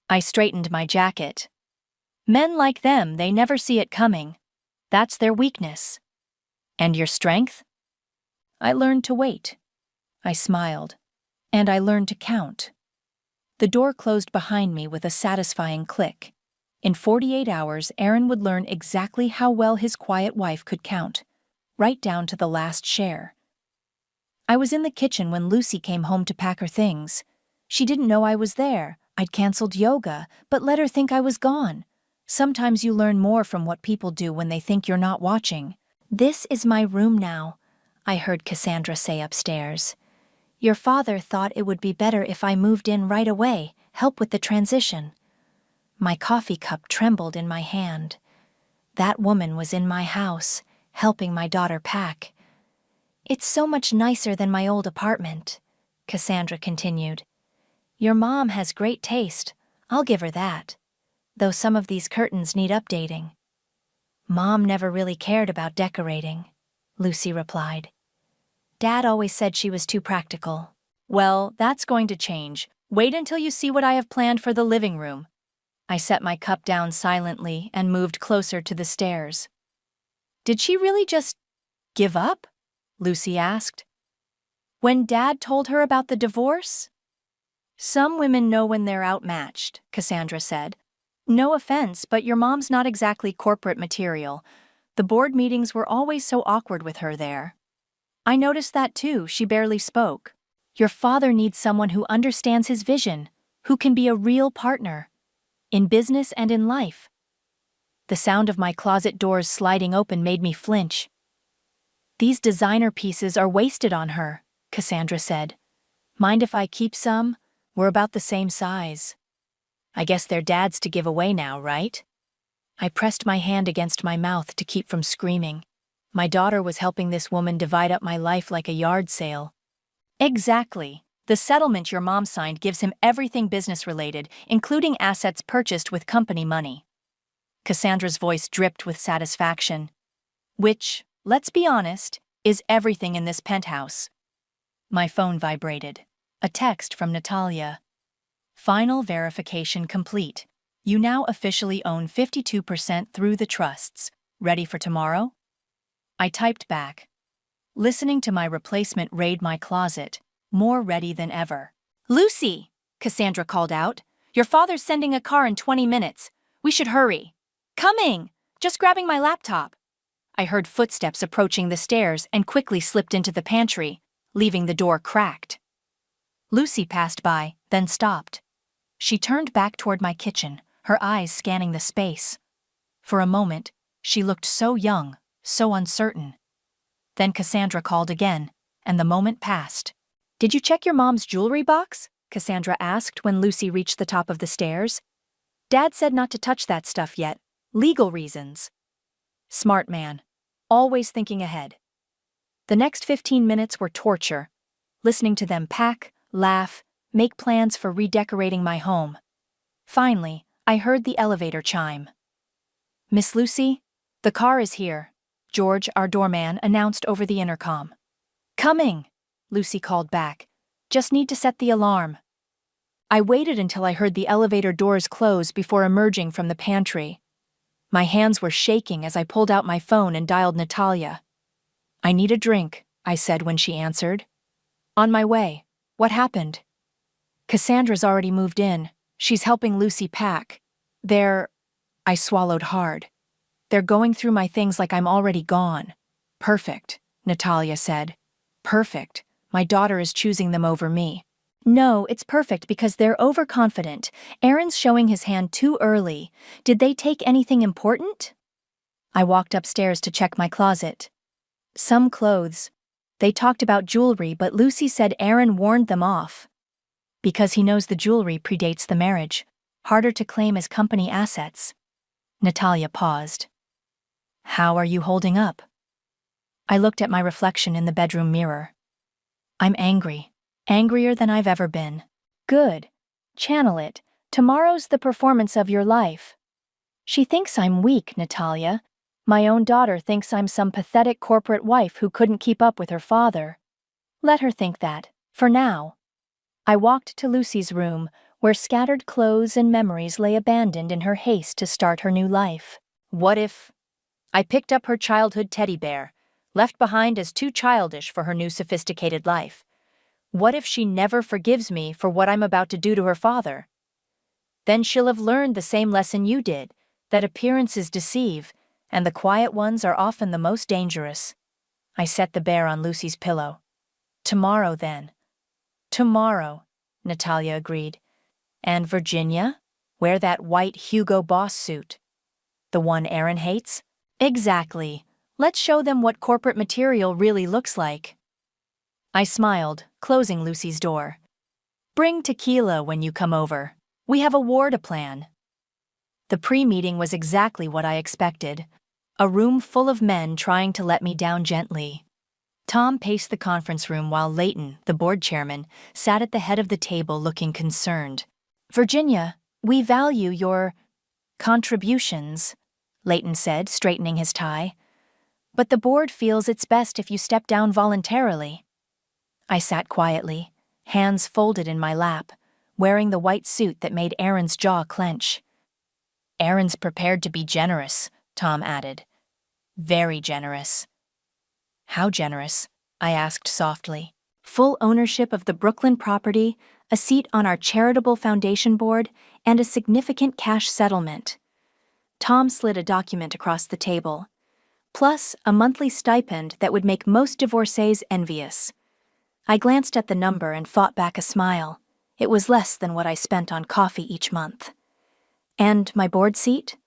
S4: I straightened my jacket. Men like them, they never see it coming. That's their weakness. And your strength? I learned to wait. I smiled. And I learned to count. The door closed behind me with a satisfying click. In 48 hours, Aaron would learn exactly how well his quiet wife could count, right down to the last share. I was in the kitchen when Lucy came home to pack her things. She didn't know I was there. I'd canceled yoga, but let her think I was gone. Sometimes you learn more from what people do when they think you're not watching. This is my room now, I heard Cassandra say upstairs. Your father thought it would be better if I moved in right away, help with the transition. My coffee cup trembled in my hand. That woman was in my house, helping my daughter pack. It's so much nicer than my old apartment, Cassandra continued. Your mom has great taste, I'll give her that. Though some of these curtains need updating. Mom never really cared about decorating, Lucy replied. Dad always said she was too practical. Well, that's going to change. Wait until you see what I have planned for the living room. I set my cup down silently and moved closer to the stairs. Did she really just give up? Lucy asked. When Dad told her about the divorce? Some women know when they're outmatched, Cassandra said. No offense, but your mom's not exactly corporate material. The board meetings were always so awkward with her there. I noticed that too, she barely spoke. Your father needs someone who understands his vision, who can be a real partner. In business and in life. The sound of my closet doors sliding open made me flinch. These designer pieces are wasted on her, Cassandra said. Mind if I keep some? We're about the same size. I guess they're Dad's to give away now, right? I pressed my hand against my mouth to keep from screaming. My daughter was helping this woman divide up my life like a yard sale. Exactly. The settlement your mom signed gives him everything business-related, including assets purchased with company money. Cassandra's voice dripped with satisfaction. Which, let's be honest, is everything in this penthouse. My phone vibrated. A text from Natalia. Final verification complete. You now officially own 52% through the trusts. Ready for tomorrow? I typed back. Listening to my replacement raid my closet, more ready than ever. Lucy, Cassandra called out. Your father's sending a car in 20 minutes. We should hurry. Coming! Just grabbing my laptop. I heard footsteps approaching the stairs and quickly slipped into the pantry, leaving the door cracked. Lucy passed by, then stopped. She turned back toward my kitchen, her eyes scanning the space. For a moment, she looked so young, so uncertain. Then Cassandra called again, and the moment passed. Did you check your mom's jewelry box? Cassandra asked when Lucy reached the top of the stairs. Dad said not to touch that stuff yet. Legal reasons. Smart man. Always thinking ahead. The next 15 minutes were torture. Listening to them pack, laugh, make plans for redecorating my home. Finally, I heard the elevator chime. Miss Lucy, the car is here, George, our doorman, announced over the intercom. Coming, Lucy called back. Just need to set the alarm. I waited until I heard the elevator doors close before emerging from the pantry. My hands were shaking as I pulled out my phone and dialed Natalia. I need a drink, I said when she answered. On my way. What happened? Cassandra's already moved in. She's helping Lucy pack. I swallowed hard. They're going through my things like I'm already gone. Perfect, Natalia said. Perfect. My daughter is choosing them over me. No, it's perfect because they're overconfident. Aaron's showing his hand too early. Did they take anything important? I walked upstairs to check my closet. Some clothes. They talked about jewelry, but Lucy said Aaron warned them off. Because he knows the jewelry predates the marriage. Harder to claim as company assets. Natalia paused. How are you holding up? I looked at my reflection in the bedroom mirror. I'm angry. Angrier than I've ever been. Good. Channel it. Tomorrow's the performance of your life. She thinks I'm weak, Natalia. My own daughter thinks I'm some pathetic corporate wife who couldn't keep up with her father. Let her think that, for now. I walked to Lucy's room, where scattered clothes and memories lay abandoned in her haste to start her new life. What if... I picked up her childhood teddy bear, left behind as too childish for her new sophisticated life. What if she never forgives me for what I'm about to do to her father? Then she'll have learned the same lesson you did, that appearances deceive, and the quiet ones are often the most dangerous. I set the bear on Lucy's pillow. Tomorrow, then. Tomorrow, Natalia agreed. And Virginia? Wear that white Hugo Boss suit. The one Aaron hates? Exactly. Let's show them what corporate material really looks like. I smiled, closing Lucy's door. Bring tequila when you come over. We have a war to plan. The pre-meeting was exactly what I expected. A room full of men trying to let me down gently. Tom paced the conference room while Leighton, the board chairman, sat at the head of the table looking concerned. Virginia, we value your contributions, Leighton said, straightening his tie. But the board feels it's best if you step down voluntarily. I sat quietly, hands folded in my lap, wearing the white suit that made Aaron's jaw clench. Aaron's prepared to be generous, Tom added. Very generous. How generous? I asked softly. Full ownership of the Brooklyn property, a seat on our charitable foundation board, and a significant cash settlement. Tom slid a document across the table. Plus a monthly stipend that would make most divorcees envious. I glanced at the number and fought back a smile. It was less than what I spent on coffee each month. And my board seat?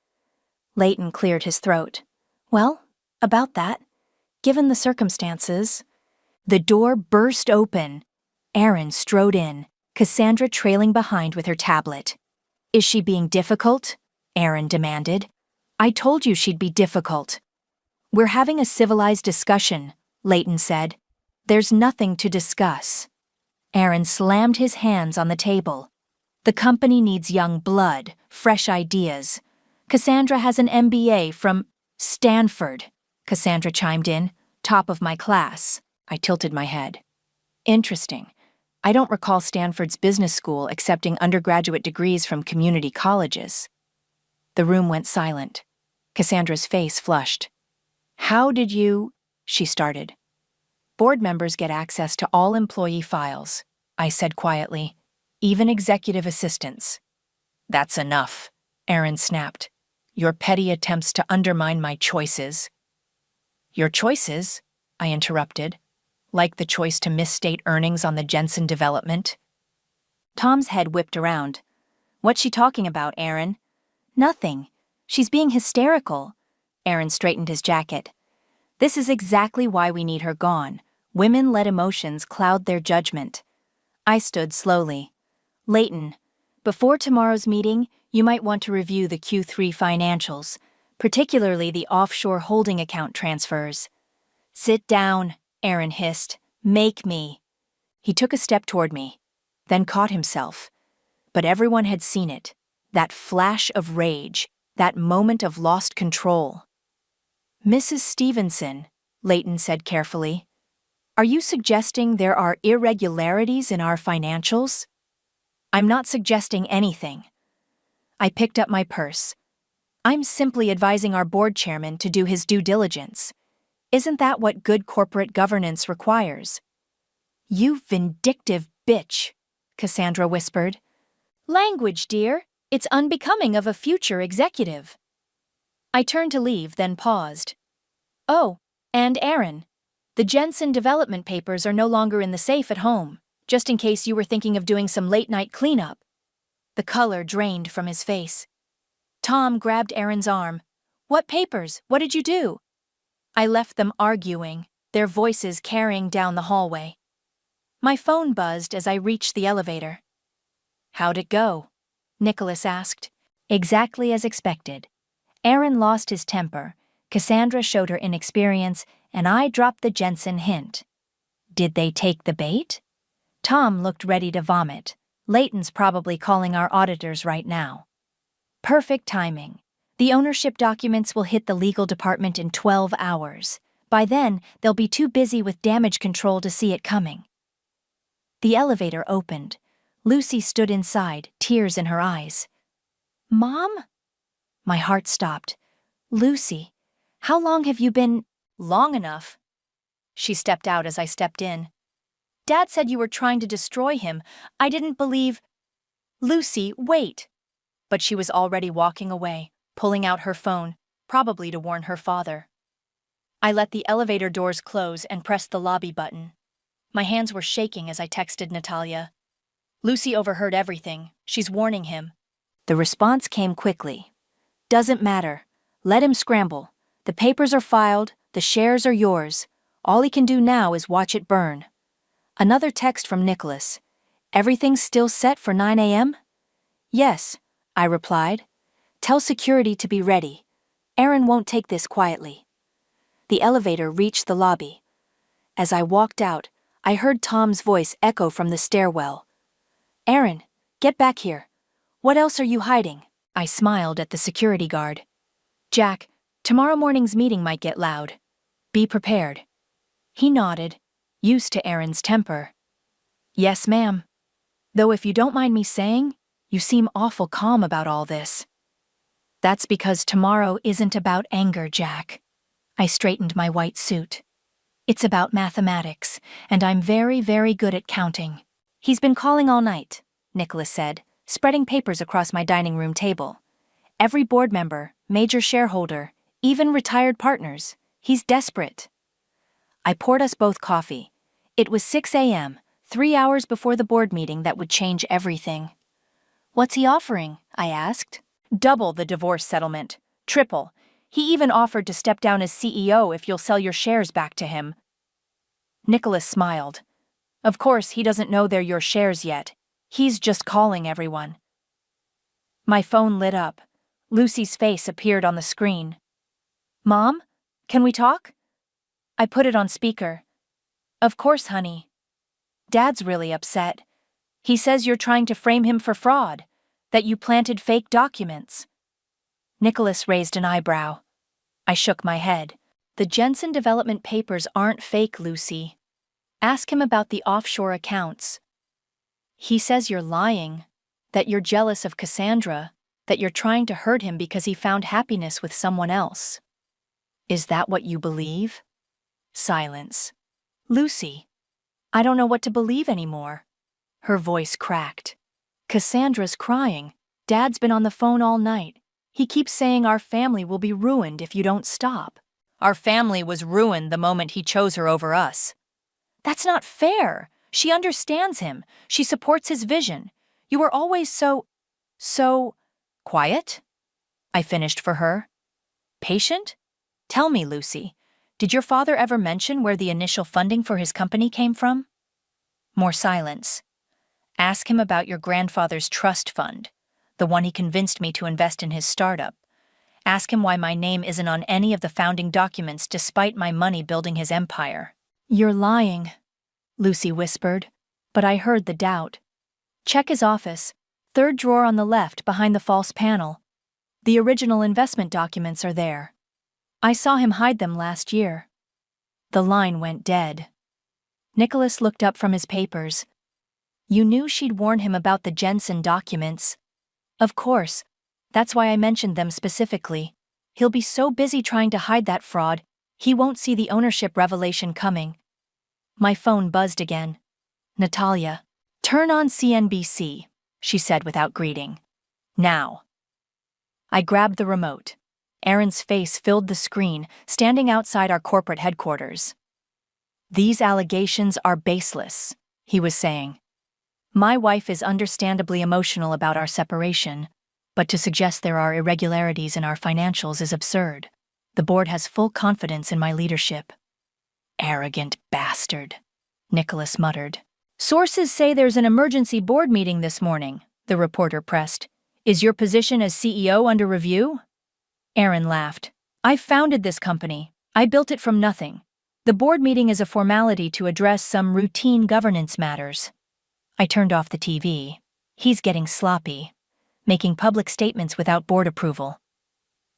S4: Leighton cleared his throat. Well, about that. Given the circumstances. The door burst open. Aaron strode in, Cassandra trailing behind with her tablet. Is she being difficult? Aaron demanded. I told you she'd be difficult. We're having a civilized discussion, Leighton said. There's nothing to discuss. Aaron slammed his hands on the table. The company needs young blood, fresh ideas. Cassandra has an MBA from Stanford, Cassandra chimed in, top of my class. I tilted my head. Interesting. I don't recall Stanford's business school accepting undergraduate degrees from community colleges. The room went silent. Cassandra's face flushed. How did you... she started. Board members get access to all employee files, I said quietly, even executive assistants. That's enough, Aaron snapped. Your petty attempts to undermine my choices. Your choices? I interrupted. Like the choice to misstate earnings on the Jensen development? Tom's head whipped around. What's she talking about, Aaron? Nothing. She's being hysterical. Aaron straightened his jacket. This is exactly why we need her gone. Women-led emotions cloud their judgment. I stood slowly. Leighton, before tomorrow's meeting, you might want to review the Q3 financials, particularly the offshore holding account transfers. Sit down, Aaron hissed. Make me. He took a step toward me, then caught himself. But everyone had seen it. That flash of rage, that moment of lost control. Mrs. Stevenson, Leighton said carefully, are you suggesting there are irregularities in our financials? I'm not suggesting anything. I picked up my purse. I'm simply advising our board chairman to do his due diligence. Isn't that what good corporate governance requires? You vindictive bitch, Cassandra whispered. Language, dear. It's unbecoming of a future executive. I turned to leave, then paused. Oh, and Aaron, the Jensen development papers are no longer in the safe at home, just in case you were thinking of doing some late-night cleanup. The color drained from his face. Tom grabbed Aaron's arm. What papers? What did you do? I left them arguing, their voices carrying down the hallway. My phone buzzed as I reached the elevator. How'd it go? Nicholas asked. Exactly as expected. Aaron lost his temper, Cassandra showed her inexperience, and I dropped the Jensen hint. Did they take the bait? Tom looked ready to vomit. Leighton's probably calling our auditors right now. Perfect timing. The ownership documents will hit the legal department in 12 hours. By then, they'll be too busy with damage control to see it coming. The elevator opened. Lucy stood inside, tears in her eyes. Mom? My heart stopped. Lucy, how long have you been— Long enough. She stepped out as I stepped in. Dad said you were trying to destroy him. I didn't believe— Lucy, wait. But she was already walking away, pulling out her phone, probably to warn her father. I let the elevator doors close and pressed the lobby button. My hands were shaking as I texted Natalia. Lucy overheard everything. She's warning him. The response came quickly. Doesn't matter. Let him scramble. The papers are filed. The shares are yours. All he can do now is watch it burn. Another text from Nicholas. Everything's still set for 9 a.m.? Yes, I replied. Tell security to be ready. Aaron won't take this quietly. The elevator reached the lobby. As I walked out, I heard Tom's voice echo from the stairwell. Aaron, get back here. What else are you hiding? I smiled at the security guard. Jack, tomorrow morning's meeting might get loud. Be prepared. He nodded, used to Aaron's temper. Yes, ma'am. Though if you don't mind me saying, you seem awful calm about all this. That's because tomorrow isn't about anger, Jack. I straightened my white suit. It's about mathematics, and I'm very, very good at counting. He's been calling all night, Nicholas said, spreading papers across my dining room table. Every board member, major shareholder, even retired partners. He's desperate. I poured us both coffee. It was 6 a.m., 3 hours before the board meeting that would change everything. What's he offering? I asked. Double the divorce settlement. Triple. He even offered to step down as CEO if you'll sell your shares back to him. Nicholas smiled. Of course, he doesn't know they're your shares yet. He's just calling everyone. My phone lit up. Lucy's face appeared on the screen. Mom, can we talk? I put it on speaker. Of course, honey. Dad's really upset. He says you're trying to frame him for fraud, that you planted fake documents. Nicholas raised an eyebrow. I shook my head. The Jensen development papers aren't fake, Lucy. Ask him about the offshore accounts. He says you're lying, that you're jealous of Cassandra, that you're trying to hurt him because he found happiness with someone else. Is that what you believe? Silence. Lucy, I don't know what to believe anymore. Her voice cracked. Cassandra's crying. Dad's been on the phone all night. He keeps saying our family will be ruined if you don't stop. Our family was ruined the moment he chose her over us. That's not fair. She understands him. She supports his vision. You were always so quiet? I finished for her. Patient? Tell me, Lucy, did your father ever mention where the initial funding for his company came from? More silence. Ask him about your grandfather's trust fund, the one he convinced me to invest in his startup. Ask him why my name isn't on any of the founding documents despite my money building his empire. You're lying, Lucy whispered, but I heard the doubt. Check his office, third drawer on the left behind the false panel. The original investment documents are there. I saw him hide them last year. The line went dead. Nicholas looked up from his papers. You knew she'd warn him about the Jensen documents. Of course. That's why I mentioned them specifically. He'll be so busy trying to hide that fraud, he won't see the ownership revelation coming. My phone buzzed again. Natalia, turn on CNBC, she said without greeting. Now. I grabbed the remote. Aaron's face filled the screen, standing outside our corporate headquarters. These allegations are baseless, he was saying. My wife is understandably emotional about our separation, but to suggest there are irregularities in our financials is absurd. The board has full confidence in my leadership. Arrogant bastard, Nicholas muttered. Sources say there's an emergency board meeting this morning, the reporter pressed. Is your position as CEO under review? Aaron laughed. I founded this company. I built it from nothing. The board meeting is a formality to address some routine governance matters. I turned off the TV. He's getting sloppy, making public statements without board approval.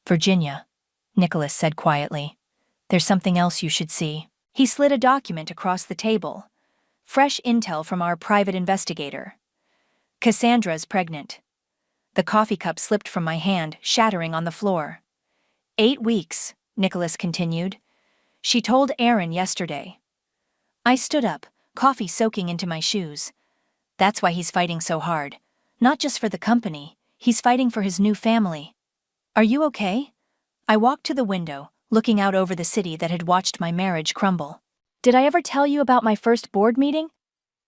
S4: Virginia, Nicholas said quietly. There's something else you should see. He slid a document across the table. Fresh intel from our private investigator. Cassandra's pregnant. The coffee cup slipped from my hand, shattering on the floor. 8 weeks, Nicholas continued. She told Aaron yesterday. I stood up, coffee soaking into my shoes. That's why he's fighting so hard. Not just for the company, he's fighting for his new family. Are you okay? I walked to the window, looking out over the city that had watched my marriage crumble. Did I ever tell you about my first board meeting?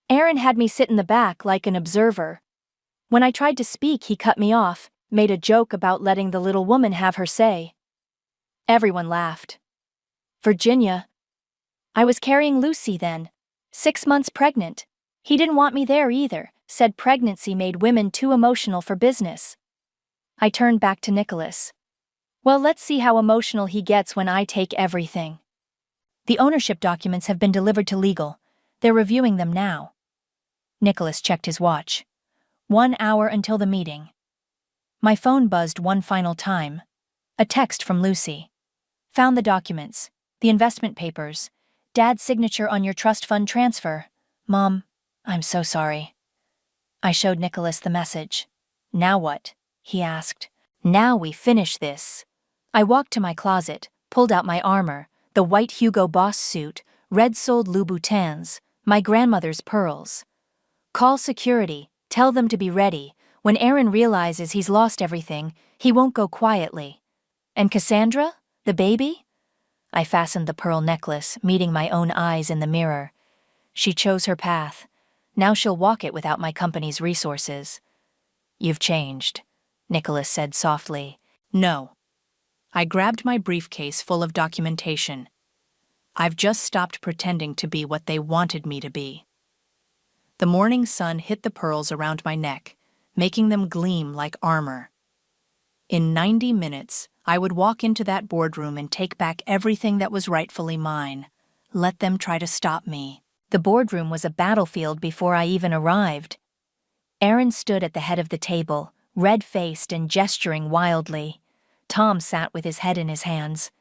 S4: Aaron had me sit in the back like an observer. When I tried to speak, he cut me off, made a joke about letting the little woman have her say. Everyone laughed. Virginia. I was carrying Lucy then, 6 months pregnant. He didn't want me there either, said pregnancy made women too emotional for business. I turned back to Nicholas. Well, let's see how emotional he gets when I take everything. The ownership documents have been delivered to legal. They're reviewing them now. Nicholas checked his watch. 1 hour until the meeting. My phone buzzed one final time. A text from Lucy. Found the documents. The investment papers. Dad's signature on your trust fund transfer. Mom, I'm so sorry. I showed Nicholas the message. Now what? He asked. Now we finish this. I walked to my closet, pulled out my armor, the white Hugo Boss suit, red-soled Louboutins, my grandmother's pearls. Call security, tell them to be ready. When Aaron realizes he's lost everything, he won't go quietly. And Cassandra? The baby? I fastened the pearl necklace, meeting my own eyes in the mirror. She chose her path. Now she'll walk it without my company's resources. You've changed, Nicholas said softly. No. I grabbed my briefcase full of documentation. I've just stopped pretending to be what they wanted me to be. The morning sun hit the pearls around my neck, making them gleam like armor. In 90 minutes, I would walk into that boardroom and take back everything that was rightfully mine. Let them try to stop me. The boardroom was a battlefield before I even arrived. Aaron stood at the head of the table, red-faced and gesturing wildly. Tham sat with his head in his hands.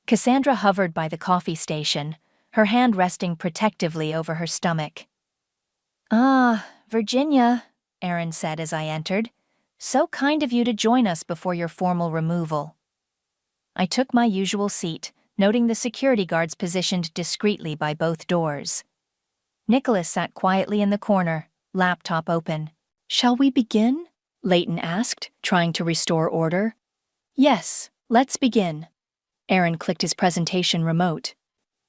S4: Cassandra hovered by the coffee station, her hand resting protectively over her stomach. Ah, Virginia, Aaron said as I entered. So kind of you to join us before your formal removal. I took my usual seat, noting the security guards positioned discreetly by both doors. Nicholas sat quietly in the corner, laptop open. Shall we begin? Leighton asked, trying to restore order. Yes, let's begin. Aaron clicked his presentation remote.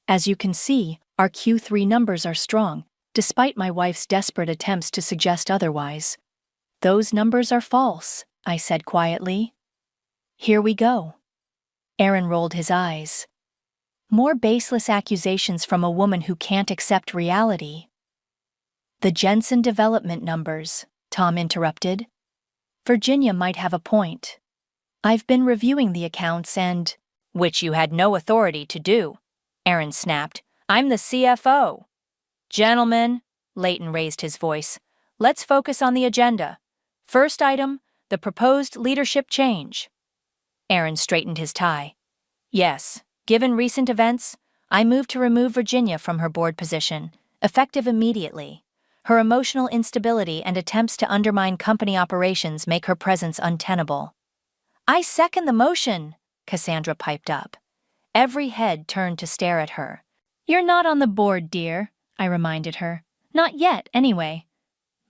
S4: As you can see, our Q3 numbers are strong, despite my wife's desperate attempts to suggest otherwise. Those numbers are false, I said quietly. Here we go. Aaron rolled his eyes. More baseless accusations from a woman who can't accept reality. The Jensen development numbers, Tham interrupted. Virginia might have a point. I've been reviewing the accounts and— Which you had no authority to do, Aaron snapped. I'm the CFO. Gentlemen, Leighton raised his voice, let's focus on the agenda. First item, the proposed leadership change. Aaron straightened his tie. Yes, given recent events, I move to remove Virginia from her board position, effective immediately. Her emotional instability and attempts to undermine company operations make her presence untenable. I second the motion, Cassandra piped up. Every head turned to stare at her. You're not on the board, dear, I reminded her. Not yet, anyway.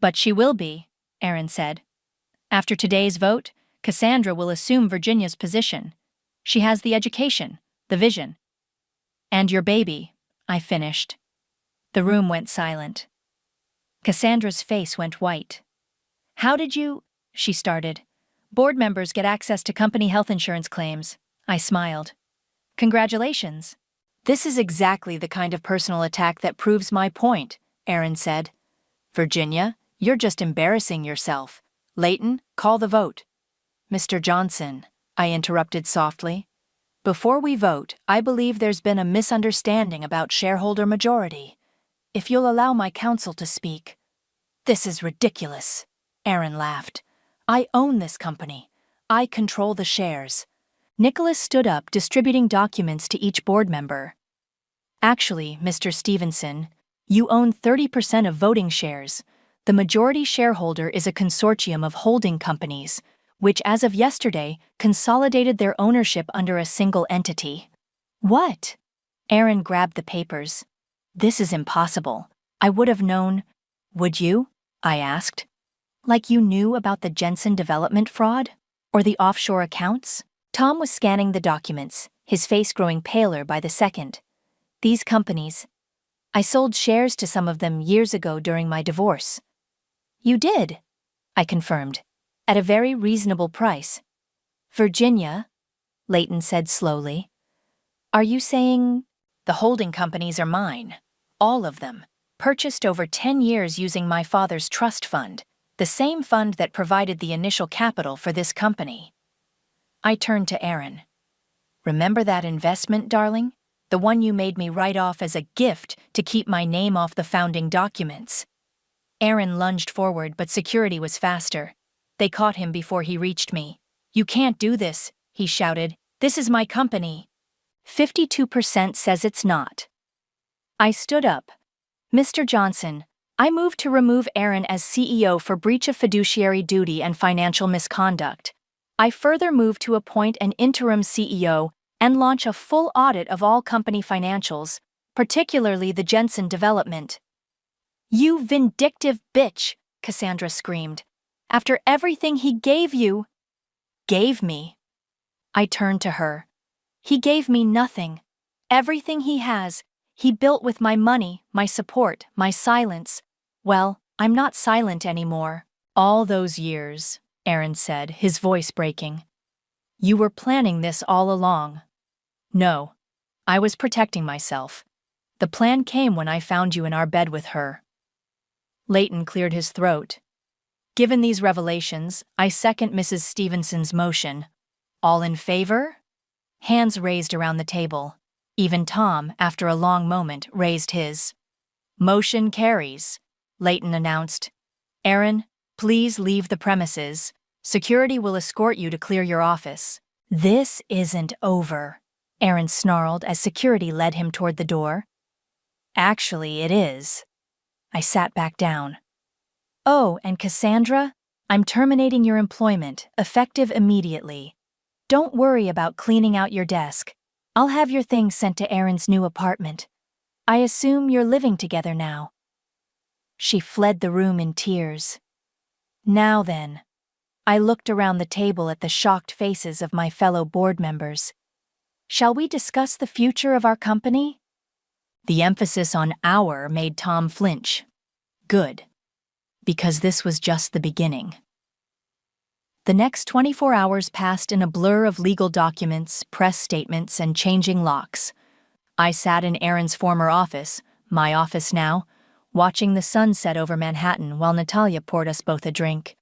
S4: But she will be, Aaron said. After today's vote, Cassandra will assume Virginia's position. She has the education, the vision. And your baby, I finished. The room went silent. Cassandra's face went white. How did you— she started. Board members get access to company health insurance claims. I smiled. Congratulations. This is exactly the kind of personal attack that proves my point, Aaron said. Virginia, you're just embarrassing yourself. Leighton, call the vote. Mr. Johnson, I interrupted softly. Before we vote, I believe there's been a misunderstanding about shareholder majority. If you'll allow my counsel to speak. This is ridiculous, Aaron laughed. I own this company. I control the shares. Nicholas stood up, distributing documents to each board member. Actually, Mr. Stevenson, you own 30% of voting shares. The majority shareholder is a consortium of holding companies, which as of yesterday consolidated their ownership under a single entity. What? Aaron grabbed the papers. This is impossible. I would have known. Would you? I asked. Like you knew about the Jensen development fraud? Or the offshore accounts? Tom was scanning the documents, his face growing paler by the second. These companies. I sold shares to some of them years ago during my divorce. You did, I confirmed, at a very reasonable price. Virginia, Leighton said slowly. Are you saying the holding companies are mine? All of them, purchased over 10 years using my father's trust fund, the same fund that provided the initial capital for this company. I turned to Aaron. Remember that investment, darling? The one you made me write off as a gift to keep my name off the founding documents. Aaron lunged forward, but security was faster. They caught him before he reached me. You can't do this, he shouted. This is my company. 52% says it's not. I stood up. Mr. Johnson, I move to remove Aaron as CEO for breach of fiduciary duty and financial misconduct. I further move to appoint an interim CEO and launch a full audit of all company financials, particularly the Jensen development. You vindictive bitch, Cassandra screamed. After everything he gave you. Gave me. I turned to her. He gave me nothing. Everything he has, he built with my money, my support, my silence. Well, I'm not silent anymore. All those years, Aaron said, his voice breaking. You were planning this all along. No, I was protecting myself. The plan came when I found you in our bed with her. Leighton cleared his throat. Given these revelations, I second Mrs. Stevenson's motion. All in favor? Hands raised around the table. Even Tom, after a long moment, raised his. Motion carries, Leighton announced. Aaron, please leave the premises. Security will escort you to clear your office. This isn't over, Aaron snarled as security led him toward the door. Actually, it is. I sat back down. Oh, and Cassandra, I'm terminating your employment, effective immediately. Don't worry about cleaning out your desk. I'll have your things sent to Aaron's new apartment. I assume you're living together now. She fled the room in tears. Now then. I looked around the table at the shocked faces of my fellow board members. Shall we discuss the future of our company? The emphasis on our made Tom flinch. Good. Because this was just the beginning. The next 24 hours passed in a blur of legal documents, press statements, and changing locks. I sat in Aaron's former office, my office now, watching the sun set over Manhattan while Natalia poured us both a drink.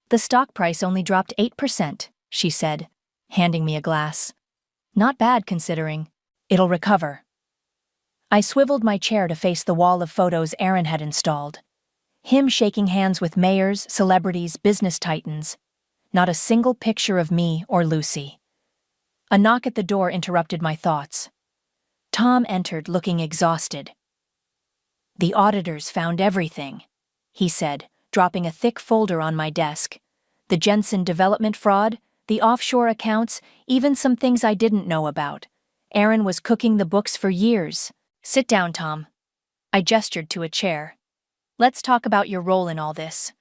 S4: The stock price only dropped 8%, she said, handing me a glass. Not bad considering. It'll recover. I swiveled my chair to face the wall of photos Aaron had installed. Him shaking hands with mayors, celebrities, business titans. Not a single picture of me or Lucy. A knock at the door interrupted my thoughts. Tom entered, looking exhausted. The auditors found everything, he said, dropping a thick folder on my desk. The Jensen development fraud, the offshore accounts, even some things I didn't know about. Aaron was cooking the books for years. Sit down, Tom. I gestured to a chair. Let's talk about your role in all this.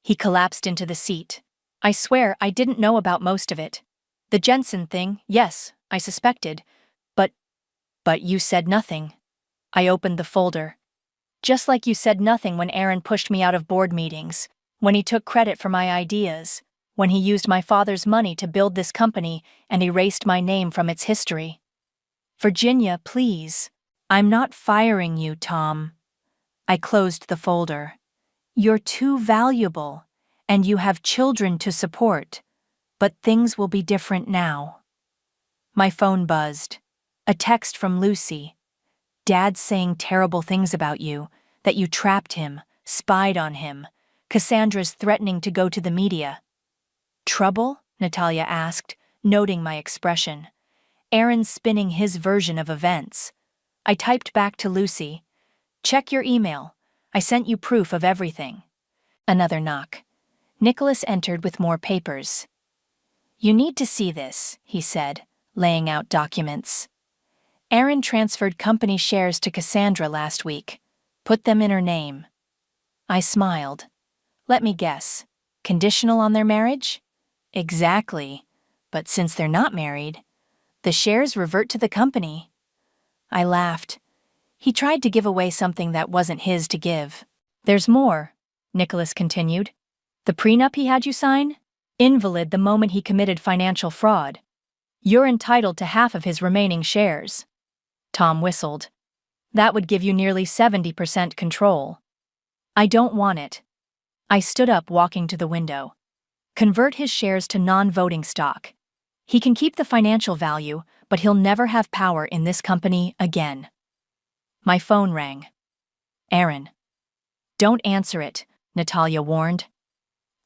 S4: He collapsed into the seat. I swear I didn't know about most of it. The Jensen thing, yes, I suspected. But you said nothing. I opened the folder. Just like you said nothing when Aaron pushed me out of board meetings, when he took credit for my ideas, when he used my father's money to build this company and erased my name from its history. Virginia, please. I'm not firing you, Tom. I closed the folder. You're too valuable, and you have children to support. But things will be different now. My phone buzzed. A text from Lucy. Dad's saying terrible things about you, that you trapped him, spied on him. Cassandra's threatening to go to the media. Trouble? Natalia asked, noting my expression. Aaron's spinning his version of events. I typed back to Lucy. Check your email. I sent you proof of everything. Another knock. Nicholas entered with more papers. You need to see this, he said, laying out documents. Aaron transferred company shares to Cassandra last week. Put them in her name. I smiled. Let me guess. Conditional on their marriage? Exactly. But since they're not married, the shares revert to the company. I laughed. He tried to give away something that wasn't his to give. There's more, Nicholas continued. The prenup he had you sign? Invalid the moment he committed financial fraud. You're entitled to half of his remaining shares. Tom whistled. That would give you nearly 70% control. I don't want it. I stood up, walking to the window. Convert his shares to non-voting stock. He can keep the financial value, but he'll never have power in this company again. My phone rang. Aaron. Don't answer it, Natalia warned.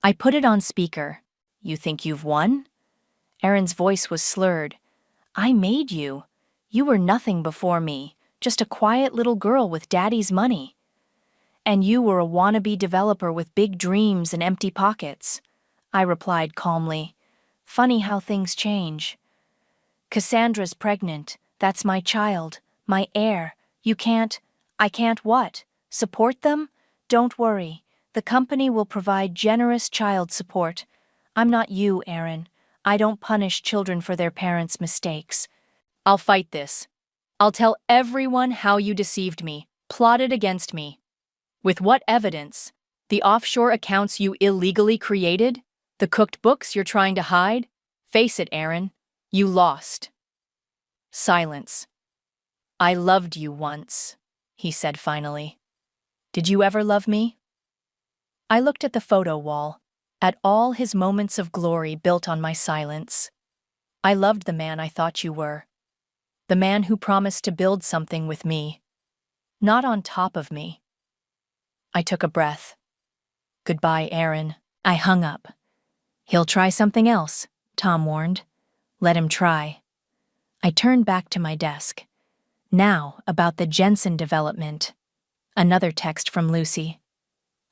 S4: I put it on speaker. You think you've won? Aaron's voice was slurred. I made you. You were nothing before me, just a quiet little girl with daddy's money. And you were a wannabe developer with big dreams and empty pockets. I replied calmly. Funny how things change. Cassandra's pregnant. That's my child, my heir. I can't what? Support them? Don't worry. The company will provide generous child support. I'm not you, Aaron. I don't punish children for their parents' mistakes. I'll fight this. I'll tell everyone how you deceived me, plotted against me. With what evidence? The offshore accounts you illegally created? The cooked books you're trying to hide? Face it, Aaron. You lost. Silence. I loved you once, he said finally. Did you ever love me? I looked at the photo wall, at all his moments of glory built on my silence. I loved the man I thought you were. The man who promised to build something with me, not on top of me. I took a breath. Goodbye, Aaron. I hung up. He'll try something else, Tom warned. Let him try. I turned back to my desk. Now, about the Jensen development. Another text from Lucy.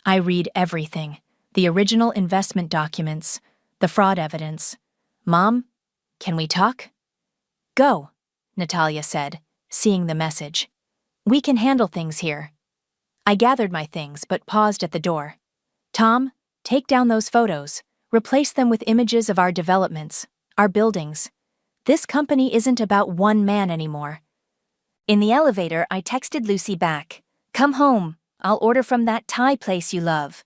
S4: I read everything. The original investment documents, the fraud evidence. Mom, can we talk? Go, Natalia said, seeing the message. We can handle things here. I gathered my things but paused at the door. Tom, take down those photos. Replace them with images of our developments, our buildings. This company isn't about one man anymore. In the elevator, I texted Lucy back. Come home. I'll order from that Thai place you love.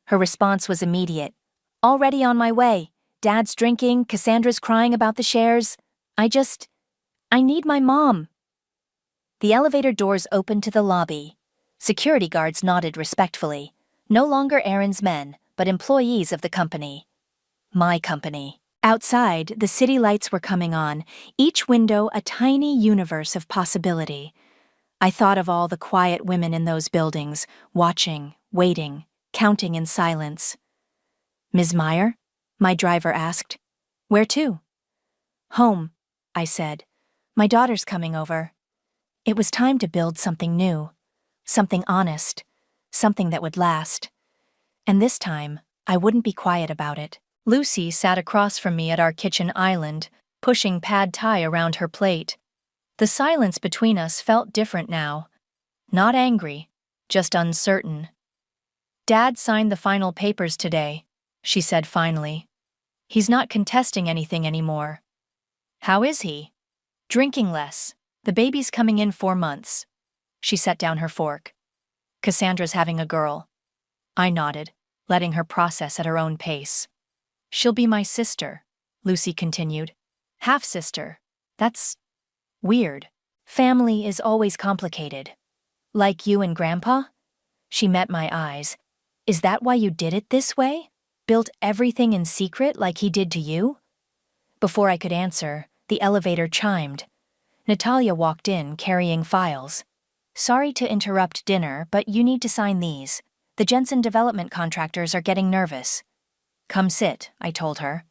S4: Her response was immediate. Already on my way. Dad's drinking, Cassandra's crying about the shares. I need my mom. The elevator doors opened to the lobby. Security guards nodded respectfully. No longer Aaron's men, but employees of the company. My company. Outside, the city lights were coming on, each window a tiny universe of possibility. I thought of all the quiet women in those buildings, watching, waiting, counting in silence. Ms. Meyer? My driver asked. Where to? Home, I said. My daughter's coming over. It was time to build something new, something honest, something that would last. And this time, I wouldn't be quiet about it. Lucy sat across from me at our kitchen island, pushing pad thai around her plate. The silence between us felt different now. Not angry, just uncertain. Dad signed the final papers today, she said finally. He's not contesting anything anymore. How is he? Drinking less. The baby's coming in 4 months. She set down her fork. Cassandra's having a girl. I nodded, letting her process at her own pace. She'll be my sister, Lucy continued. Half-sister. That's weird. Family is always complicated. Like you and Grandpa? She met my eyes. Is that why you did it this way? Built everything in secret like he did to you? Before I could answer, the elevator chimed. Natalia walked in, carrying files. Sorry to interrupt dinner, but you need to sign these. The Jensen development contractors are getting nervous. Come sit, I told her.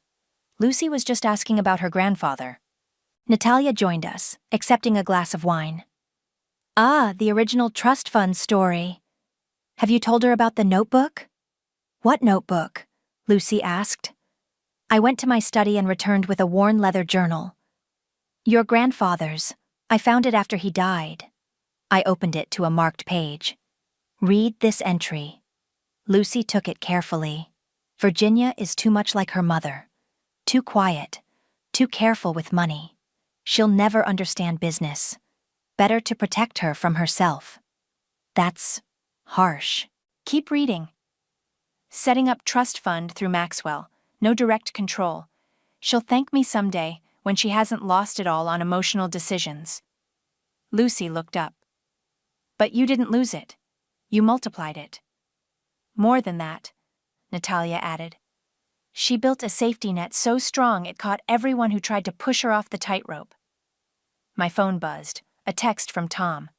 S4: Lucy was just asking about her grandfather. Natalia joined us, accepting a glass of wine. Ah, the original trust fund story. Have you told her about the notebook? What notebook? Lucy asked. I went to my study and returned with a worn leather journal. Your grandfather's. I found it after he died. I opened it to a marked page. Read this entry. Lucy took it carefully. Virginia is too much like her mother. Too quiet. Too careful with money. She'll never understand business. Better to protect her from herself. That's harsh. Keep reading. Setting up trust fund through Maxwell. No direct control. She'll thank me someday when she hasn't lost it all on emotional decisions. Lucy looked up. But you didn't lose it. You multiplied it. More than that, Natalia added. She built a safety net so strong it caught everyone who tried to push her off the tightrope. My phone buzzed. A text from Tom.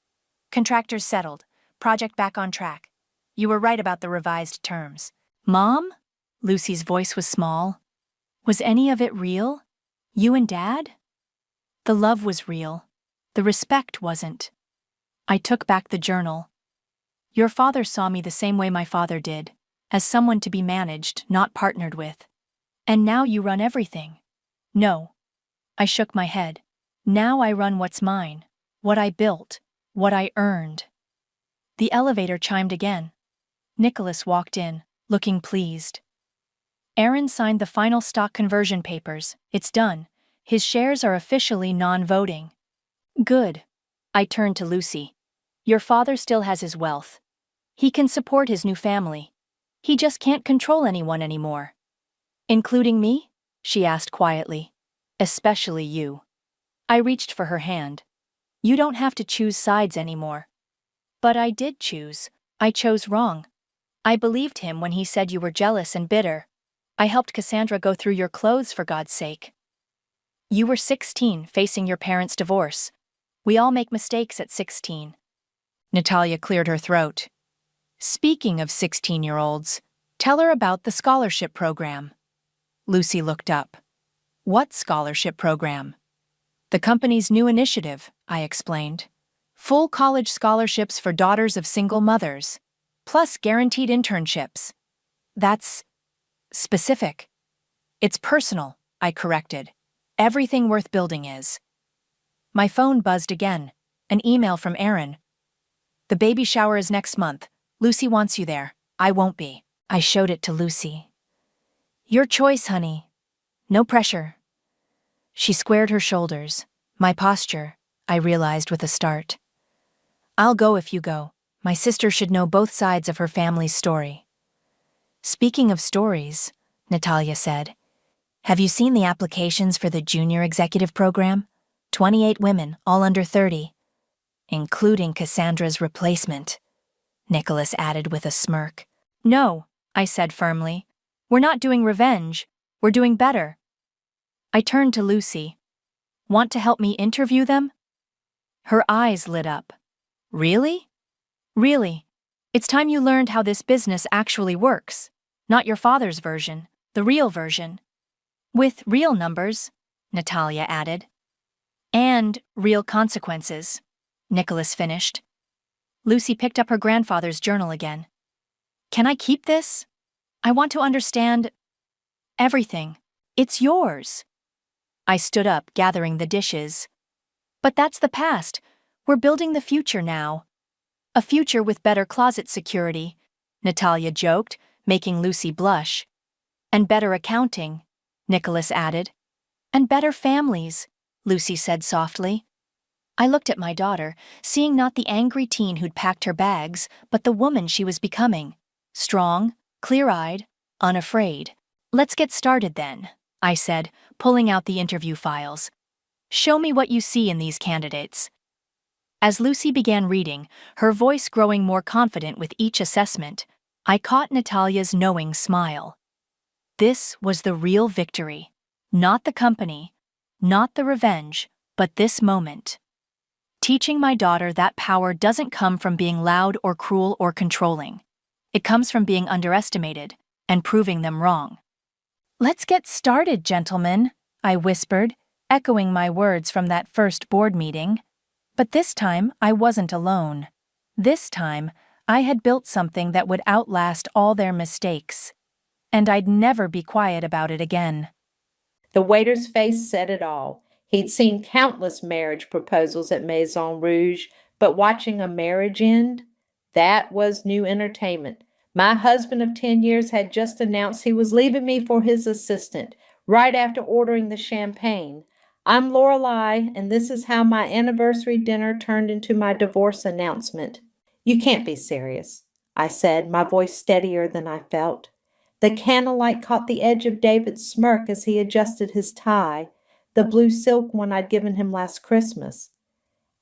S4: Contractors settled. Project back on track. You were right about the revised terms. Mom? Lucy's voice was small. Was any of it real? You and Dad? The love was real. The respect wasn't. I took back the journal. Your father saw me the same way my father did, as someone to be managed, not partnered with. And now you run everything. No. I shook my head. Now I run what's mine, what I built, what I earned. The elevator chimed again. Nicholas walked in, looking pleased. Aaron signed the final stock conversion papers. It's done. His shares are officially non-voting. Good. I turned to Lucy. Your father still has his wealth. He can support his new family. He just can't control anyone anymore. Including me? She asked quietly. Especially you. I reached for her hand. You don't have to choose sides anymore. But I did choose. I chose wrong. I believed him when he said you were jealous and bitter. I helped Cassandra go through your clothes for God's sake. You were 16, facing your parents' divorce. We all make mistakes at 16. Natalia cleared her throat. Speaking of 16-year-olds, tell her about the scholarship program. Lucy looked up. What scholarship program? The company's new initiative, I explained. Full college scholarships for daughters of single mothers, plus guaranteed internships. That's specific. It's personal, I corrected. Everything worth building is. My phone buzzed again. An email from Aaron. The baby shower is next month. Lucy wants you there. I won't be. I showed it to Lucy. Your choice, honey. No pressure. She squared her shoulders. My posture, I realized with a start. I'll go if you go. My sister should know both sides of her family's story. Speaking of stories, Natalia said, have you seen the applications for the junior executive program? 28 women, all under 30. Including Cassandra's replacement, Nicholas added with a smirk. No, I said firmly. We're not doing revenge. We're doing better. I turned to Lucy. Want to help me interview them? Her eyes lit up. Really? Really. It's time you learned how this business actually works. Not your father's version, the real version. With real numbers, Natalia added. And real consequences, Nicholas finished. Lucy picked up her grandfather's journal again. Can I keep this? I want to understand everything. It's yours. I stood up, gathering the dishes. But that's the past. We're building the future now. A future with better closet security, Natalia joked, making Lucy blush. And better accounting, Nicholas added. And better families, Lucy said softly. I looked at my daughter, seeing not the angry teen who'd packed her bags, but the woman she was becoming. Strong, clear-eyed, unafraid. Let's get started then, I said, pulling out the interview files. Show me what you see in these candidates. As Lucy began reading, her voice growing more confident with each assessment, I caught Natalia's knowing smile. This was the real victory. Not the company, not the revenge, but this moment. Teaching my daughter that power doesn't come from being loud or cruel or controlling. It comes from being underestimated and proving them wrong. "Let's get started, gentlemen," I whispered, echoing my words from that first board meeting. But this time, I wasn't alone. This time, I had built something that would outlast all their mistakes. And I'd never be quiet about it again.
S5: The waiter's face said it all. He'd seen countless marriage proposals at Maison Rouge, but watching a marriage end, that was new entertainment. My husband of 10 years had just announced he was leaving me for his assistant, right after ordering the champagne. I'm Lorelei, and this is how my anniversary dinner turned into my divorce announcement. You can't be serious, I said, my voice steadier than I felt. The candlelight caught the edge of David's smirk as he adjusted his tie, the blue silk one I'd given him last Christmas.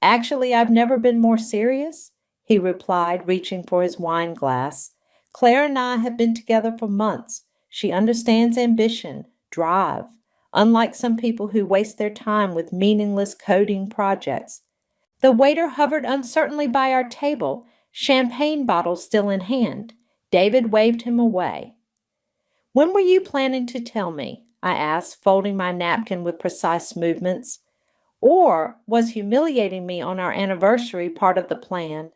S5: Actually, I've never been more serious, he replied, reaching for his wine glass. Claire and I have been together for months. She understands ambition, drive, unlike some people who waste their time with meaningless coding projects. The waiter hovered uncertainly by our table, champagne bottle still in hand. David waved him away. When were you planning to tell me? I asked, folding my napkin with precise movements. Or was humiliating me on our anniversary part of the plan?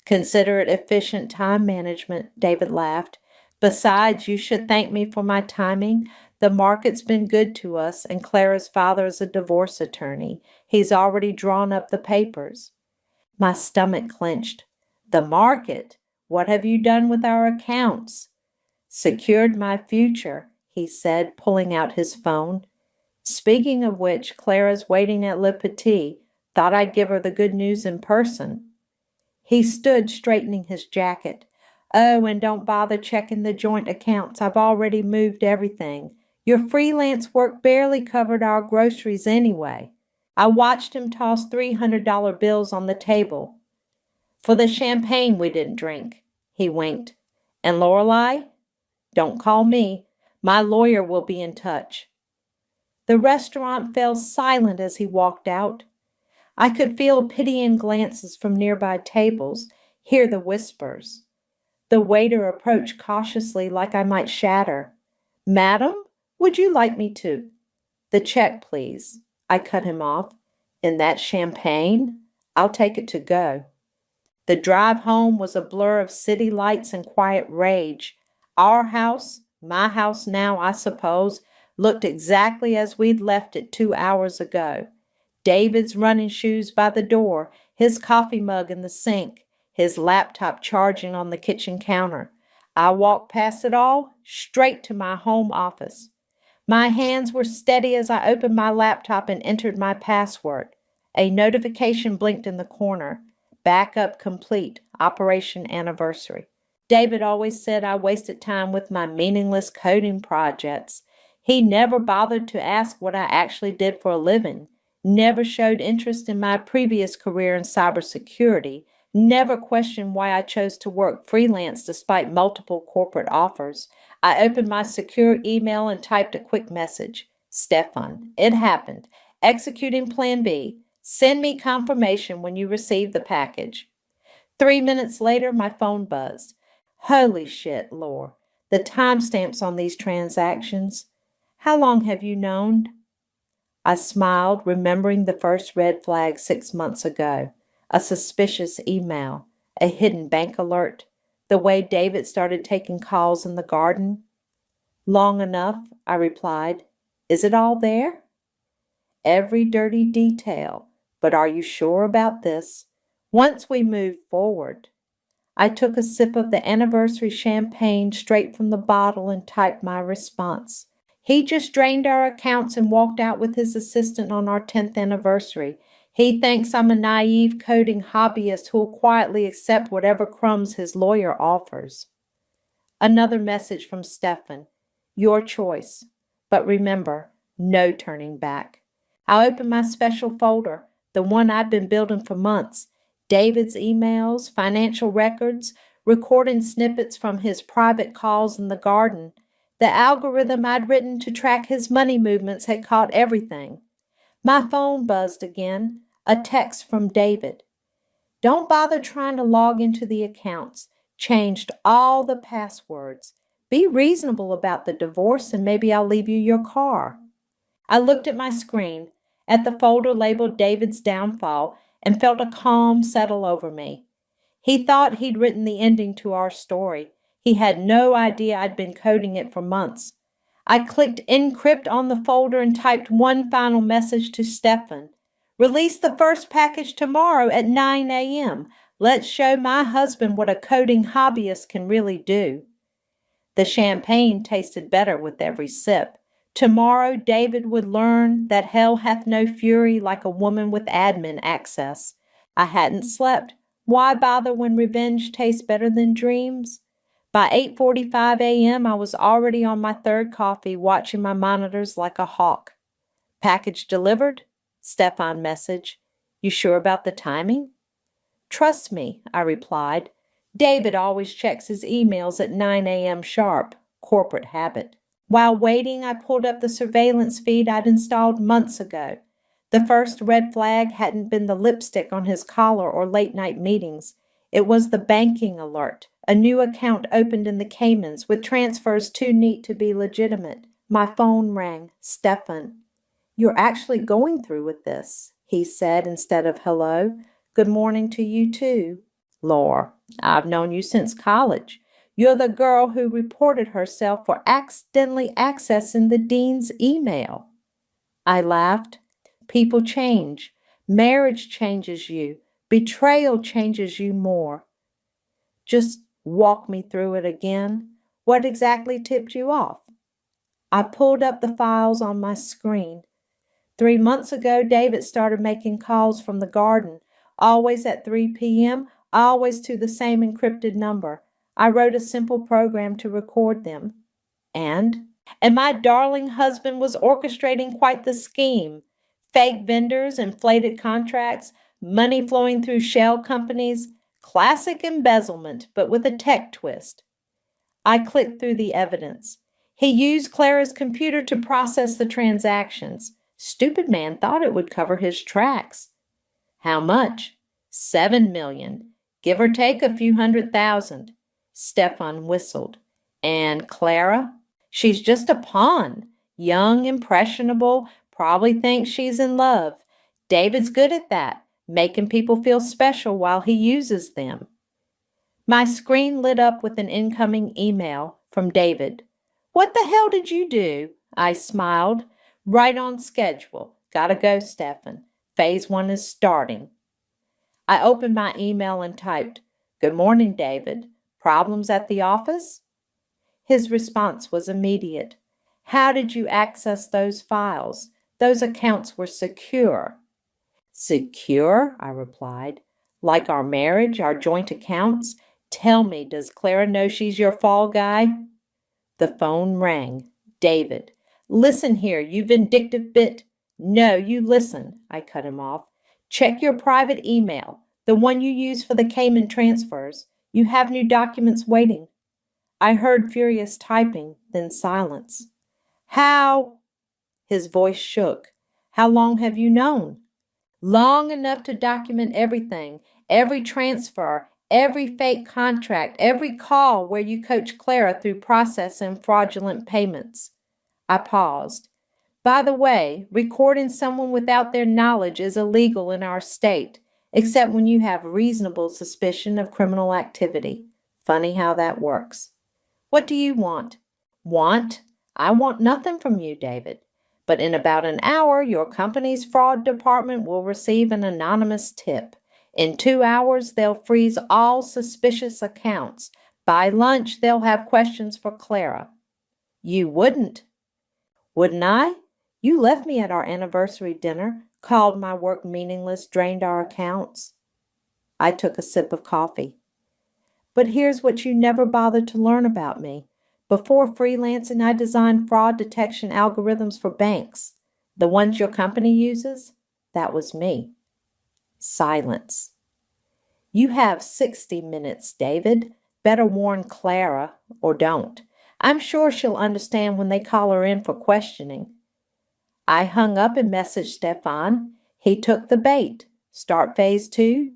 S5: Consider it efficient time management, David laughed. Besides, you should thank me for my timing. The market's been good to us, and Clara's father is a divorce attorney. He's already drawn up the papers. My stomach clenched. The market? What have you done with our accounts? Secured my future, he said, pulling out his phone. Speaking of which, Clara's waiting at Le Petit. Thought I'd give her the good news in person. He stood straightening his jacket. Oh, and don't bother checking the joint accounts. I've already moved everything. Your freelance work barely covered our groceries anyway. I watched him toss $300 bills on the table. For the champagne we didn't drink, he winked. And Lorelei? Don't call me. My lawyer will be in touch. The restaurant fell silent as he walked out. I could feel pitying glances from nearby tables, hear the whispers. The waiter approached cautiously like I might shatter. Madam, would you like me to? The check, please. I cut him off. In that champagne? I'll take it to go. The drive home was a blur of city lights and quiet rage. Our house, my house now, I suppose, looked exactly as we'd left it 2 hours ago. David's running shoes by the door, his coffee mug in the sink, his laptop charging on the kitchen counter. I walked past it all, straight to my home office. My hands were steady as I opened my laptop and entered my password. A notification blinked in the corner. Backup complete. Operation anniversary. David always said I wasted time with my meaningless coding projects. He never bothered to ask what I actually did for a living, never showed interest in my previous career in cybersecurity, never questioned why I chose to work freelance despite multiple corporate offers. I opened my secure email and typed a quick message. Stefan, it happened. Executing Plan B. Send me confirmation when you receive the package. 3 minutes later, my phone buzzed. Holy shit, Lore. The timestamps on these transactions. How long have you known? I smiled, remembering the first red flag 6 months ago. A suspicious email, a hidden bank alert, the way David started taking calls in the garden. Long enough, I replied. Is it all there? Every dirty detail. But are you sure about this? Once we move forward. I took a sip of the anniversary champagne straight from the bottle and typed my response. He just drained our accounts and walked out with his assistant on our 10th anniversary. He thinks I'm a naive coding hobbyist who'll quietly accept whatever crumbs his lawyer offers. Another message from Stefan. Your choice. But remember, no turning back. I opened my special folder, the one I'd been building for months. David's emails, financial records, recording snippets from his private calls in the garden. The algorithm I'd written to track his money movements had caught everything. My phone buzzed again, a text from David. Don't bother trying to log into the accounts. Changed all the passwords. Be reasonable about the divorce and maybe I'll leave you your car. I looked at my screen, at the folder labeled David's downfall, and felt a calm settle over me. He thought he'd written the ending to our story. He had no idea I'd been coding it for months. I clicked encrypt on the folder and typed one final message to Stefan. Release the first package tomorrow at 9 a.m. Let's show my husband what a coding hobbyist can really do. The champagne tasted better with every sip. Tomorrow David would learn that hell hath no fury like a woman with admin access. I hadn't slept. Why bother when revenge tastes better than dreams? By 8:45 a.m., I was already on my third coffee, watching my monitors like a hawk. Package delivered? Stefan message. You sure about the timing? Trust me, I replied. David always checks his emails at 9 a.m. sharp. Corporate habit. While waiting, I pulled up the surveillance feed I'd installed months ago. The first red flag hadn't been the lipstick on his collar or late-night meetings. It was the banking alert. A new account opened in the Caymans with transfers too neat to be legitimate. My phone rang. Stefan. You're actually going through with this, he said instead of hello. Good morning to you too. Lore, I've known you since college. You're the girl who reported herself for accidentally accessing the dean's email. I laughed. People change. Marriage changes you. Betrayal changes you more. Just walk me through it again. What exactly tipped you off? I pulled up the files on my screen. 3 months ago, David started making calls from the garden, always at 3 p.m., always to the same encrypted number. I wrote a simple program to record them. And my darling husband was orchestrating quite the scheme. Fake vendors, inflated contracts, money flowing through shell companies, classic embezzlement, but with a tech twist. I clicked through the evidence. He used Clara's computer to process the transactions. Stupid man thought it would cover his tracks. How much? 7 million. Give or take a few $100,000. Stefan whistled. And Clara? She's just a pawn. Young, impressionable, probably thinks she's in love. David's good at that, making people feel special while he uses them. My screen lit up with an incoming email from David. What the hell did you do? I smiled. Right on schedule. Gotta go, Stefan. Phase 1 is starting. I opened my email and typed, Good morning, David. Problems at the office? His response was immediate. How did you access those files? Those accounts were secure. Secure? I replied. Like our marriage, our joint accounts? Tell me, does Clara know she's your fall guy? The phone rang. David. Listen here, you vindictive bit. No, you listen, I cut him off. Check your private email, the one you use for the Cayman transfers. You have new documents waiting. I heard furious typing, then silence. How? His voice shook. How long have you known? Long enough to document everything, every transfer, every fake contract, every call where you coach Clara through processing fraudulent payments. I paused. By the way, recording someone without their knowledge is illegal in our state, except when you have reasonable suspicion of criminal activity. Funny how that works. What do you want? Want? I want nothing from you, David. But in about an hour, your company's fraud department will receive an anonymous tip. In 2 hours, they'll freeze all suspicious accounts. By lunch, they'll have questions for Clara. You wouldn't. Wouldn't I? You left me at our anniversary dinner, called my work meaningless, drained our accounts. I took a sip of coffee. But here's what you never bothered to learn about me. Before freelancing, I designed fraud detection algorithms for banks. The ones your company uses? That was me. Silence. You have 60 minutes, David. Better warn Clara, or don't. I'm sure she'll understand when they call her in for questioning. I hung up and messaged Stefan. He took the bait. Start phase 2?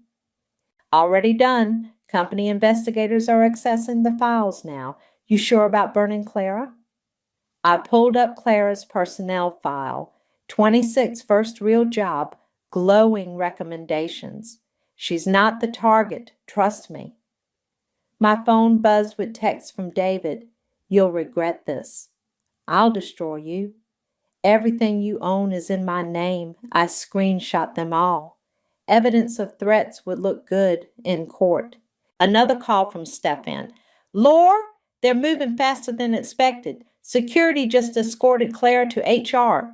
S5: Already done. Company investigators are accessing the files now. You sure about burning Clara? I pulled up Clara's personnel file. 26 first real job, glowing recommendations. She's not the target, trust me. My phone buzzed with texts from David. You'll regret this. I'll destroy you. Everything you own is in my name. I screenshot them all. Evidence of threats would look good in court. Another call from Stefan. Lore, they're moving faster than expected. Security just escorted Clara to HR.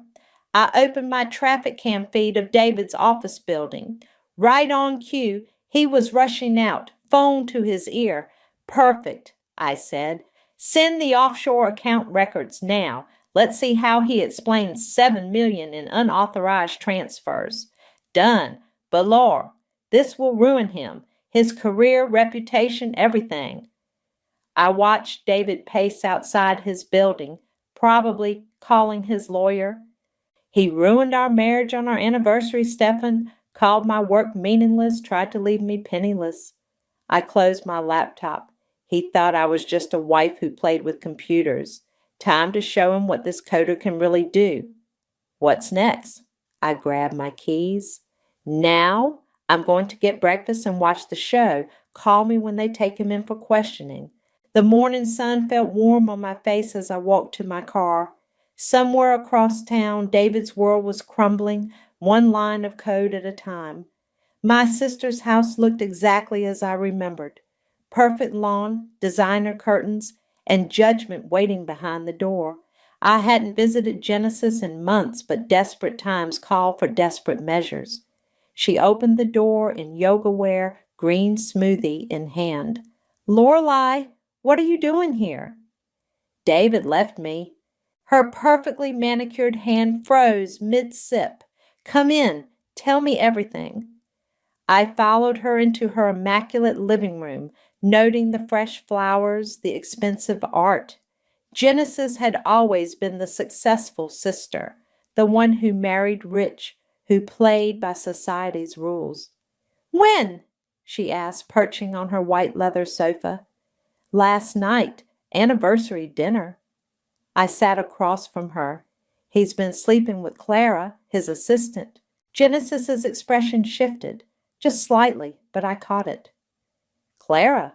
S5: I opened my traffic cam feed of David's office building. Right on cue, he was rushing out, phone to his ear. Perfect, I said. Send the offshore account records now. Let's see how he explains $7 million in unauthorized transfers. Done. But Lord, this will ruin him. His career, reputation, everything. I watched David pace outside his building, probably calling his lawyer. He ruined our marriage on our anniversary, Stefan, called my work meaningless, tried to leave me penniless. I closed my laptop. He thought I was just a wife who played with computers. Time to show him what this coder can really do. What's next? I grabbed my keys. Now I'm going to get breakfast and watch the show. Call me when they take him in for questioning. The morning sun felt warm on my face as I walked to my car. Somewhere across town, David's world was crumbling, one line of code at a time. My sister's house looked exactly as I remembered. Perfect lawn, designer curtains, and judgment waiting behind the door. I hadn't visited Genesis in months, but desperate times call for desperate measures. She opened the door in yoga wear, green smoothie in hand. Lorelei, what are you doing here? David left me. Her perfectly manicured hand froze mid-sip. Come in, tell me everything. I followed her into her immaculate living room, noting the fresh flowers, the expensive art. Genesis had always been the successful sister, the one who married rich, who played by society's rules. When? She asked, perching on her white leather sofa. Last night, anniversary dinner. I sat across from her. He's been sleeping with Clara, his assistant. Genesis's expression shifted, just slightly, but I caught it. Clara,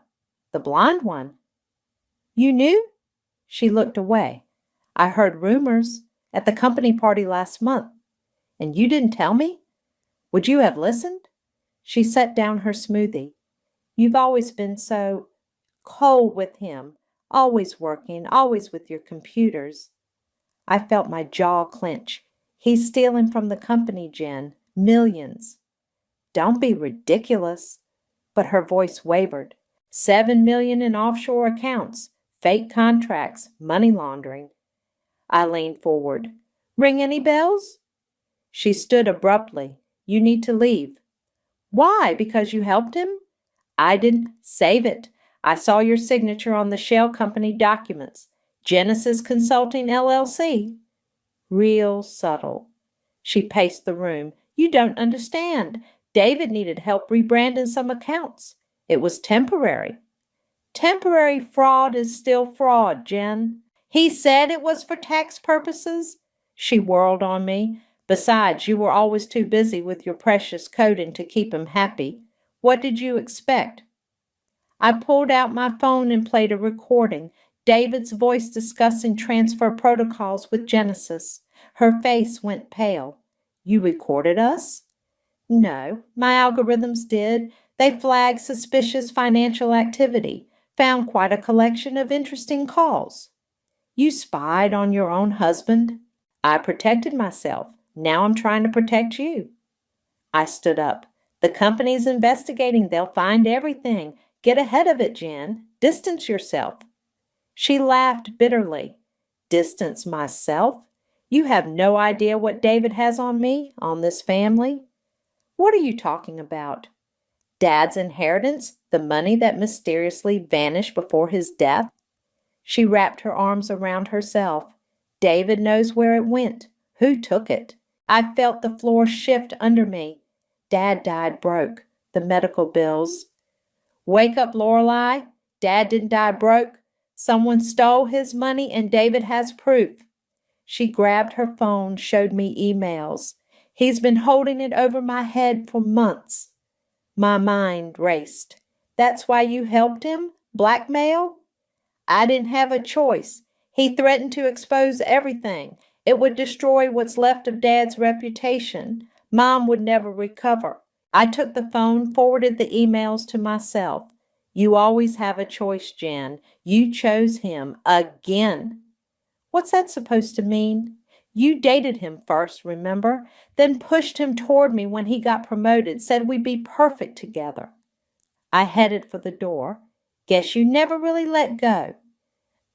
S5: the blonde one. You knew? She looked away. I heard rumors at the company party last month. And you didn't tell me? Would you have listened? She set down her smoothie. You've always been so cold with him, always working, always with your computers. I felt my jaw clench. He's stealing from the company, Jen. Millions. Don't be ridiculous. But her voice wavered. $7 million in offshore accounts, fake contracts, money laundering. I leaned forward. Ring any bells? She stood abruptly. You need to leave. Why? Because you helped him? I didn't. Save it. I saw your signature on the shell company documents. Genesis Consulting, LLC. Real subtle. She paced the room. You don't understand. David needed help rebranding some accounts. It was temporary. Temporary fraud is still fraud, Jen. He said it was for tax purposes. She whirled on me. Besides, you were always too busy with your precious coding to keep him happy. What did you expect? I pulled out my phone and played a recording, David's voice discussing transfer protocols with Genesis. Her face went pale. You recorded us? No, my algorithms did. They flagged suspicious financial activity, found quite a collection of interesting calls. You spied on your own husband? I protected myself. Now I'm trying to protect you. I stood up. The company's investigating. They'll find everything. Get ahead of it, Jen. Distance yourself. She laughed bitterly. Distance myself? You have no idea what David has on me, on this family. What are you talking about? Dad's inheritance? The money that mysteriously vanished before his death? She wrapped her arms around herself. David knows where it went. Who took it? I felt the floor shift under me. Dad died broke. The medical bills. Wake up, Lorelei. Dad didn't die broke. Someone stole his money and David has proof. She grabbed her phone, showed me emails. He's been holding it over my head for months. My mind raced. That's why you helped him? Blackmail? I didn't have a choice. He threatened to expose everything. It would destroy what's left of Dad's reputation. Mom would never recover. I took the phone, forwarded the emails to myself. You always have a choice, Jen. You chose him again. What's that supposed to mean? You dated him first, remember? Then pushed him toward me when he got promoted, said we'd be perfect together. I headed for the door. Guess you never really let go.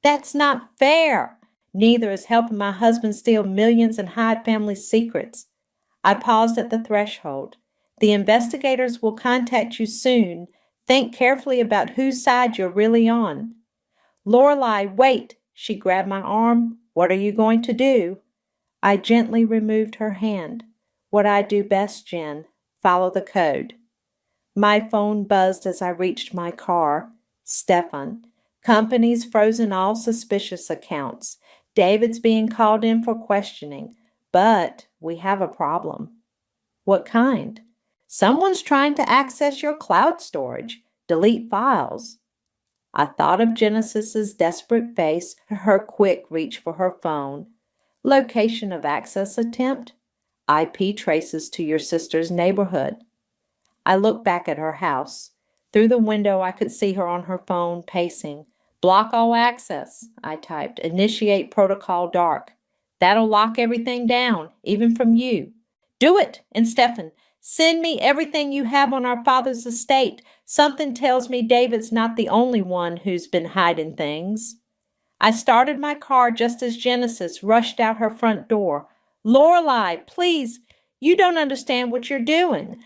S5: That's not fair. Neither is helping my husband steal millions and hide family secrets. I paused at the threshold. The investigators will contact you soon. Think carefully about whose side you're really on. Lorelei, wait! She grabbed my arm. What are you going to do? I gently removed her hand. What I do best, Jen. Follow the code. My phone buzzed as I reached my car. Stefan. Company's frozen all suspicious accounts. David's being called in for questioning. But we have a problem. What kind? Someone's trying to access your cloud storage. Delete files. I thought of Genesis's desperate face, her quick reach for her phone. Location of access attempt. IP traces to your sister's neighborhood. I looked back at her house. Through the window I could see her on her phone, pacing. Block all access, I typed. Initiate protocol dark. That'll lock everything down, even from you. Do it! And Stefan, send me everything you have on our father's estate. Something tells me David's not the only one who's been hiding things. I started my car just as Genesis rushed out her front door. Lorelei, please, you don't understand what you're doing.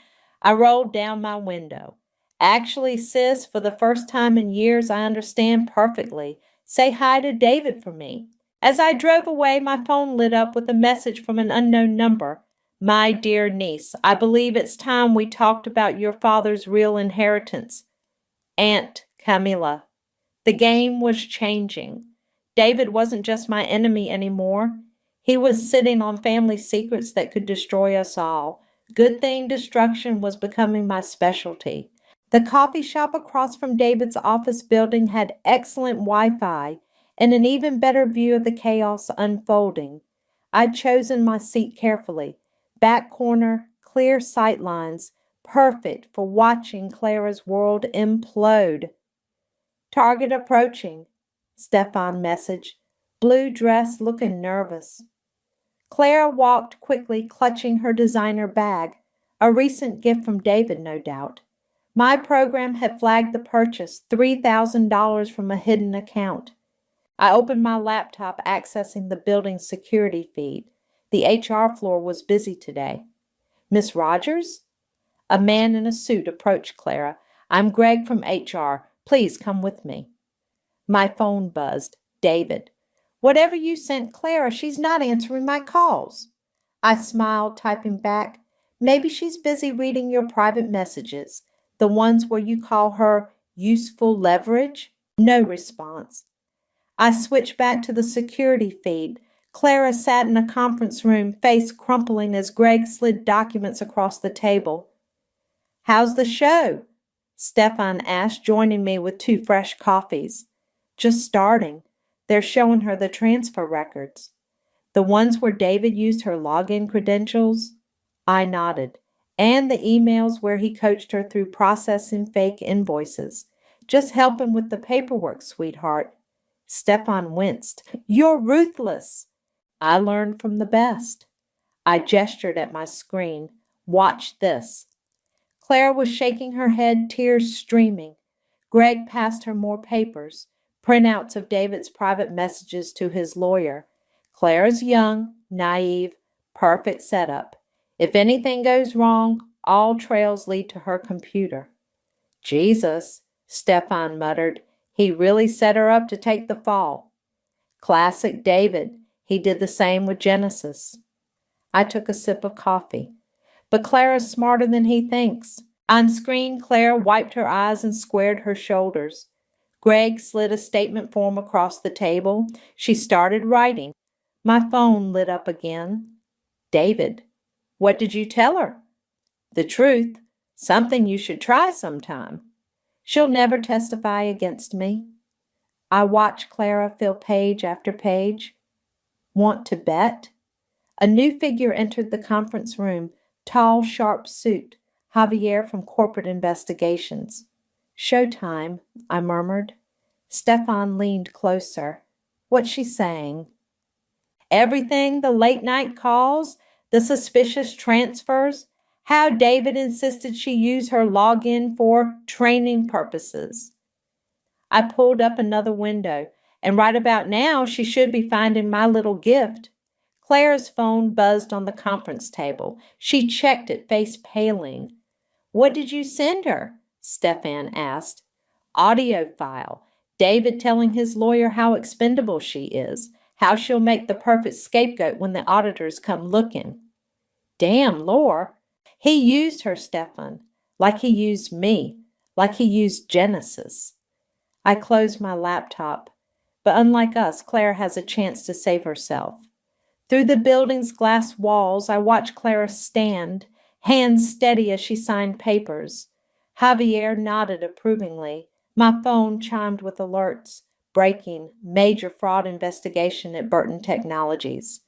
S5: I rolled down my window. Actually, sis, for the first time in years, I understand perfectly. Say hi to David for me. As I drove away, my phone lit up with a message from an unknown number. My dear niece, I believe it's time we talked about your father's real inheritance. Aunt Camilla. The game was changing. David wasn't just my enemy anymore. He was sitting on family secrets that could destroy us all. Good thing destruction was becoming my specialty. The coffee shop across from David's office building had excellent Wi-Fi and an even better view of the chaos unfolding. I'd chosen my seat carefully. Back corner, clear sight lines, perfect for watching Clara's world implode. Target approaching, Stefan messaged. Blue dress, looking nervous. Clara walked quickly, clutching her designer bag, a recent gift from David, no doubt. My program had flagged the purchase, $3,000 from a hidden account. I opened my laptop, accessing the building's security feed. The HR floor was busy today. Miss Rogers? A man in a suit approached Clara. I'm Greg from HR. Please come with me. My phone buzzed. David. Whatever you sent Clara, she's not answering my calls. I smiled, typing back. Maybe she's busy reading your private messages, the ones where you call her useful leverage. No response. I switched back to the security feed. Clara sat in a conference room, face crumpling as Greg slid documents across the table. How's the show? Stefan asked, joining me with 2 fresh coffees. Just starting. They're showing her the transfer records. The ones where David used her login credentials? I nodded. And the emails where he coached her through processing fake invoices. Just helping with the paperwork, sweetheart. Stefan winced. You're ruthless. I learned from the best. I gestured at my screen. Watch this. Clara was shaking her head, tears streaming. Greg passed her more papers, printouts of David's private messages to his lawyer. Clara's young, naive, perfect setup. If anything goes wrong, all trails lead to her computer. Jesus, Stefan muttered. He really set her up to take the fall. Classic David. He did the same with Genesis. I took a sip of coffee. But Clara's smarter than he thinks. On screen, Clara wiped her eyes and squared her shoulders. Greg slid a statement form across the table. She started writing. My phone lit up again. David, what did you tell her? The truth. Something you should try sometime. She'll never testify against me. I watched Clara fill page after page. Want to bet? A new figure entered the conference room, tall, sharp suit, Javier from Corporate Investigations. Showtime, I murmured. Stefan leaned closer. What's she saying? Everything, the late night calls, the suspicious transfers, how David insisted she use her login for training purposes. I pulled up another window, and right about now she should be finding my little gift. Clara's phone buzzed on the conference table. She checked it, face paling. What did you send her? Stefan asked. Audio file. David telling his lawyer how expendable she is, how she'll make the perfect scapegoat when the auditors come looking. Damn, Lore. He used her, Stefan, like he used me, like he used Genesis. I closed my laptop, but unlike us, Clara has a chance to save herself. Through the building's glass walls, I watched Clara stand, hands steady as she signed papers. Javier nodded approvingly. My phone chimed with alerts. Breaking, major fraud investigation at Burton Technologies.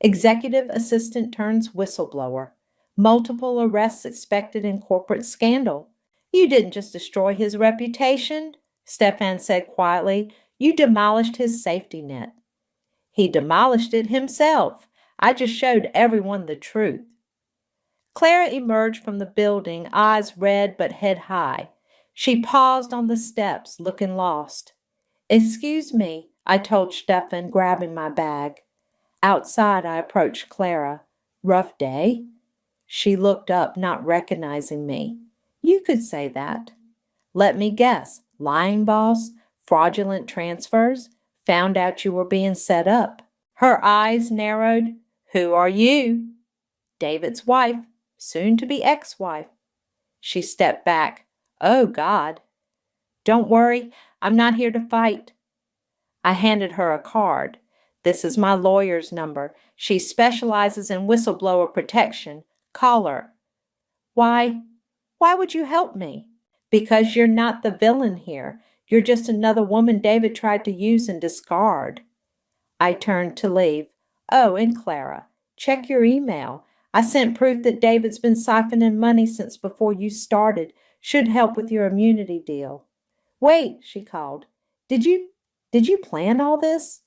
S5: Executive assistant turns whistleblower. Multiple arrests expected in corporate scandal. You didn't just destroy his reputation, Stefan said quietly. You demolished his safety net. He demolished it himself. I just showed everyone the truth. Clara emerged from the building, eyes red but head high. She paused on the steps, looking lost. Excuse me, I told Stefan, grabbing my bag. Outside, I approached Clara. Rough day? She looked up, not recognizing me. You could say that. Let me guess. Lying boss? Fraudulent transfers? Found out you were being set up. Her eyes narrowed. Who are you? David's wife, soon to be ex-wife. She stepped back. Oh, God. Don't worry, I'm not here to fight. I handed her a card. This is my lawyer's number. She specializes in whistleblower protection. Call her. Why would you help me? Because you're not the villain here. You're just another woman David tried to use and discard. I turned to leave. Oh, and Clara, check your email. I sent proof that David's been siphoning money since before you started. Should help with your immunity deal. Wait, she called. Did you plan all this?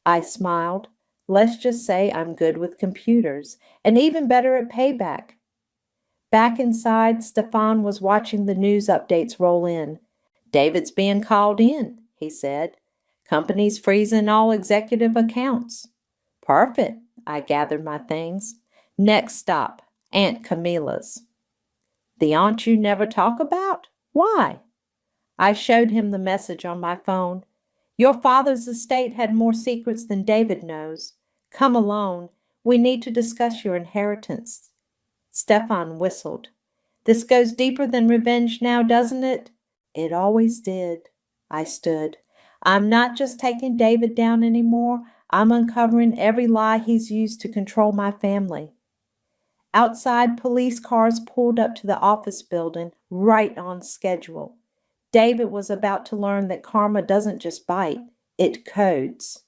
S5: I smiled. Let's just say I'm good with computers, and even better at payback. Back inside, Stefan was watching the news updates roll in. David's being called in, he said. Company's freezing all executive accounts. Perfect, I gathered my things. Next stop, Aunt Camilla's. The aunt you never talk about? Why? I showed him the message on my phone. Your father's estate had more secrets than David knows. Come alone. We need to discuss your inheritance. Stefan whistled. This goes deeper than revenge now, doesn't it? It always did. I stood. I'm not just taking David down anymore. I'm uncovering every lie he's used to control my family. Outside, police cars pulled up to the office building, right on schedule. David was about to learn that karma doesn't just bite, it codes.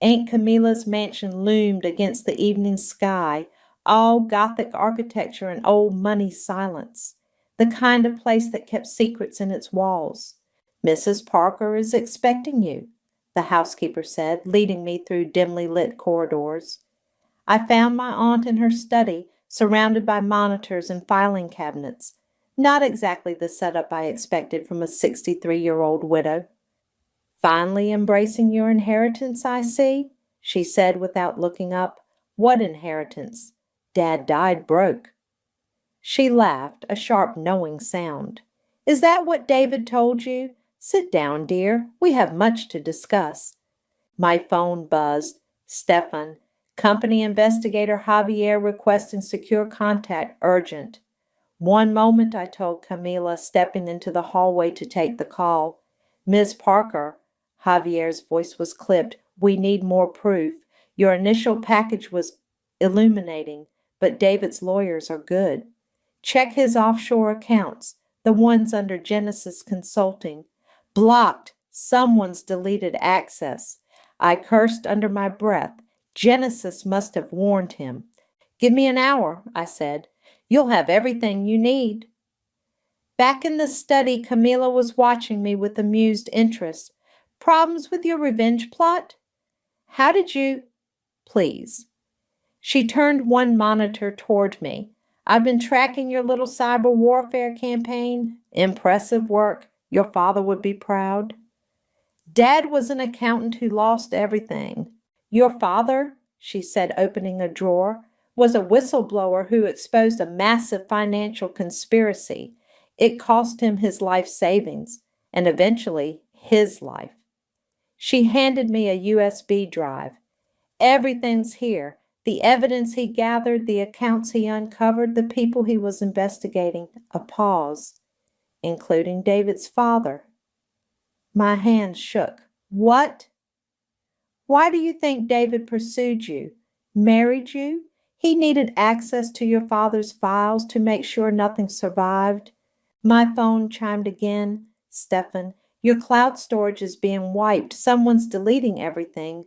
S5: Aunt Camilla's mansion loomed against the evening sky, all Gothic architecture and old money silence, the kind of place that kept secrets in its walls. Mrs. Parker is expecting you, the housekeeper said, leading me through dimly lit corridors. I found my aunt in her study, surrounded by monitors and filing cabinets. Not exactly the setup I expected from a 63-year-old widow. Finally embracing your inheritance, I see, she said without looking up. What inheritance? Dad died broke. She laughed, a sharp knowing sound. Is that what David told you? Sit down, dear. We have much to discuss. My phone buzzed. Stefan, company investigator Javier requesting secure contact, urgent. One moment, I told Camila, stepping into the hallway to take the call. Ms. Parker, Javier's voice was clipped. We need more proof. Your initial package was illuminating, but David's lawyers are good. Check his offshore accounts, the ones under Genesis Consulting. Blocked. Someone's deleted access. I cursed under my breath. Genesis must have warned him. Give me an hour, I said. You'll have everything you need. Back in the study, Camila was watching me with amused interest. Problems with your revenge plot? How did you... Please. She turned one monitor toward me. I've been tracking your little cyber warfare campaign. Impressive work. Your father would be proud. Dad was an accountant who lost everything. Your father, she said, opening a drawer, was a whistleblower who exposed a massive financial conspiracy. It cost him his life savings, and eventually his life. She handed me a USB drive. Everything's here. The evidence he gathered, the accounts he uncovered, the people he was investigating. A pause. Including David's father. My hands shook. What? Why do you think David pursued you? Married you? He needed access to your father's files to make sure nothing survived. My phone chimed again. Stefan, your cloud storage is being wiped. Someone's deleting everything.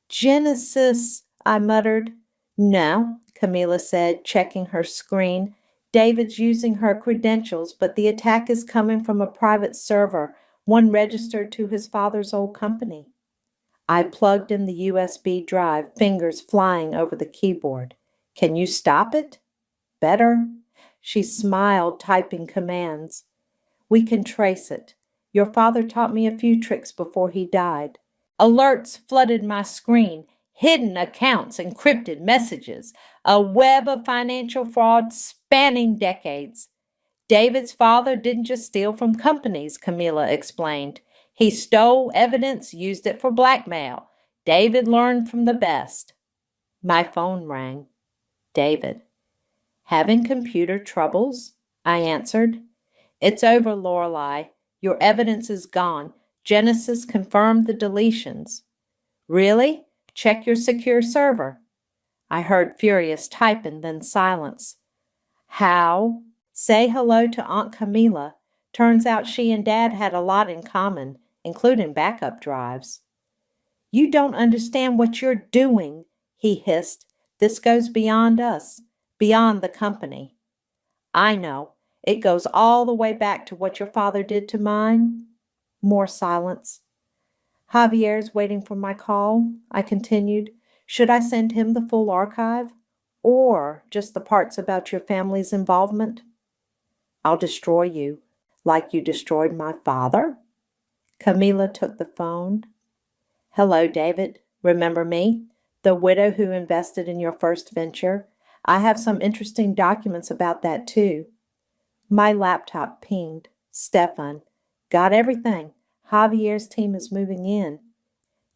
S5: Genesis, I muttered. No, Camila said, checking her screen. David's using her credentials, but the attack is coming from a private server, one registered to his father's old company. I plugged in the USB drive, fingers flying over the keyboard. Can you stop it? Better. She smiled, typing commands. We can trace it. Your father taught me a few tricks before he died. Alerts flooded my screen. Hidden accounts, encrypted messages, a web of financial fraud spanning decades. David's father didn't just steal from companies, Camila explained. He stole evidence, used it for blackmail. David learned from the best. My phone rang. David. Having computer troubles? I answered. It's over, Lorelei. Your evidence is gone. Genesis confirmed the deletions. Really? Check your secure server. I heard furious typing, then silence. How? Say hello to Aunt Camila. Turns out she and Dad had a lot in common, including backup drives. You don't understand what you're doing, he hissed. This goes beyond us, beyond the company. I know. It goes all the way back to what your father did to mine. More silence. Javier's waiting for my call, I continued. Should I send him the full archive? Or just the parts about your family's involvement? I'll destroy you, like you destroyed my father? Camila took the phone. Hello, David. Remember me? The widow who invested in your first venture? I have some interesting documents about that, too. My laptop pinged. Stefan. Got everything. Javier's team is moving in.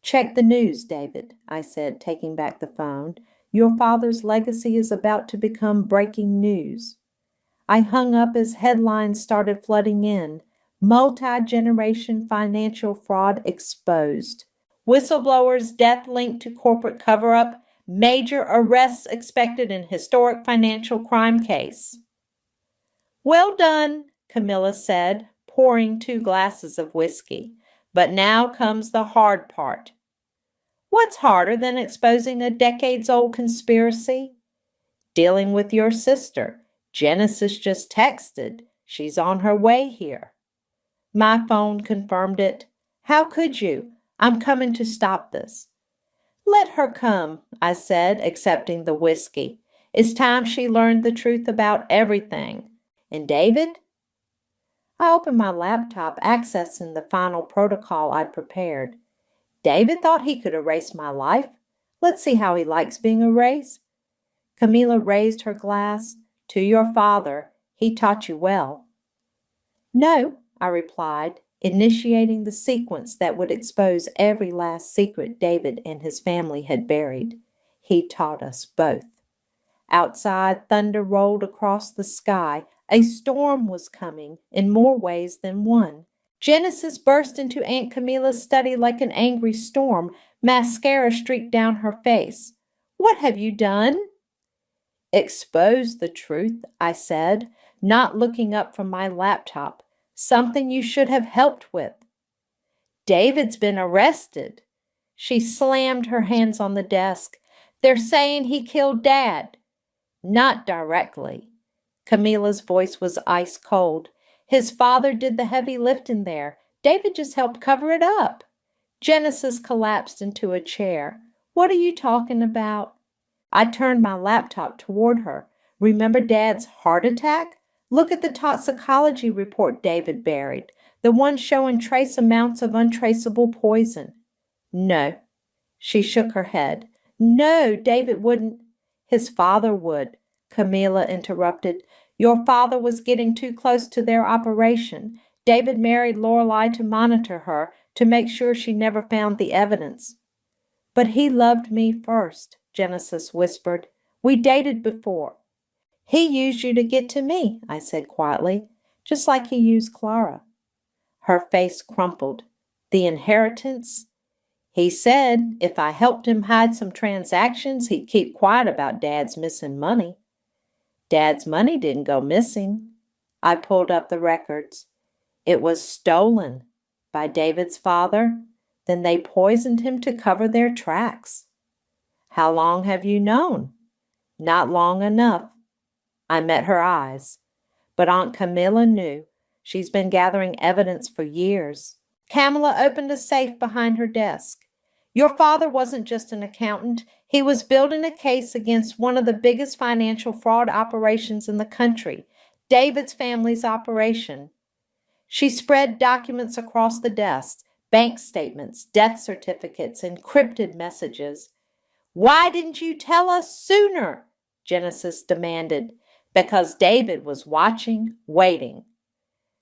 S5: Check the news, David, I said, taking back the phone. Your father's legacy is about to become breaking news. I hung up as headlines started flooding in. Multi-generation financial fraud exposed. Whistleblower's death linked to corporate cover-up. Major arrests expected in historic financial crime case. Well done, Camilla said, pouring 2 glasses of whiskey. But now comes the hard part. What's harder than exposing a decades-old conspiracy? Dealing with your sister. Genesis just texted. She's on her way here. My phone confirmed it. How could you? I'm coming to stop this. Let her come, I said, accepting the whiskey. It's time she learned the truth about everything. And David? I opened my laptop, accessing the final protocol I'd prepared. David thought he could erase my life. Let's see how he likes being erased. Camila raised her glass. To your father. He taught you well. No, I replied. initiating the sequence that would expose every last secret David and his family had buried. He taught us both. Outside, thunder rolled across the sky. A storm was coming in more ways than one. Genesis burst into Aunt Camilla's study like an angry storm. Mascara streaked down her face. "What have you done?" "Expose the truth," I said, not looking up from my laptop. "Something you should have helped with." "David's been arrested." She slammed her hands on the desk. "They're saying he killed Dad." "Not directly." Camilla's voice was ice cold. "His father did the heavy lifting there. David just helped cover it up." Genesis collapsed into a chair. "What are you talking about?" I turned my laptop toward her. "Remember Dad's heart attack? Look at the toxicology report David buried, the one showing trace amounts of untraceable poison." "No." She shook her head. "No, David wouldn't." "His father would," Camilla interrupted. "Your father was getting too close to their operation. David married Lorelei to monitor her, to make sure she never found the evidence." "But he loved me first," Genesis whispered. "We dated before." "He used you to get to me," I said quietly, "just like he used Clara." Her face crumpled. "The inheritance?" "He said if I helped him hide some transactions, he'd keep quiet about Dad's missing money." "Dad's money didn't go missing." I pulled up the records. "It was stolen by David's father. Then they poisoned him to cover their tracks." "How long have you known?" "Not long enough." I met her eyes. "But Aunt Camilla knew. She's been gathering evidence for years." Camilla opened a safe behind her desk. "Your father wasn't just an accountant. He was building a case against one of the biggest financial fraud operations in the country, David's family's operation." She spread documents across the desk, bank statements, death certificates, encrypted messages. "Why didn't you tell us sooner?" Genesis demanded. "Because David was watching, waiting."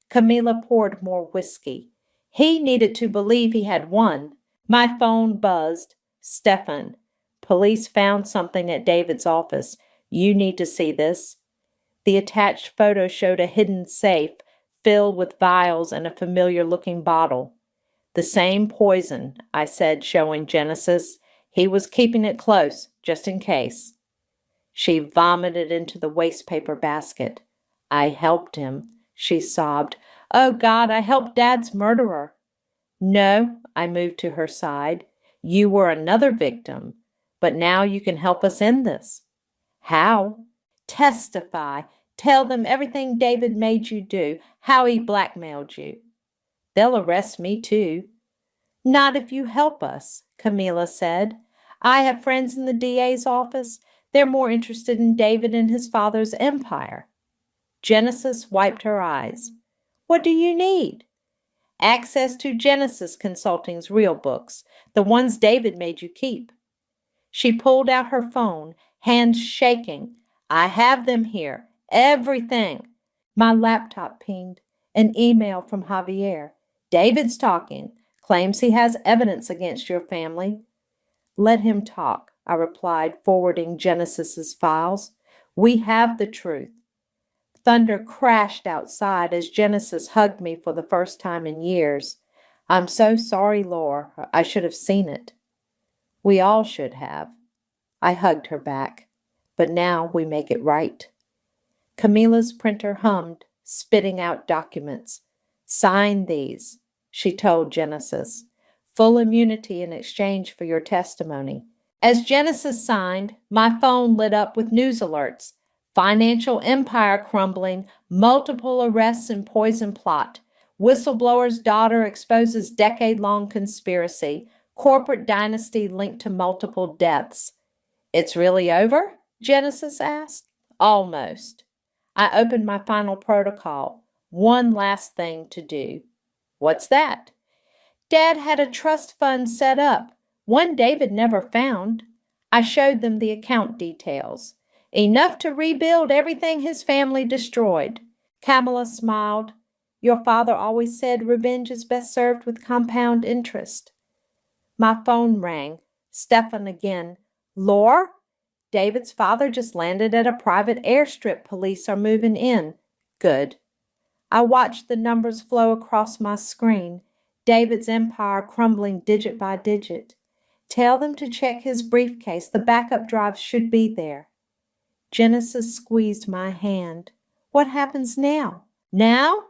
S5: Camilla poured more whiskey. "He needed to believe he had won." My phone buzzed. "Stefan, police found something at David's office. You need to see this." The attached photo showed a hidden safe filled with vials and a familiar-looking bottle. "The same poison," I said, showing Genesis. "He was keeping it close, just in case." She vomited into the wastepaper basket. "I helped him," she sobbed. "Oh, God, I helped Dad's murderer." "No," I moved to her side. "You were another victim, but now you can help us end this." "How?" "Testify. Tell them everything David made you do, how he blackmailed you." "They'll arrest me too." "Not if you help us," Camilla said. "I have friends in the DA's office. They're more interested in David and his father's empire." Genesis wiped her eyes. "What do you need?" "Access to Genesis Consulting's real books, the ones David made you keep." She pulled out her phone, hands shaking. "I have them here. Everything." My laptop pinged. An email from Javier. "David's talking. Claims he has evidence against your family." "Let him talk," I replied, forwarding Genesis's files. "We have the truth." Thunder crashed outside as Genesis hugged me for the first time in years. "I'm so sorry, Laura. I should have seen it." "We all should have." I hugged her back. "But now we make it right." Camilla's printer hummed, spitting out documents. "Sign these," she told Genesis. "Full immunity in exchange for your testimony." As Genesis signed, my phone lit up with news alerts. Financial empire crumbling, multiple arrests and poison plot. Whistleblower's daughter exposes decade-long conspiracy. Corporate dynasty linked to multiple deaths. "It's really over?" Genesis asked. "Almost." I opened my final protocol. One last thing to do. "What's that?" "Dad had a trust fund set up, one David never found." I showed them the account details. "Enough to rebuild everything his family destroyed." Kamala smiled. Your father always said revenge is best served with compound interest. My phone rang. Stefan again. Lore? David's father just landed at a private airstrip. Police are moving in. Good. I watched the numbers flow across my screen. David's empire crumbling digit by digit. Tell them to check his briefcase. The backup drives should be there. Genesis squeezed my hand. What happens now? Now?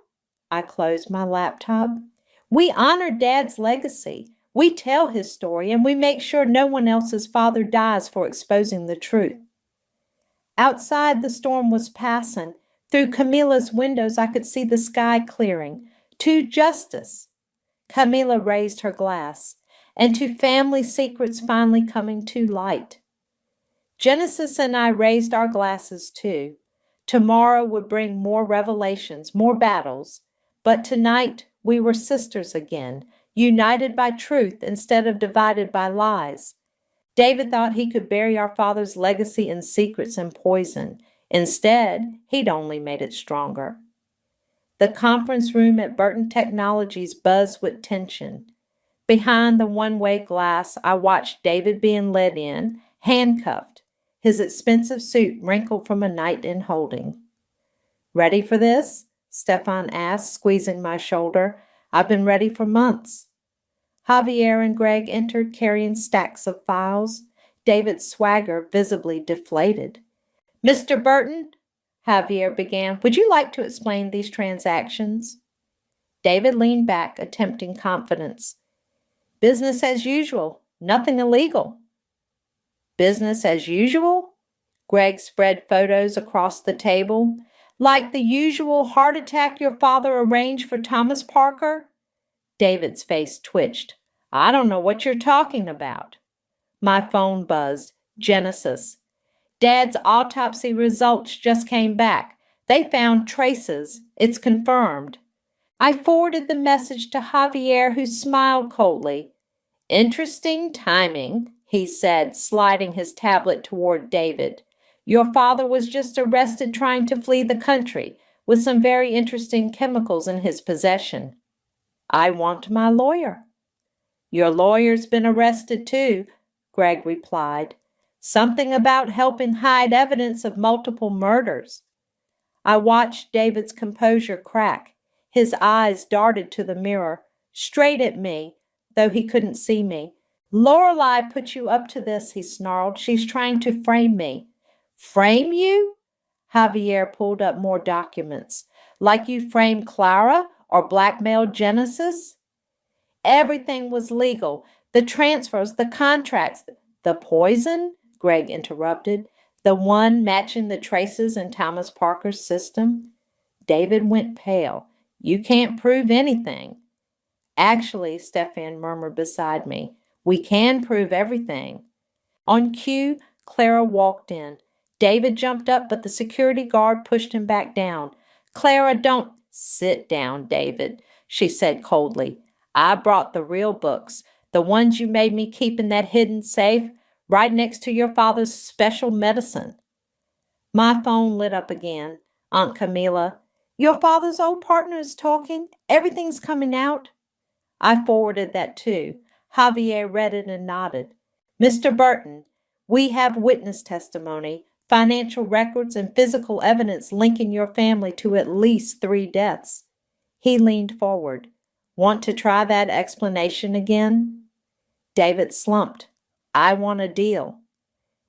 S5: I closed my laptop. We honor Dad's legacy. We tell his story, and we make sure no one else's father dies for exposing the truth. Outside, the storm was passing. Through Camila's windows, I could see the sky clearing. To justice. Camila raised her glass. And to family secrets finally coming to light. Genesis and I raised our glasses too. Tomorrow would bring more revelations, more battles. But tonight, we were sisters again, united by truth instead of divided by lies. David thought he could bury our father's legacy in secrets and poison. Instead, he'd only made it stronger. The conference room at Burton Technologies buzzed with tension. Behind the one-way glass, I watched David being led in, handcuffed, his expensive suit wrinkled from a night in holding. Ready for this? Stefan asked, squeezing my shoulder. I've been ready for months. Javier and Greg entered carrying stacks of files, David's swagger visibly deflated. Mr. Burton, Javier began, would you like to explain these transactions? David leaned back, attempting confidence. Business as usual, nothing illegal. Business as usual? Greg spread photos across the table. Like the usual heart attack your father arranged for Thomas Parker? David's face twitched. I don't know what you're talking about. My phone buzzed. Genesis. Dad's autopsy results just came back. They found traces. It's confirmed. I forwarded the message to Javier, who smiled coldly. Interesting timing, he said, sliding his tablet toward David. Your father was just arrested trying to flee the country, with some very interesting chemicals in his possession. I want my lawyer. Your lawyer's been arrested too, Greg replied. Something about helping hide evidence of multiple murders. I watched David's composure crack. His eyes darted to the mirror, straight at me, though he couldn't see me. Lorelei put you up to this, he snarled. She's trying to frame me. Frame you? Javier pulled up more documents. Like you framed Clara or blackmailed Genesis? Everything was legal. The transfers, the contracts. The poison? Greg interrupted. The one matching the traces in Thomas Parker's system? David went pale. You can't prove anything. Actually, Stefan murmured beside me, we can prove everything. On cue, Clara walked in. David jumped up, but the security guard pushed him back down. Clara, don't sit down, David, she said coldly. I brought the real books, the ones you made me keep in that hidden safe, right next to your father's special medicine. My phone lit up again. Aunt Camila, your father's old partner is talking. Everything's coming out. I forwarded that too. Javier read it and nodded. Mr. Burton, we have witness testimony, financial records, and physical evidence linking your family to at least 3 deaths. He leaned forward. Want to try that explanation again? David slumped. I want a deal.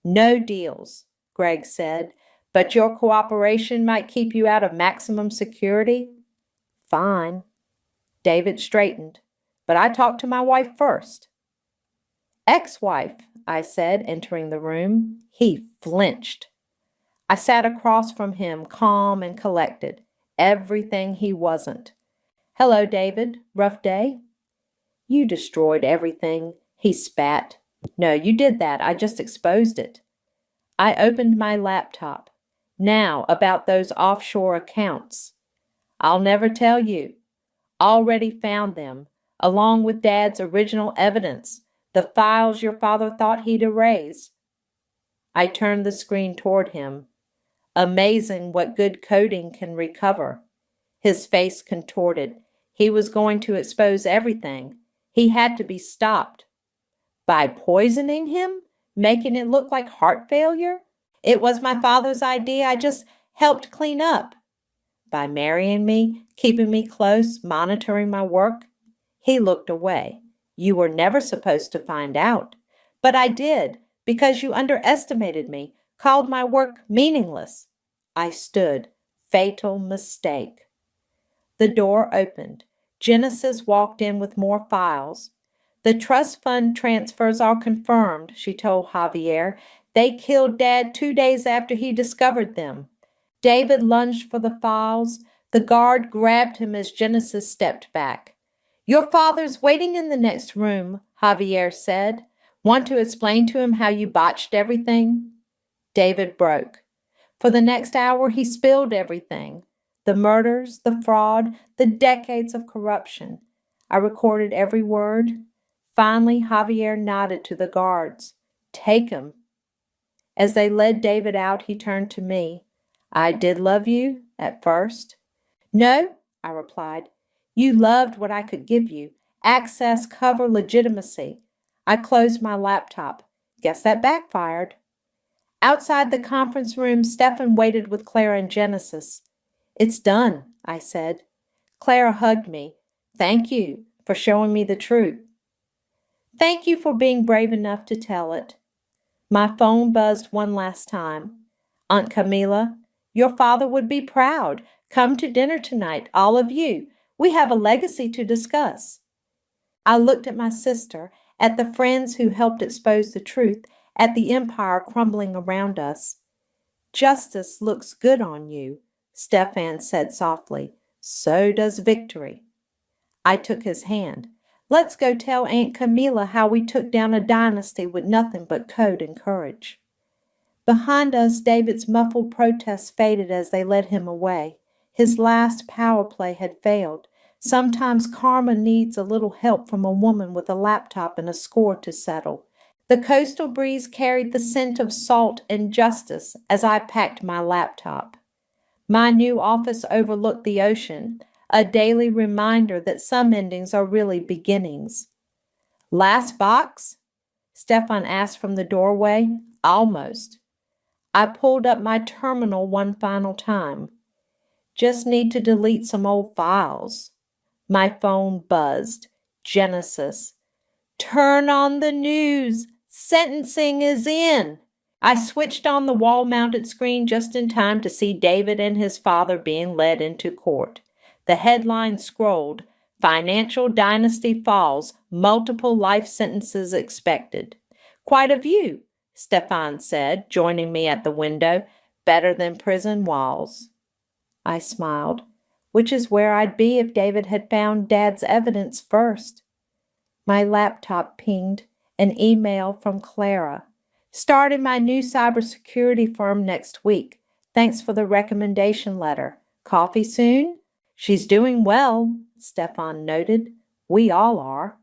S5: No deals, Greg said, but your cooperation might keep you out of maximum security? Fine. David straightened. But I talked to my wife first. Ex-wife, I said, entering the room. He flinched. I sat across from him, calm and collected. Everything he wasn't. Hello, David. Rough day? You destroyed everything, he spat. No, you did that. I just exposed it. I opened my laptop. Now, about those offshore accounts. I'll never tell you. Already found them, along with Dad's original evidence, the files your father thought he'd erased. I turned the screen toward him. Amazing what good coding can recover. His face contorted. He was going to expose everything. He had to be stopped. By poisoning him? Making it look like heart failure? It was my father's idea. I just helped clean up. By marrying me, keeping me close, monitoring my work? He looked away. You were never supposed to find out. But I did, because you underestimated me, called my work meaningless. I stood. Fatal mistake. The door opened. Genesis walked in with more files. The trust fund transfers are confirmed, she told Javier. They killed Dad 2 days after he discovered them. David lunged for the files. The guard grabbed him as Genesis stepped back. Your father's waiting in the next room, Javier said. Want to explain to him how you botched everything? David broke. For the next hour, he spilled everything. The murders, the fraud, the decades of corruption. I recorded every word. Finally, Javier nodded to the guards. Take him. As they led David out, he turned to me. I did love you at first. No, I replied. You loved what I could give you. Access, cover, legitimacy. I closed my laptop. Guess that backfired. Outside the conference room, Stefan waited with Clara and Genesis. It's done, I said. Clara hugged me. Thank you for showing me the truth. Thank you for being brave enough to tell it. My phone buzzed one last time. Aunt Camila, your father would be proud. Come to dinner tonight, all of you. We have a legacy to discuss. I looked at my sister, at the friends who helped expose the truth, at the empire crumbling around us. Justice looks good on you, Stefan said softly. So does victory. I took his hand. Let's go tell Aunt Camila how we took down a dynasty with nothing but code and courage. Behind us, David's muffled protests faded as they led him away. His last power play had failed. Sometimes karma needs a little help from a woman with a laptop and a score to settle. The coastal breeze carried the scent of salt and justice as I packed my laptop. My new office overlooked the ocean, a daily reminder that some endings are really beginnings. Last box? Stefan asked from the doorway. Almost. I pulled up my terminal one final time. Just need to delete some old files. My phone buzzed. Genesis. Turn on the news. Sentencing is in. I switched on the wall-mounted screen just in time to see David and his father being led into court. The headline scrolled, Financial Dynasty Falls, Multiple Life Sentences Expected. Quite a view, Stefan said, joining me at the window. Better than prison walls. I smiled, which is where I'd be if David had found Dad's evidence first. My laptop pinged, an email from Clara. Starting my new cybersecurity firm next week. Thanks for the recommendation letter. Coffee soon? She's doing well, Stefan noted. We all are.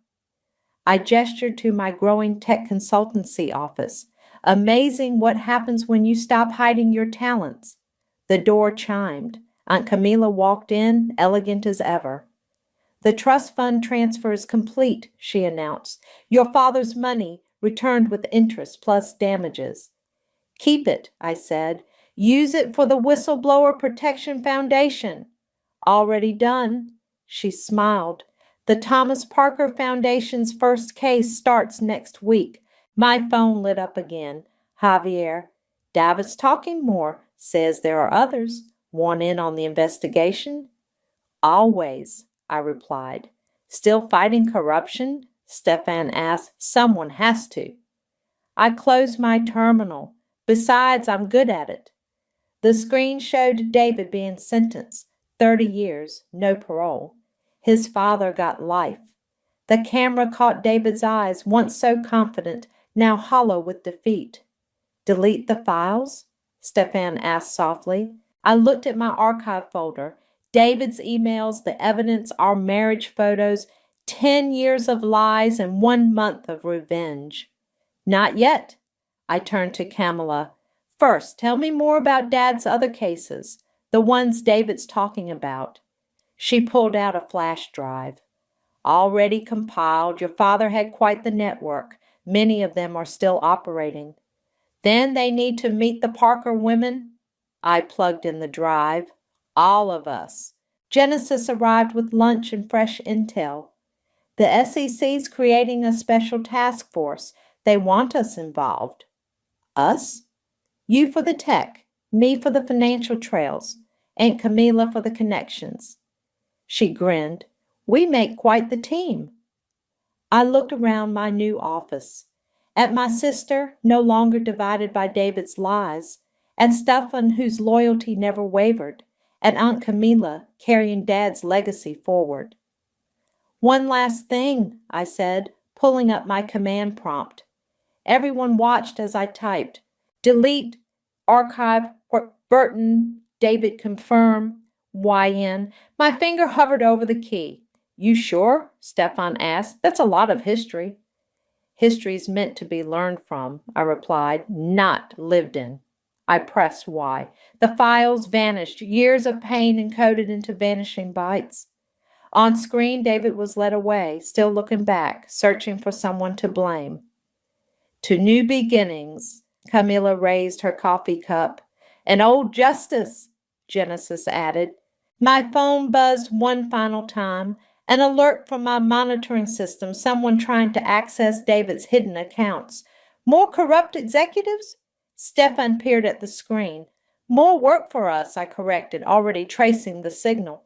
S5: I gestured to my growing tech consultancy office. Amazing what happens when you stop hiding your talents. The door chimed. Aunt Camila walked in, elegant as ever. The trust fund transfer is complete, she announced. Your father's money returned with interest plus damages. Keep it, I said. Use it for the Whistleblower Protection Foundation. Already done. She smiled. The Thomas Parker Foundation's first case starts next week. My phone lit up again. Javier. David's talking more. Says there are others. Want in on the investigation? Always, I replied. Still fighting corruption? Stefan asked. Someone has to. I closed my terminal. Besides, I'm good at it. The screen showed David being sentenced. 30 years, no parole. His father got life. The camera caught David's eyes, once so confident, now hollow with defeat. Delete the files? Stefan asked softly. I looked at my archive folder. David's emails, the evidence, our marriage photos, 10 years of lies and 1 month of revenge. Not yet. I turned to Camila. First, tell me more about Dad's other cases, the ones David's talking about. She pulled out a flash drive. Already compiled, your father had quite the network. Many of them are still operating. Then they need to meet the Parker women. I plugged in the drive. All of us. Genesis arrived with lunch and fresh intel. The SEC's creating a special task force. They want us involved. Us? You for the tech, me for the financial trails, Aunt Camila for the connections. She grinned. We make quite the team. I looked around my new office. At my sister, no longer divided by David's lies. At Stefan, whose loyalty never wavered. At Aunt Camila, carrying Dad's legacy forward. One last thing, I said, pulling up my command prompt. Everyone watched as I typed. Delete, archive, Burton, David confirm, YN. My finger hovered over the key. You sure? Stefan asked. That's a lot of history. History's meant to be learned from, I replied, not lived in. I pressed Y. The files vanished, years of pain encoded into vanishing bytes. On screen, David was led away, still looking back, searching for someone to blame. To new beginnings, Camila raised her coffee cup. And old Justice, Genesis added. My phone buzzed one final time. An alert from my monitoring system, someone trying to access David's hidden accounts. More corrupt executives? Stefan peered at the screen. More work for us, I corrected, already tracing the signal.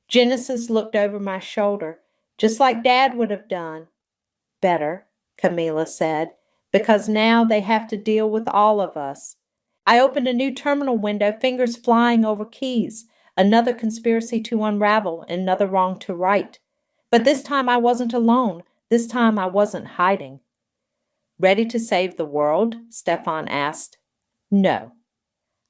S5: Genesis looked over my shoulder, just like Dad would have done. Better, Camila said, because now they have to deal with all of us. I opened a new terminal window, fingers flying over keys. Another conspiracy to unravel, another wrong to right. But this time I wasn't alone. This time I wasn't hiding. Ready to save the world? Stefan asked. No.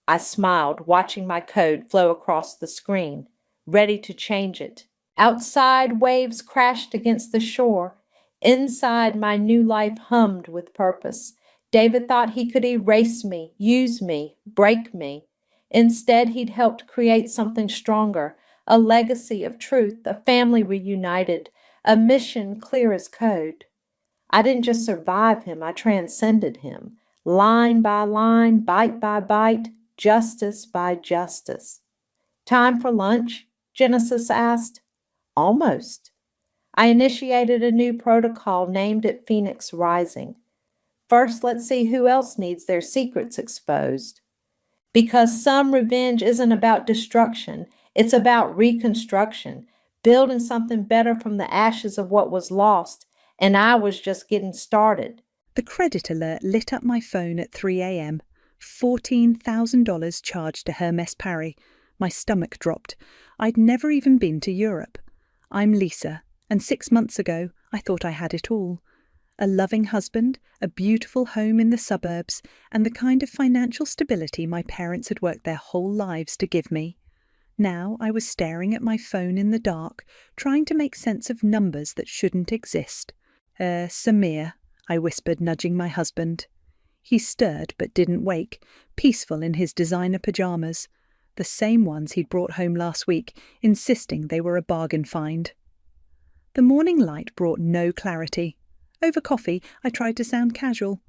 S5: I smiled, watching my code flow across the screen, ready to change it. Outside, waves crashed against the shore. Inside, my new life hummed with purpose. David thought he could erase me, use me, break me. Instead, he'd helped create something stronger, a legacy of truth, a family reunited, a mission clear as code. I didn't just survive him, I transcended him. Line by line, bite by bite, justice by justice. Time for lunch? Genesis asked. Almost. I initiated a new protocol named it Phoenix Rising. First, let's see who else needs their secrets exposed. Because some revenge isn't about destruction, it's about reconstruction, building something better from the ashes of what was lost, and I was just getting started.
S6: The credit alert lit up my phone at 3 a.m. $14,000 charged to Hermes Paris. My stomach dropped. I'd never even been to Europe. I'm Lisa, and 6 months ago I thought I had it all. A loving husband, a beautiful home in the suburbs, and the kind of financial stability my parents had worked their whole lives to give me. Now I was staring at my phone in the dark, trying to make sense of numbers that shouldn't exist. Samir, I whispered, nudging my husband. He stirred but didn't wake, peaceful in his designer pyjamas, the same ones he'd brought home last week, insisting they were a bargain find. The morning light brought no clarity. Over coffee, I tried to sound casual.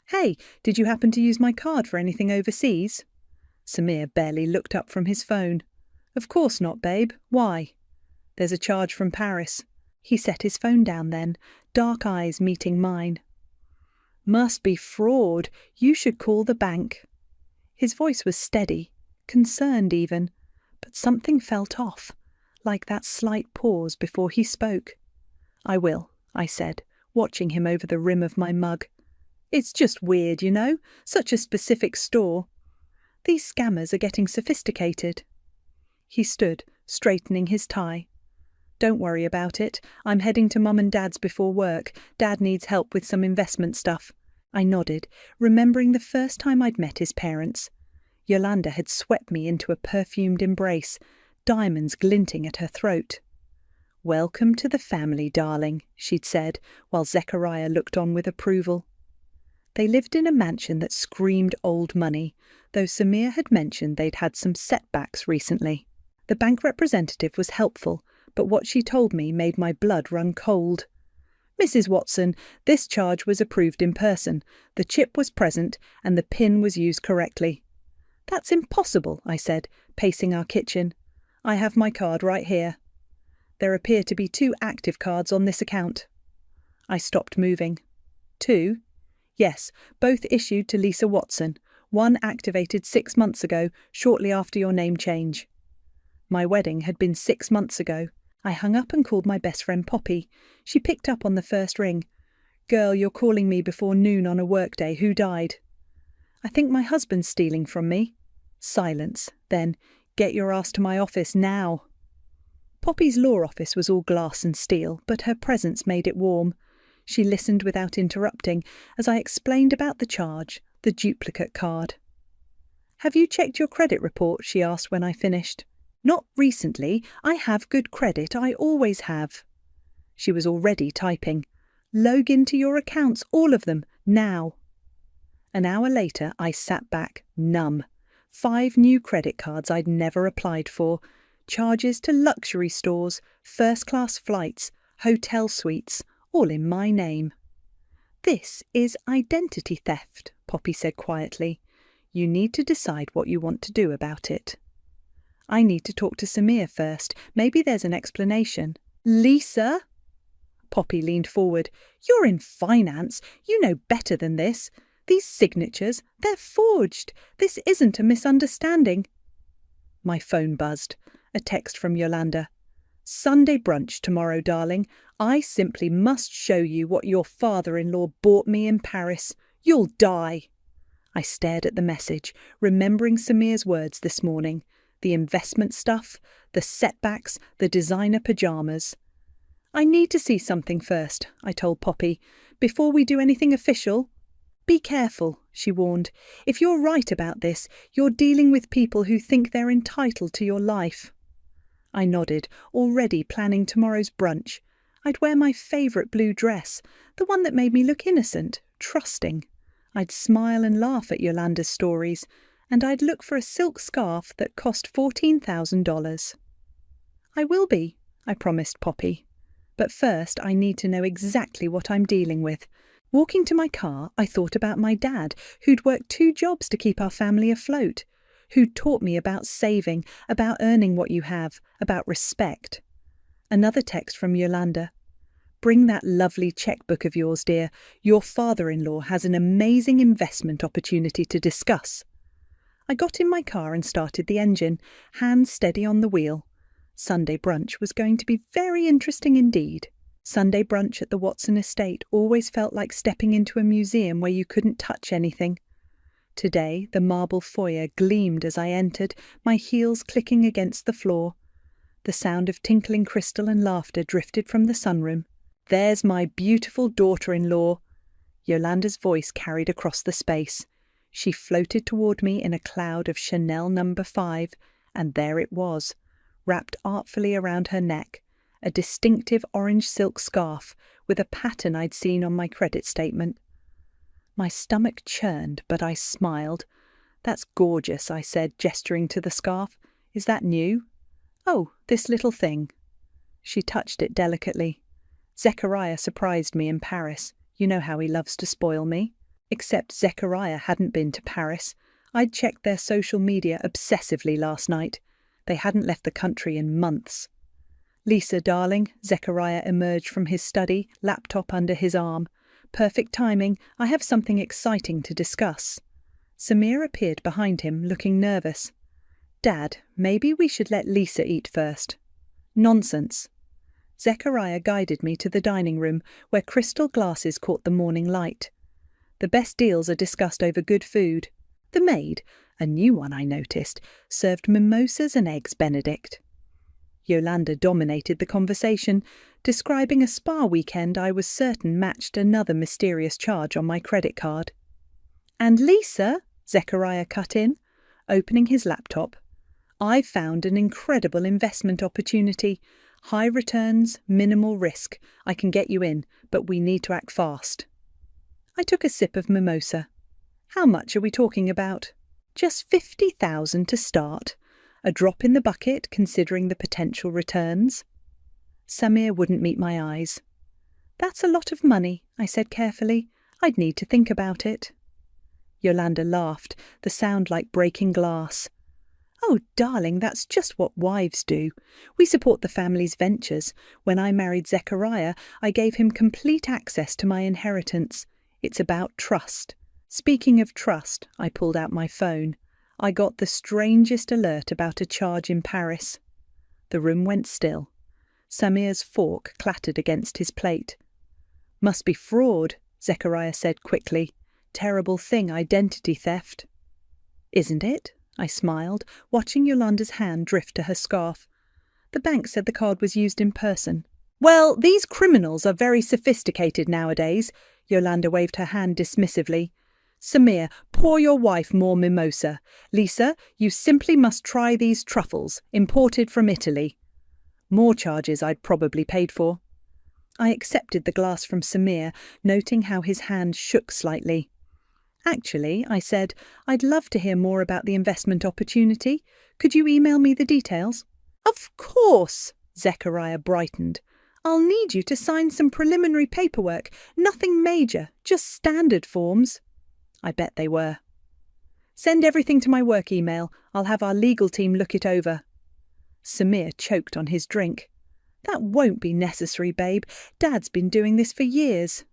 S6: Hey, did you happen to use my card for anything overseas? Samir barely looked up from his phone. Of course not, babe. Why? There's a charge from Paris. He set his phone down then, dark eyes meeting mine. Must be fraud. You should call the bank. His voice was steady, concerned even, but something felt off, like that slight pause before he spoke. I will, I said, watching him over the rim of my mug. It's just weird, you know, such a specific store. These scammers are getting sophisticated. He stood, straightening his tie. Don't worry about it. I'm heading to Mum and Dad's before work. Dad needs help with some investment stuff. I nodded, remembering the first time I'd met his parents. Yolanda had swept me into a perfumed embrace, diamonds glinting at her throat. Welcome to the family, darling, she'd said, while Zechariah looked on with approval. They lived in a mansion that screamed old money, though Samir had mentioned they'd had some setbacks recently. The bank representative was helpful, but what she told me made my blood run cold. "Mrs. Watson, this charge was approved in person, the chip was present, and the PIN was used correctly." "That's impossible," I said, pacing our kitchen. "I have my card right here." "There appear to be 2 active cards on this account." I stopped moving. 2? "Yes, both issued to Lisa Watson. One activated 6 months ago, shortly after your name change." My wedding had been 6 months ago. I hung up and called my best friend Poppy. She picked up on the first ring. "Girl, you're calling me before noon on a workday. Who died?" "I think my husband's stealing from me." Silence. Then, "Get your ass to my office now." Poppy's law office was all glass and steel, but her presence made it warm. She listened without interrupting as I explained about the charge, the duplicate card. "Have you checked your credit report?" she asked when I finished. "Not recently. I have good credit. I always have." She was already typing. "Log into your accounts, all of them, now." An hour later, I sat back, numb. 5 new credit cards I'd never applied for. Charges to luxury stores, first-class flights, hotel suites, all in my name. "This is identity theft," Poppy said quietly. "You need to decide what you want to do about it." "I need to talk to Samir first. Maybe there's an explanation." "Lisa?" Poppy leaned forward. "You're in finance. You know better than this. These signatures, they're forged. This isn't a misunderstanding." My phone buzzed. A text from Yolanda. "Sunday brunch tomorrow, darling. I simply must show you what your father-in-law bought me in Paris. You'll die." I stared at the message, remembering Samir's words this morning. The investment stuff, the setbacks, the designer pyjamas. "I need to see something first," I told Poppy, "before we do anything official." "Be careful," she warned. "If you're right about this, you're dealing with people who think they're entitled to your life." I nodded, already planning tomorrow's brunch. I'd wear my favourite blue dress, the one that made me look innocent, trusting. I'd smile and laugh at Yolanda's stories, and I'd look for a silk scarf that cost $14,000. "I will be," I promised Poppy. "But first I need to know exactly what I'm dealing with." Walking to my car, I thought about my dad, who'd worked 2 jobs to keep our family afloat, who'd taught me about saving, about earning what you have, about respect. Another text from Yolanda. "Bring that lovely checkbook of yours, dear. Your father-in-law has an amazing investment opportunity to discuss." I got in my car and started the engine, hands steady on the wheel. Sunday brunch was going to be very interesting indeed. Sunday brunch at the Watson estate always felt like stepping into a museum where you couldn't touch anything. Today, the marble foyer gleamed as I entered, my heels clicking against the floor. The sound of tinkling crystal and laughter drifted from the sunroom. "There's my beautiful daughter-in-law." Yolanda's voice carried across the space. She floated toward me in a cloud of Chanel No. 5, and there it was, wrapped artfully around her neck, a distinctive orange silk scarf with a pattern I'd seen on my credit statement. My stomach churned, but I smiled. "That's gorgeous," I said, gesturing to the scarf. "Is that new?" "Oh, this little thing." She touched it delicately. "Zechariah surprised me in Paris. You know how he loves to spoil me." Except Zechariah hadn't been to Paris. I'd checked their social media obsessively last night. They hadn't left the country in months. "Lisa, darling," Zechariah emerged from his study, laptop under his arm. "Perfect timing. I have something exciting to discuss." Samir appeared behind him, looking nervous. "Dad, maybe we should let Lisa eat first." "Nonsense." Zechariah guided me to the dining room, where crystal glasses caught the morning light. The best deals are discussed over good food. The maid, a new one I noticed, served mimosas and eggs Benedict. Yolanda dominated the conversation, describing a spa weekend I was certain matched another mysterious charge on my credit card. "And Lisa," Zechariah cut in, opening his laptop, "I've found an incredible investment opportunity. High returns, minimal risk. I can get you in, but we need to act fast." I took a sip of mimosa. "How much are we talking about?" "Just 50,000 to start. A drop in the bucket considering the potential returns. Samir wouldn't meet my eyes. That's a lot of money, I said carefully. I'd need to think about it. Yolanda laughed, the sound like breaking glass. Oh, darling, that's just what wives do. We support the family's ventures. When I married Zechariah, I gave him complete access to my inheritance. It's about trust. Speaking of trust, I pulled out my phone. I got the strangest alert about a charge in Paris. The room went still. Samir's fork clattered against his plate. Must be fraud, Zechariah said quickly. Terrible thing, identity theft. Isn't it? I smiled, watching Yolanda's hand drift to her scarf. The bank said the card was used in person. Well, these criminals are very sophisticated nowadays. Yolanda waved her hand dismissively. Samir, pour your wife more mimosa. Lisa, you simply must try these truffles, imported from Italy. More charges I'd probably paid for. I accepted the glass from Samir, noting how his hand shook slightly. Actually, I said, I'd love to hear more about the investment opportunity. Could you email me the details? Of course, Zechariah brightened. I'll need you to sign some preliminary paperwork. Nothing major, just standard forms. I bet they were. Send everything to my work email. I'll have our legal team look it over. Samir choked on his drink. That won't be necessary, babe. Dad's been doing this for years.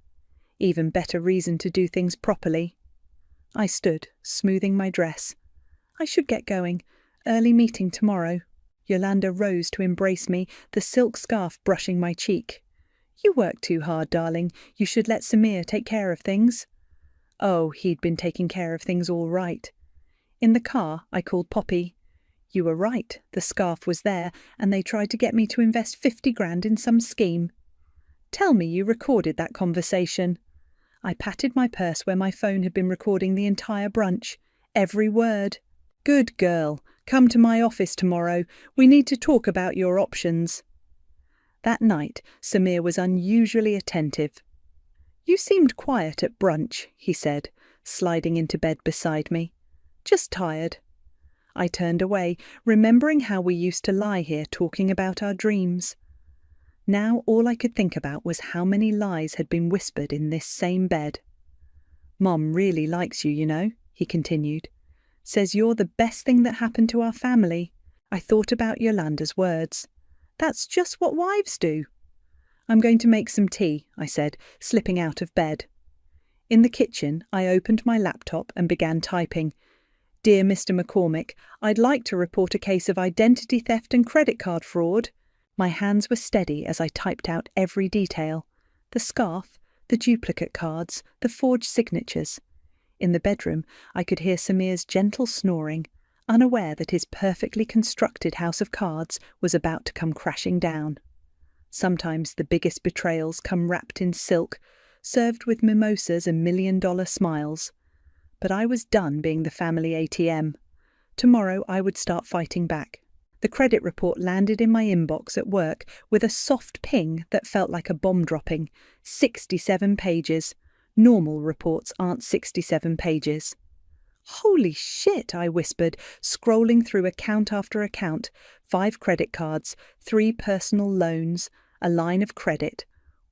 S6: Even better reason to do things properly. I stood, smoothing my dress. I should get going. Early meeting tomorrow. Yolanda rose to embrace me, the silk scarf brushing my cheek. You work too hard, darling. You should let Samir take care of things. Oh, he'd been taking care of things all right. In the car, I called Poppy. You were right. The scarf was there, and they tried to get me to invest 50 grand in some scheme. Tell me you recorded that conversation. I patted my purse where my phone had been recording the entire brunch. Every word. Good girl. Come to my office tomorrow. We need to talk about your options. That night, Samir was unusually attentive. You seemed quiet at brunch, he said, sliding into bed beside me. Just tired. I turned away, remembering how we used to lie here talking about our dreams. Now all I could think about was how many lies had been whispered in this same bed. Mom really likes you, you know, he continued. Says you're the best thing that happened to our family. I thought about Yolanda's words. That's just what wives do. I'm going to make some tea, I said, slipping out of bed. In the kitchen, I opened my laptop and began typing. Dear Mr. McCormick, I'd like to report a case of identity theft and credit card fraud. My hands were steady as I typed out every detail. The scarf, the duplicate cards, the forged signatures. In the bedroom, I could hear Samir's gentle snoring, unaware that his perfectly constructed house of cards was about to come crashing down. Sometimes the biggest betrayals come wrapped in silk, served with mimosas and million-dollar smiles. But I was done being the family ATM. Tomorrow I would start fighting back. The credit report landed in my inbox at work with a soft ping that felt like a bomb dropping. 67 pages. Normal reports aren't 67 pages. Holy shit, I whispered, scrolling through account after account. 5 credit cards, 3 personal loans, a line of credit,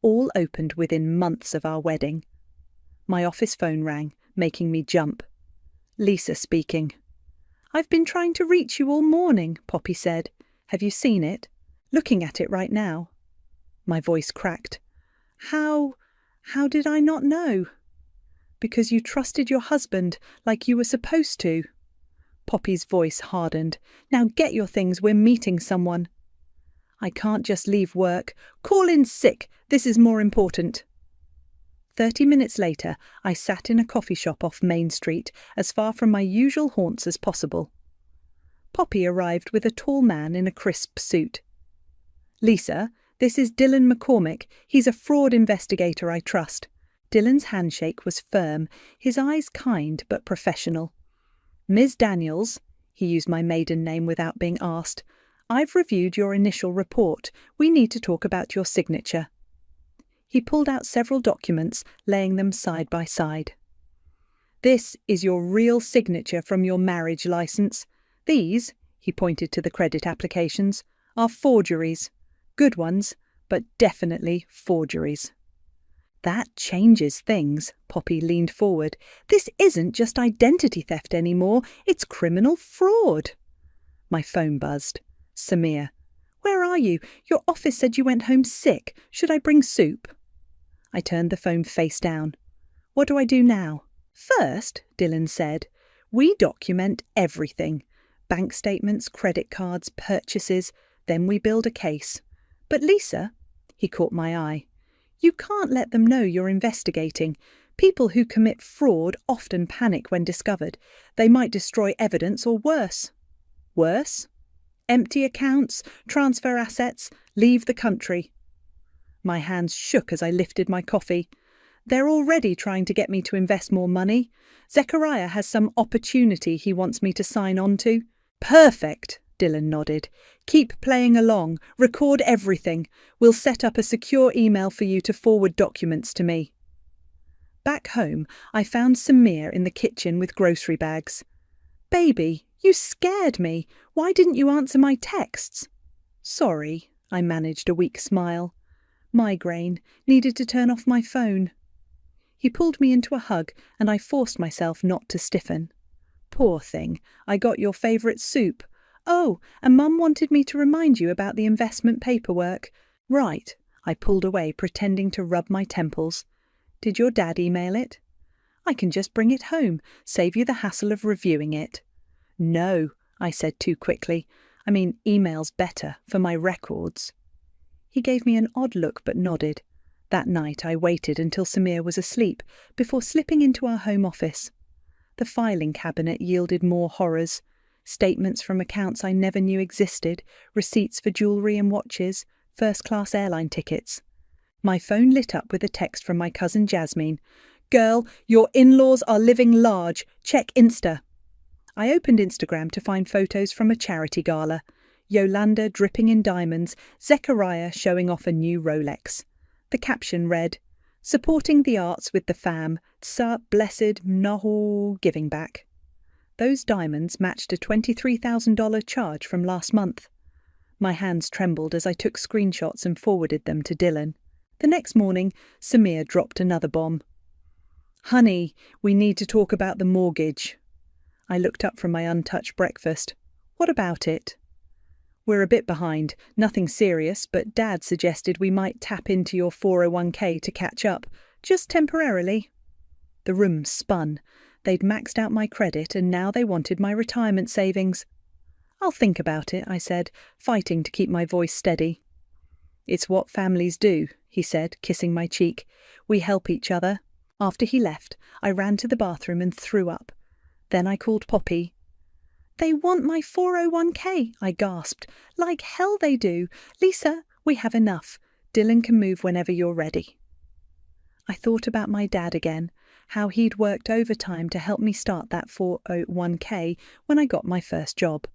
S6: all opened within months of our wedding. My office phone rang, making me jump. Lisa speaking. I've been trying to reach you all morning, Poppy said. Have you seen it? Looking at it right now. My voice cracked. How did I not know? Because you trusted your husband like you were supposed to. Poppy's voice hardened. Now get your things, we're meeting someone. I can't just leave work. Call in sick. This is more important. 30 minutes later, I sat in a coffee shop off Main Street, as far from my usual haunts as possible. Poppy arrived with a tall man in a crisp suit. Lisa, this is Dylan McCormick. He's a fraud investigator I trust. Dylan's handshake was firm, his eyes kind but professional. Ms. Daniels, he used my maiden name without being asked, I've reviewed your initial report. We need to talk about your signature. He pulled out several documents, laying them side by side. This is your real signature from your marriage license. These, he he pointed to the credit applications, are forgeries. Good ones, but definitely forgeries. That changes things, Poppy leaned forward. This isn't just identity theft anymore, it's criminal fraud. My phone buzzed. Samir. Where are you? Your office said you went home sick. Should I bring soup? I turned the phone face down. What do I do now? First, Dylan said, we document everything. Bank statements, credit cards, purchases. Then we build a case. But Lisa, he caught my eye, you can't let them know you're investigating. People who commit fraud often panic when discovered. They might destroy evidence or worse. Worse? Empty accounts, transfer assets, leave the country. My hands shook as I lifted my coffee. They're already trying to get me to invest more money. Zechariah has some opportunity he wants me to sign on to. Perfect, Dylan nodded. Keep playing along. Record everything. We'll set up a secure email for you to forward documents to me. Back home, I found Samir in the kitchen with grocery bags. Baby, you scared me. Why didn't you answer my texts? Sorry, I managed a weak smile. Migraine. Needed to turn off my phone. He pulled me into a hug, and I forced myself not to stiffen. Poor thing, I got your favourite soup. Oh, and Mum wanted me to remind you about the investment paperwork. Right, I pulled away, pretending to rub my temples. Did your dad email it? I can just bring it home, save you the hassle of reviewing it. No, I said too quickly. I mean, email's better, for my records. He gave me an odd look but nodded. That night I waited until Samir was asleep before slipping into our home office. The filing cabinet yielded more horrors. Statements from accounts I never knew existed, receipts for jewellery and watches, first-class airline tickets. My phone lit up with a text from my cousin Jasmine. Girl, your in-laws are living large. Check Insta. I opened Instagram to find photos from a charity gala. Yolanda dripping in diamonds, Zechariah showing off a new Rolex. The caption read, Supporting the arts with the fam, Tsa blessed Nahu giving back. Those diamonds matched a $23,000 charge from last month. My hands trembled as I took screenshots and forwarded them to Dylan. The next morning, Samir dropped another bomb. Honey, we need to talk about the mortgage. I looked up from my untouched breakfast. What about it? We're a bit behind, nothing serious, but Dad suggested we might tap into your 401k to catch up, just temporarily. The room spun. They'd maxed out my credit and now they wanted my retirement savings. I'll think about it, I said, fighting to keep my voice steady. It's what families do, he said, kissing my cheek. We help each other. After he left, I ran to the bathroom and threw up. Then I called Poppy. They want my 401k, I gasped. Like hell they do. Lisa, we have enough. Dylan can move whenever you're ready. I thought about my dad again, how he'd worked overtime to help me start that 401k when I got my first job.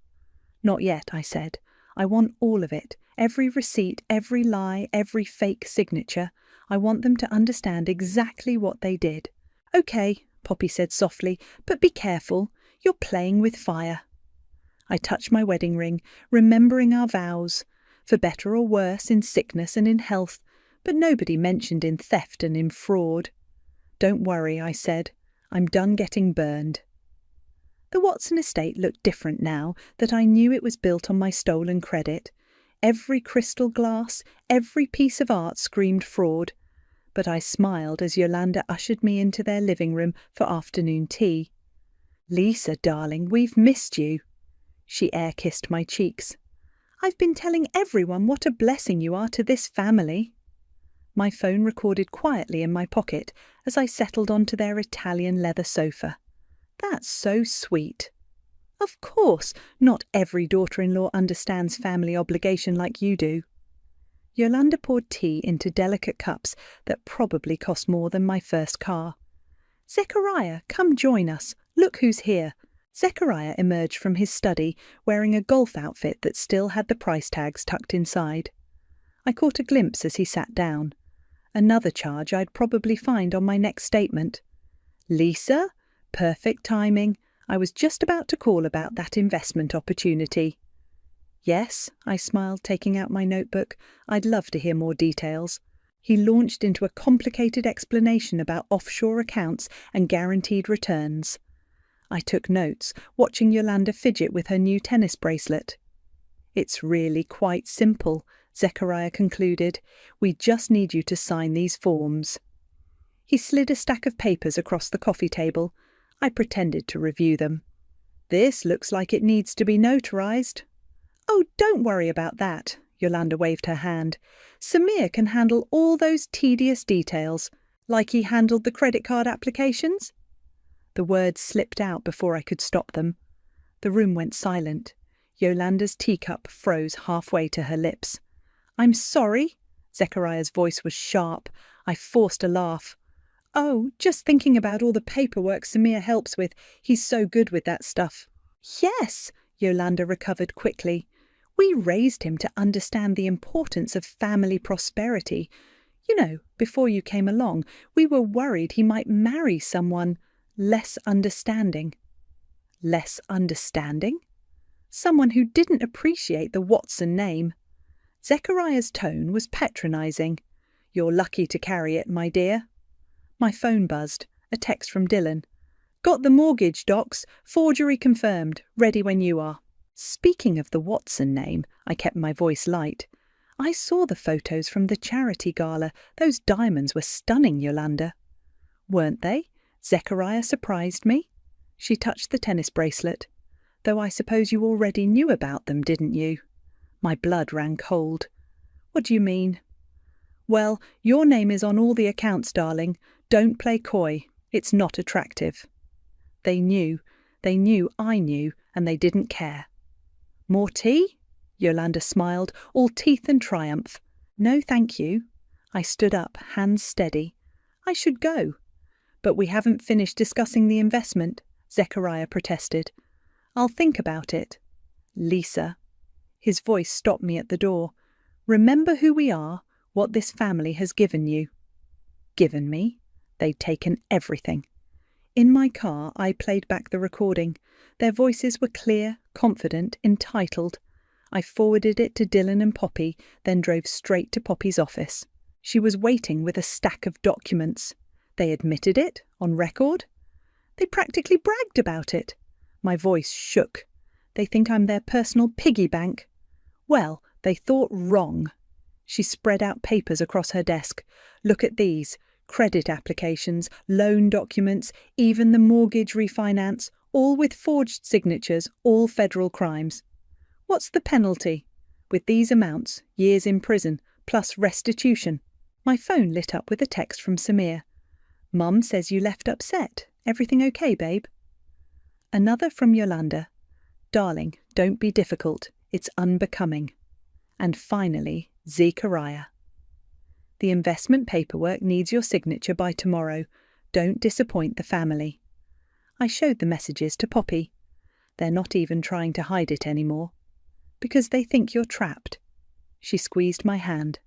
S6: Not yet, I said. I want all of it. Every receipt, every lie, every fake signature. I want them to understand exactly what they did. Okay, Poppy said softly, but be careful. You're playing with fire. I touched my wedding ring, remembering our vows, for better or worse, in sickness and in health, but nobody mentioned in theft and in fraud. Don't worry, I said. I'm done getting burned. The Watson estate looked different now that I knew it was built on my stolen credit. Every crystal glass, every piece of art screamed fraud. But I smiled as Yolanda ushered me into their living room for afternoon tea. Lisa, darling, we've missed you. She air-kissed my cheeks. I've been telling everyone what a blessing you are to this family. My phone recorded quietly in my pocket as I settled onto their Italian leather sofa. That's so sweet. Of course, not every daughter-in-law understands family obligation like you do. Yolanda poured tea into delicate cups that probably cost more than my first car. Zechariah, come join us. Look who's here. Zechariah emerged from his study wearing a golf outfit that still had the price tags tucked inside. I caught a glimpse as he sat down. Another charge I'd probably find on my next statement. Lisa? Perfect timing. I was just about to call about that investment opportunity. Yes, I smiled, taking out my notebook. I'd love to hear more details. He launched into a complicated explanation about offshore accounts and guaranteed returns. I took notes, watching Yolanda fidget with her new tennis bracelet. It's really quite simple, Zechariah concluded. We just need you to sign these forms. He slid a stack of papers across the coffee table. I pretended to review them. This looks like it needs to be notarized. Oh, don't worry about that, Yolanda waved her hand. Samir can handle all those tedious details, like he handled the credit card applications. The words slipped out before I could stop them. The room went silent. Yolanda's teacup froze halfway to her lips. I'm sorry. Zechariah's voice was sharp. I forced a laugh. Oh, just thinking about all the paperwork Samir helps with. He's so good with that stuff. Yes, Yolanda recovered quickly. We raised him to understand the importance of family prosperity. You know, before you came along, we were worried he might marry someone less understanding. Less understanding? Someone who didn't appreciate the Watson name. Zechariah's tone was patronizing. You're lucky to carry it, my dear. My phone buzzed. A text from Dylan. Got the mortgage docs. Forgery confirmed. Ready when you are. Speaking of the Watson name, I kept my voice light. I saw the photos from the charity gala. Those diamonds were stunning, Yolanda. Weren't they? Zechariah surprised me. She touched the tennis bracelet. Though I suppose you already knew about them, didn't you? My blood ran cold. What do you mean? Well, your name is on all the accounts, darling. Don't play coy. It's not attractive. They knew I knew, and they didn't care. More tea? Yolanda smiled, all teeth and triumph. No, thank you. I stood up, hands steady. I should go. But we haven't finished discussing the investment, Zechariah protested. I'll think about it. Lisa. His voice stopped me at the door. Remember who we are, what this family has given you. Given me? They'd taken everything. In my car, I played back the recording. Their voices were clear, confident, entitled. I forwarded it to Dylan and Poppy, then drove straight to Poppy's office. She was waiting with a stack of documents. They admitted it, on record. They practically bragged about it. My voice shook. They think I'm their personal piggy bank. Well, they thought wrong. She spread out papers across her desk. Look at these. Credit applications, loan documents, even the mortgage refinance, all with forged signatures, all federal crimes. What's the penalty? With these amounts, years in prison, plus restitution. My phone lit up with a text from Samir. Mum says you left upset. Everything okay, babe? Another from Yolanda. Darling, don't be difficult. It's unbecoming. And finally, Zechariah. The investment paperwork needs your signature by tomorrow. Don't disappoint the family. I showed the messages to Poppy. They're not even trying to hide it anymore. Because they think you're trapped. She squeezed my hand.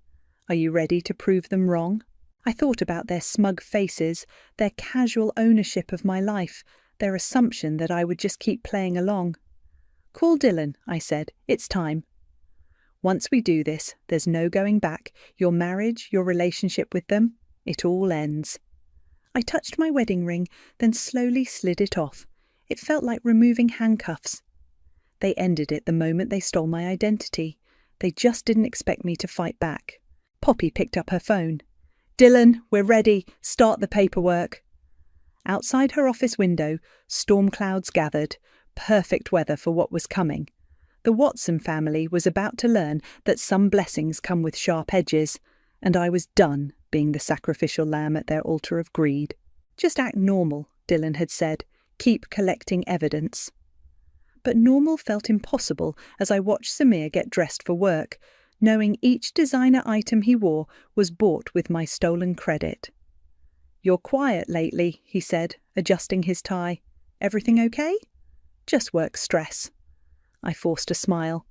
S6: Are you ready to prove them wrong? I thought about their smug faces, their casual ownership of my life, their assumption that I would just keep playing along. Call Dylan, I said. It's time. Once we do this, there's no going back. Your marriage, your relationship with them, it all ends. I touched my wedding ring, then slowly slid it off. It felt like removing handcuffs. They ended it the moment they stole my identity. They just didn't expect me to fight back. Poppy picked up her phone. Dylan, we're ready. Start the paperwork. Outside her office window, storm clouds gathered. Perfect weather for what was coming. The Watson family was about to learn that some blessings come with sharp edges, and I was done being the sacrificial lamb at their altar of greed. Just act normal, Dylan had said. Keep collecting evidence. But normal felt impossible as I watched Samir get dressed for work, knowing each designer item he wore was bought with my stolen credit. You're quiet lately, he said, adjusting his tie. Everything okay? Just work stress. I forced a smile.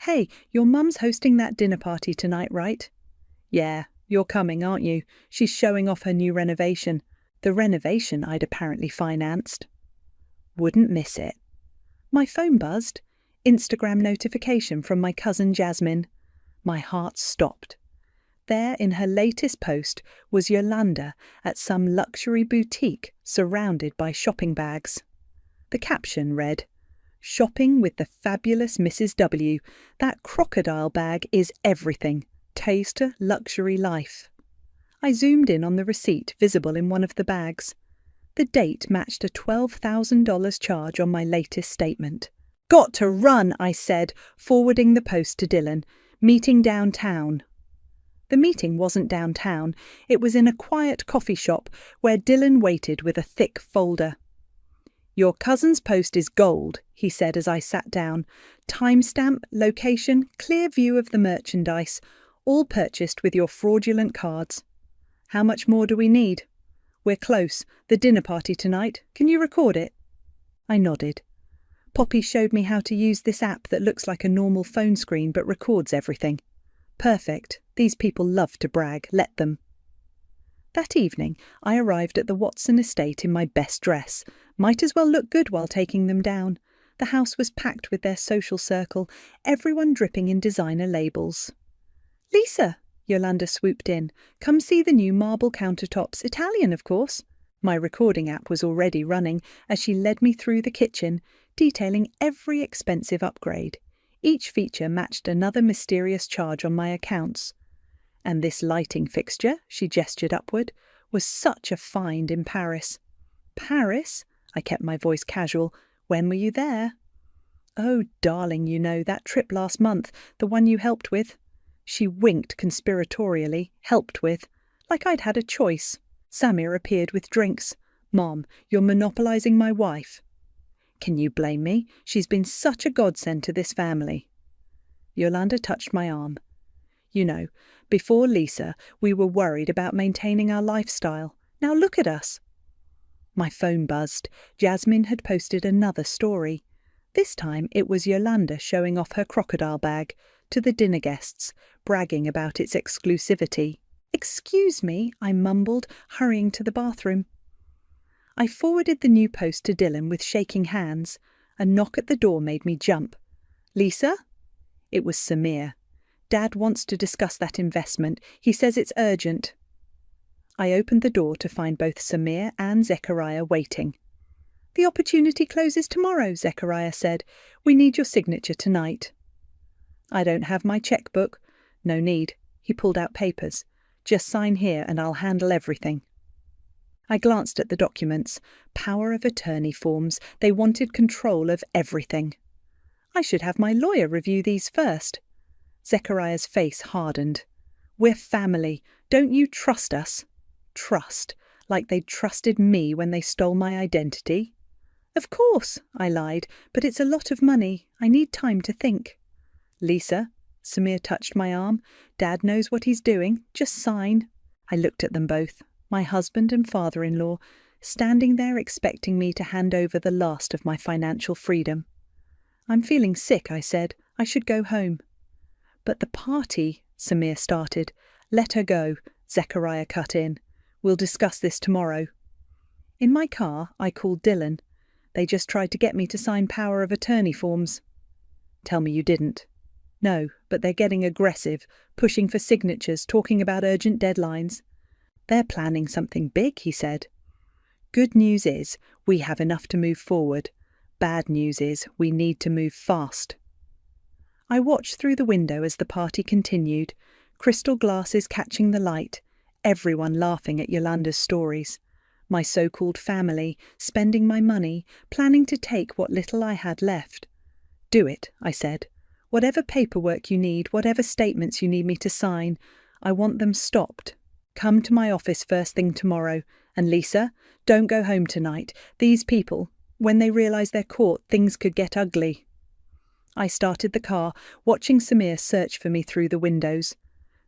S6: Hey, your mum's hosting that dinner party tonight, right? Yeah, you're coming, aren't you? She's showing off her new renovation. The renovation I'd apparently financed. Wouldn't miss it. My phone buzzed. Instagram notification from my cousin Jasmine. My heart stopped. There in her latest post was Yolanda at some luxury boutique surrounded by shopping bags. The caption read, "Shopping with the fabulous Mrs. W. That crocodile bag is everything. Taste luxury life." I zoomed in on the receipt visible in one of the bags. The date matched a $12,000 charge on my latest statement. "Got to run," I said, forwarding the post to Dylan. "Meeting downtown." The meeting wasn't downtown. It was in a quiet coffee shop where Dylan waited with a thick folder. "Your cousin's post is gold," he said as I sat down. "Timestamp, location, clear view of the merchandise, all purchased with your fraudulent cards. How much more do we need?" "We're close. The dinner party tonight. Can you record it?" I nodded. Poppy showed me how to use this app that looks like a normal phone screen but records everything. Perfect. These people love to brag. Let them. That evening, I arrived at the Watson estate in my best dress. Might as well look good while taking them down. The house was packed with their social circle, everyone dripping in designer labels. "Lisa," Yolanda swooped in, "come see the new marble countertops, Italian, of course." My recording app was already running as she led me through the kitchen, detailing every expensive upgrade. Each feature matched another mysterious charge on my accounts. And this lighting fixture, she gestured upward, was such a find in Paris. "Paris?" I kept my voice casual. "When were you there?" "Oh, darling, you know, that trip last month, the one you helped with." She winked conspiratorially, "helped with," like I'd had a choice. Samir appeared with drinks. "Mom, you're monopolizing my wife." "Can you blame me? She's been such a godsend to this family." Yolanda touched my arm. "You know, before Lisa, we were worried about maintaining our lifestyle. Now look at us." My phone buzzed. Jasmine had posted another story. This time it was Yolanda showing off her crocodile bag to the dinner guests, bragging about its exclusivity. "Excuse me," I mumbled, hurrying to the bathroom. I forwarded the new post to Dylan with shaking hands. A knock at the door made me jump. "Lisa?" It was Samir. "Dad wants to discuss that investment. He says it's urgent." I opened the door to find both Samir and Zechariah waiting. "The opportunity closes tomorrow," Zechariah said. "We need your signature tonight." "I don't have my checkbook." "No need." He pulled out papers. "Just sign here and I'll handle everything." I glanced at the documents. Power of attorney forms. They wanted control of everything. I should have my lawyer review these first. Zechariah's face hardened. "We're family. Don't you trust us?" Trust. Like they'd trusted me when they stole my identity. "Of course," I lied, "but it's a lot of money. I need time to think." "Lisa," Samir touched my arm. "Dad knows what he's doing. Just sign." I looked at them both, my husband and father-in-law, standing there expecting me to hand over the last of my financial freedom. "I'm feeling sick," I said. "I should go home." "But the party," Samir started. "Let her go," Zechariah cut in. "We'll discuss this tomorrow." In my car, I called Dylan. "They just tried to get me to sign power of attorney forms." "Tell me you didn't." "No, but they're getting aggressive, pushing for signatures, talking about urgent deadlines." "They're planning something big," he said. "Good news is, we have enough to move forward. Bad news is, we need to move fast." I watched through the window as the party continued, crystal glasses catching the light, everyone laughing at Yolanda's stories. My so-called family, spending my money, planning to take what little I had left. "Do it," I said. "Whatever paperwork you need, whatever statements you need me to sign, I want them stopped. Come to my office first thing tomorrow. And Lisa, don't go home tonight. These people, when they realise they're caught, things could get ugly." I started the car, watching Samir search for me through the windows.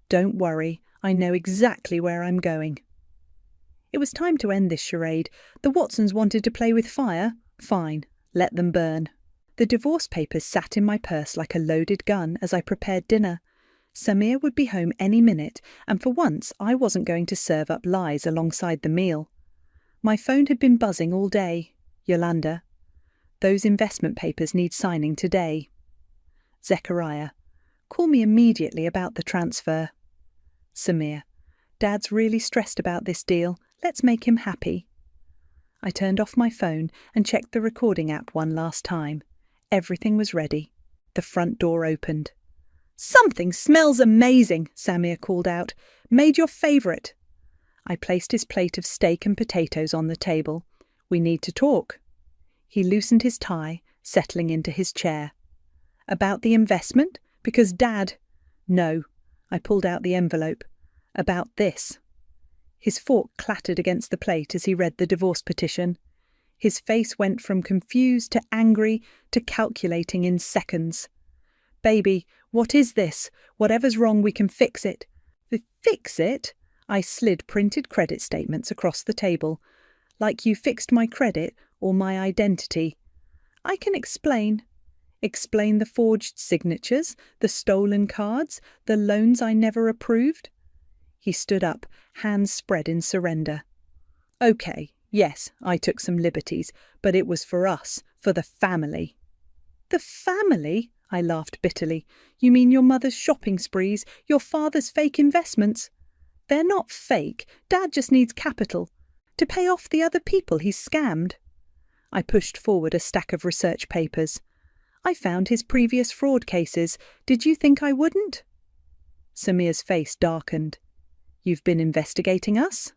S6: "Don't worry, I know exactly where I'm going." It was time to end this charade. The Watsons wanted to play with fire? Fine, let them burn. The divorce papers sat in my purse like a loaded gun as I prepared dinner. Samir would be home any minute, and for once I wasn't going to serve up lies alongside the meal. My phone had been buzzing all day. "Yolanda, those investment papers need signing today." Zechariah, call me immediately about the transfer. Samir, Dad's really stressed about this deal. Let's make him happy. I turned off my phone and checked the recording app one last time. Everything was ready. The front door opened. Something smells amazing, Samir called out. Made your favourite. I placed his plate of steak and potatoes on the table. We need to talk. He loosened his tie, settling into his chair. About the investment? Because Dad... No. I pulled out the envelope. About this. His fork clattered against the plate as he read the divorce petition. His face went from confused to angry to calculating in seconds. Baby, what is this? Whatever's wrong, we can fix it. Fix it? I slid printed credit statements across the table. Like you fixed my credit or my identity. I can explain. Explain the forged signatures, the stolen cards, the loans I never approved. He stood up, hands spread in surrender. Okay, yes, I took some liberties, but it was for us, for the family. The family? I laughed bitterly. You mean your mother's shopping sprees, your father's fake investments? They're not fake. Dad just needs capital. To pay off the other people he's scammed. I pushed forward a stack of research papers. I found his previous fraud cases. Did you think I wouldn't? Samir's face darkened. You've been investigating us?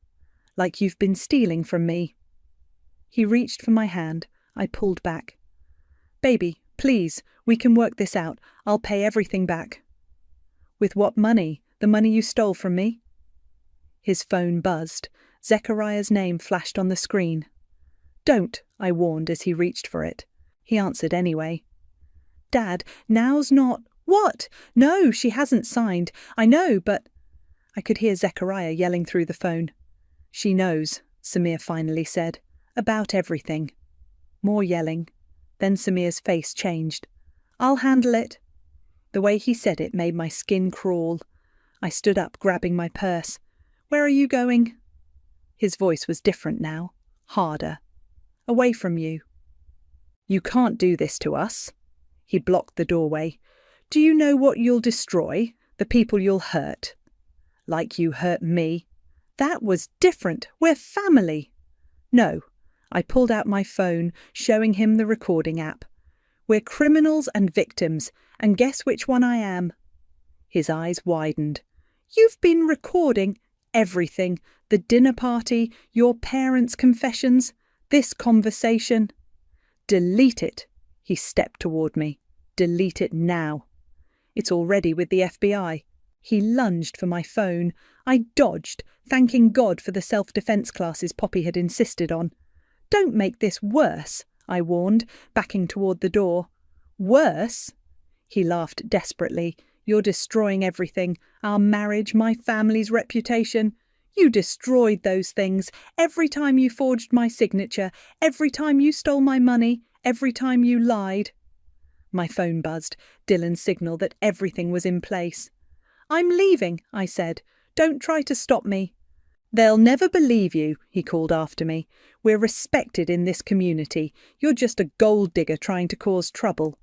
S6: Like you've been stealing from me. He reached for my hand. I pulled back. Baby, please, we can work this out. I'll pay everything back. With what money? The money you stole from me? His phone buzzed. Zechariah's name flashed on the screen. Don't, I warned as he reached for it. He answered anyway. Dad, now's not... What? No, she hasn't signed. I know, but... I could hear Zechariah yelling through the phone. She knows, Samir finally said. About everything. More yelling. Then Samir's face changed. I'll handle it. The way he said it made my skin crawl. I stood up, grabbing my purse. Where are you going? His voice was different now, harder. Away from you. You can't do this to us. He blocked the doorway. Do you know what you'll destroy? The people you'll hurt. Like you hurt me. That was different. We're family. No. I pulled out my phone, showing him the recording app. We're criminals and victims, and guess which one I am? His eyes widened. You've been recording everything. The dinner party, your parents' confessions, this conversation. Delete it. He stepped toward me. Delete it now. It's already with the FBI. He lunged for my phone. I dodged, thanking God for the self-defense classes Poppy had insisted on. Don't make this worse, I warned, backing toward the door. Worse? He laughed desperately. You're destroying everything. Our marriage, my family's reputation. You destroyed those things. Every time you forged my signature, every time you stole my money, every time you lied. My phone buzzed. Dylan signaled that everything was in place. I'm leaving, I said. Don't try to stop me. They'll never believe you, he called after me. We're respected in this community. You're just a gold digger trying to cause trouble.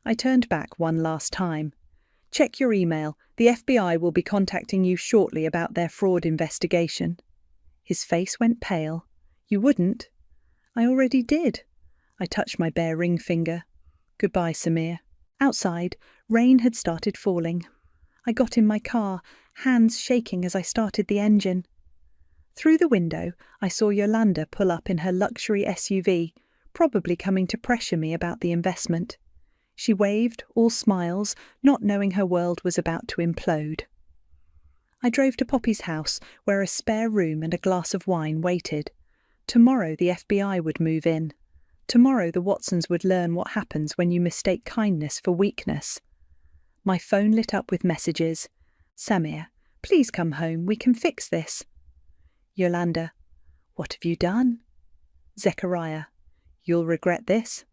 S6: I turned back one last time. Check your email. The FBI will be contacting you shortly about their fraud investigation. His face went pale. You wouldn't? I already did. I touched my bare ring finger. Goodbye, Samir. Outside, rain had started falling. I got in my car, hands shaking as I started the engine. Through the window, I saw Yolanda pull up in her luxury SUV, probably coming to pressure me about the investment. She waved, all smiles, not knowing her world was about to implode. I drove to Poppy's house, where a spare room and a glass of wine waited. Tomorrow the FBI would move in. Tomorrow the Watsons would learn what happens when you mistake kindness for weakness. My phone lit up with messages. Samir, please come home, we can fix this. Yolanda, what have you done? Zechariah, you'll regret this.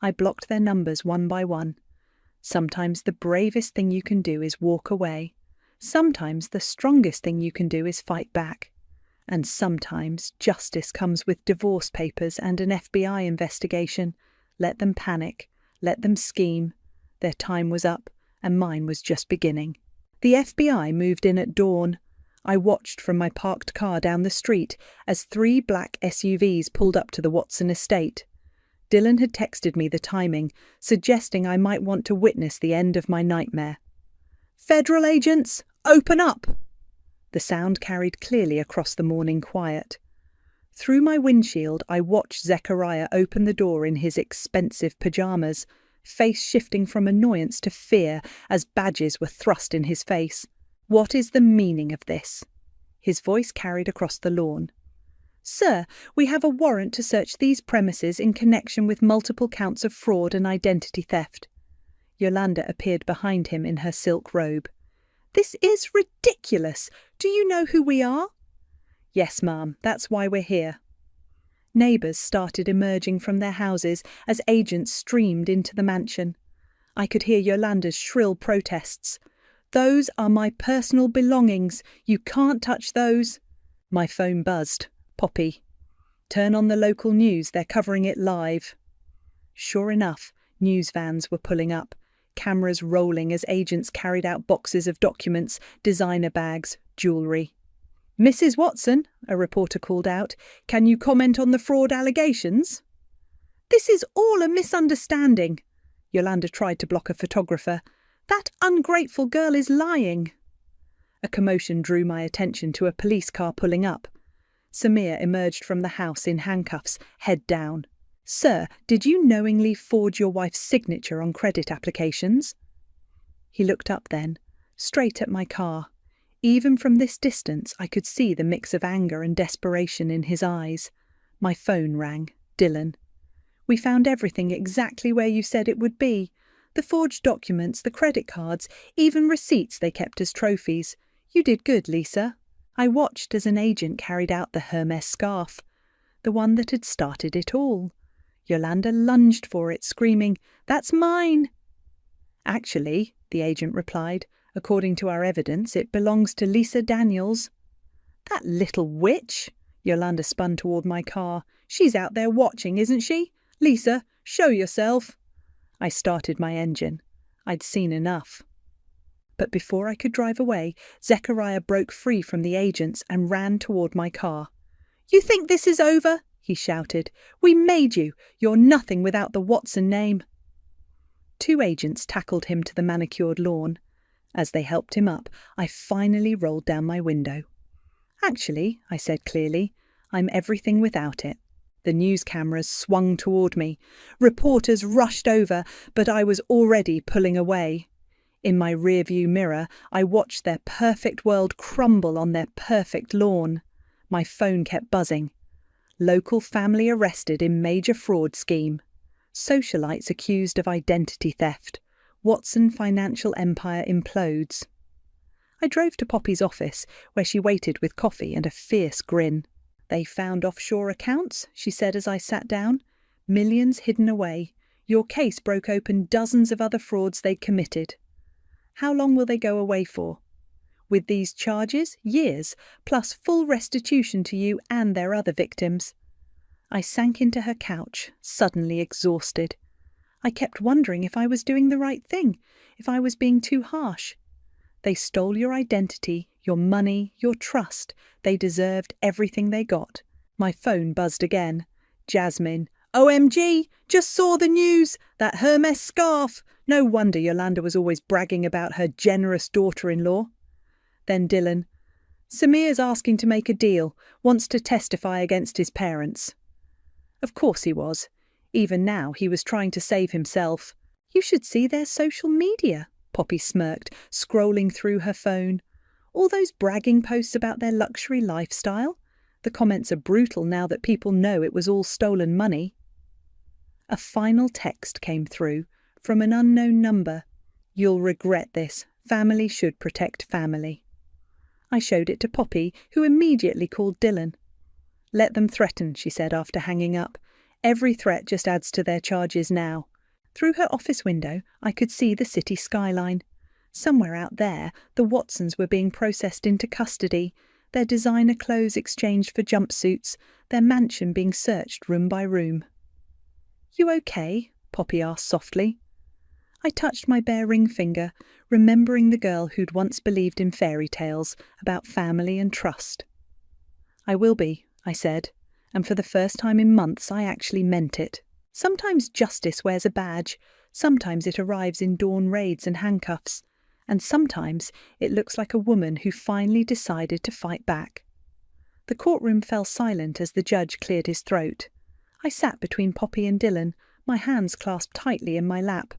S6: I blocked their numbers one by one. Sometimes the bravest thing you can do is walk away. Sometimes the strongest thing you can do is fight back. And sometimes justice comes with divorce papers and an FBI investigation. Let them panic. Let them scheme. Their time was up, and mine was just beginning. The FBI moved in at dawn. I watched from my parked car down the street as 3 black SUVs pulled up to the Watson estate. Dylan had texted me the timing, suggesting I might want to witness the end of my nightmare. "Federal agents, open up!" The sound carried clearly across the morning quiet. Through my windshield, I watched Zechariah open the door in his expensive pajamas, face shifting from annoyance to fear as badges were thrust in his face. "What is the meaning of this?" His voice carried across the lawn. "Sir, we have a warrant to search these premises in connection with multiple counts of fraud and identity theft." Yolanda appeared behind him in her silk robe. "This is ridiculous. Do you know who we are?" "Yes, ma'am, that's why we're here." Neighbours started emerging from their houses as agents streamed into the mansion. I could hear Yolanda's shrill protests. "Those are my personal belongings. You can't touch those." My phone buzzed. "Poppy, turn on the local news. They're covering it live." Sure enough, news vans were pulling up, cameras rolling as agents carried out boxes of documents, designer bags, jewellery. "Mrs. Watson," a reporter called out, "can you comment on the fraud allegations?" "This is all a misunderstanding." Yolanda tried to block a photographer. "That ungrateful girl is lying." A commotion drew my attention to a police car pulling up. Samir emerged from the house in handcuffs, head down. "Sir, did you knowingly forge your wife's signature on credit applications?" He looked up then, straight at my car. Even from this distance, I could see the mix of anger and desperation in his eyes. My phone rang. "Dylan. We found everything exactly where you said it would be. The forged documents, the credit cards, even receipts they kept as trophies. You did good, Lisa." I watched as an agent carried out the Hermes scarf, the one that had started it all. Yolanda lunged for it, screaming, "That's mine!" "Actually," the agent replied, "according to our evidence, it belongs to Lisa Daniels." "That little witch!" Yolanda spun toward my car. "She's out there watching, isn't she? Lisa, show yourself." I started my engine. I'd seen enough. But before I could drive away, Zechariah broke free from the agents and ran toward my car. "You think this is over?" he shouted. "We made you. You're nothing without the Watson name." 2 agents tackled him to the manicured lawn. As they helped him up, I finally rolled down my window. "Actually," I said clearly, "I'm everything without it." The news cameras swung toward me. Reporters rushed over, but I was already pulling away. In my rearview mirror, I watched their perfect world crumble on their perfect lawn. My phone kept buzzing. Local family arrested in major fraud scheme. Socialites accused of identity theft. Watson financial empire implodes. I drove to Poppy's office, where she waited with coffee and a fierce grin. "They found offshore accounts," she said as I sat down. "Millions hidden away. Your case broke open dozens of other frauds they'd committed." "How long will they go away for?" "With these charges, years, plus full restitution to you and their other victims." I sank into her couch, suddenly exhausted. I kept wondering if I was doing the right thing, if I was being too harsh. They stole your identity, your money, your trust. They deserved everything they got. My phone buzzed again. "Jasmine. OMG! Just saw the news! That Hermes scarf! No wonder Yolanda was always bragging about her generous daughter-in-law." Then Dylan. "Samir's asking to make a deal, wants to testify against his parents." Of course he was. Even now he was trying to save himself. "You should see their social media," Poppy smirked, scrolling through her phone. "All those bragging posts about their luxury lifestyle. The comments are brutal now that people know it was all stolen money." A final text came through from an unknown number. "You'll regret this. Family should protect family." I showed it to Poppy, who immediately called Dylan. "Let them threaten," she said after hanging up. "Every threat just adds to their charges now." Through her office window, I could see the city skyline. Somewhere out there, the Watsons were being processed into custody, their designer clothes exchanged for jumpsuits, their mansion being searched room by room. "You okay?" Poppy asked softly. I touched my bare ring finger, remembering the girl who'd once believed in fairy tales about family and trust. "I will be," I said, and for the first time in months I actually meant it. Sometimes justice wears a badge, sometimes it arrives in dawn raids and handcuffs, and sometimes it looks like a woman who finally decided to fight back. The courtroom fell silent as the judge cleared his throat. I sat between Poppy and Dylan, my hands clasped tightly in my lap.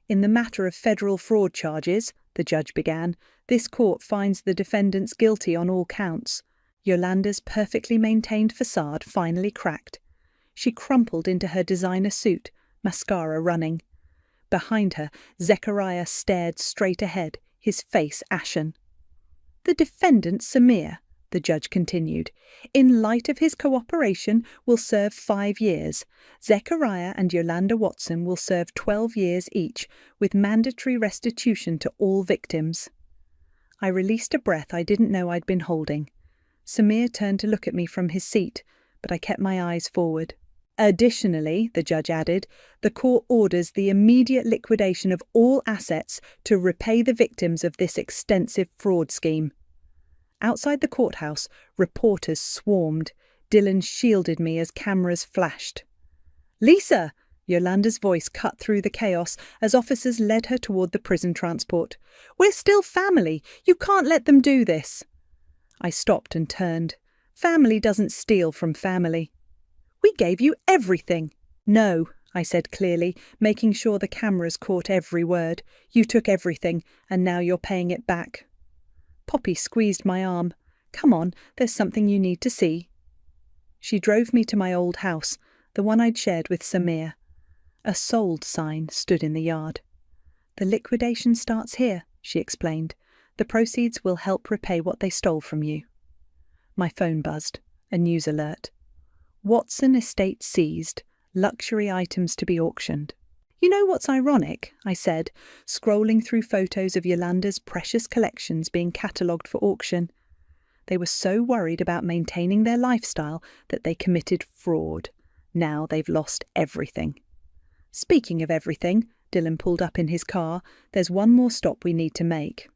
S6: "In the matter of federal fraud charges," the judge began, "this court finds the defendants guilty on all counts." Yolanda's perfectly maintained facade finally cracked. She crumpled into her designer suit, mascara running. Behind her, Zechariah stared straight ahead, his face ashen. "The defendant, Samir," the judge continued, "in light of his cooperation, will serve 5 years. Zechariah and Yolanda Watson will serve 12 years each, with mandatory restitution to all victims." I released a breath I didn't know I'd been holding. Samir turned to look at me from his seat, but I kept my eyes forward. "Additionally," the judge added, "the court orders the immediate liquidation of all assets to repay the victims of this extensive fraud scheme." Outside the courthouse, reporters swarmed. Dylan shielded me as cameras flashed. "Lisa!" Yolanda's voice cut through the chaos as officers led her toward the prison transport. "We're still family. You can't let them do this." I stopped and turned. Family doesn't steal from family. "We gave you everything." "No," I said clearly, making sure the cameras caught every word. "You took everything, and now you're paying it back." Poppy squeezed my arm. "Come on, there's something you need to see." She drove me to my old house, the one I'd shared with Samir. A sold sign stood in the yard. "The liquidation starts here," she explained. "The proceeds will help repay what they stole from you." My phone buzzed. A news alert. "Watson estate seized. Luxury items to be auctioned." "You know what's ironic?" I said, scrolling through photos of Yolanda's precious collections being catalogued for auction. They were so worried about maintaining their lifestyle that they committed fraud. Now they've lost everything. "Speaking of everything," Dylan pulled up in his car, "there's one more stop we need to make."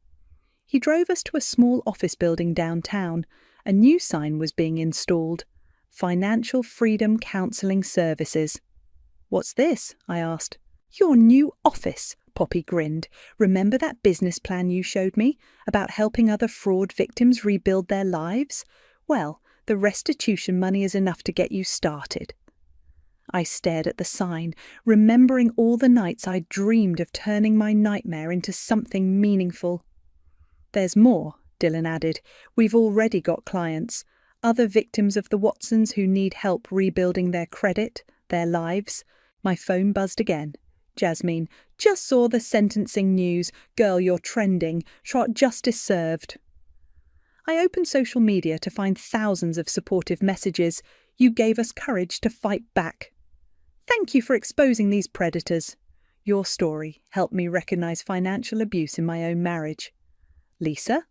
S6: He drove us to a small office building downtown. A new sign was being installed. "Financial Freedom Counselling Services." "What's this?" I asked. "Your new office," Poppy grinned. "Remember that business plan you showed me about helping other fraud victims rebuild their lives? Well, the restitution money is enough to get you started." I stared at the sign, remembering all the nights I dreamed of turning my nightmare into something meaningful. "There's more," Dylan added. "We've already got clients. Other victims of the Watsons who need help rebuilding their credit, their lives." My phone buzzed again. "Jasmine, just saw the sentencing news. Girl, you're trending. Justice served." I opened social media to find thousands of supportive messages. "You gave us courage to fight back." "Thank you for exposing these predators." "Your story helped me recognize financial abuse in my own marriage." "Lisa?"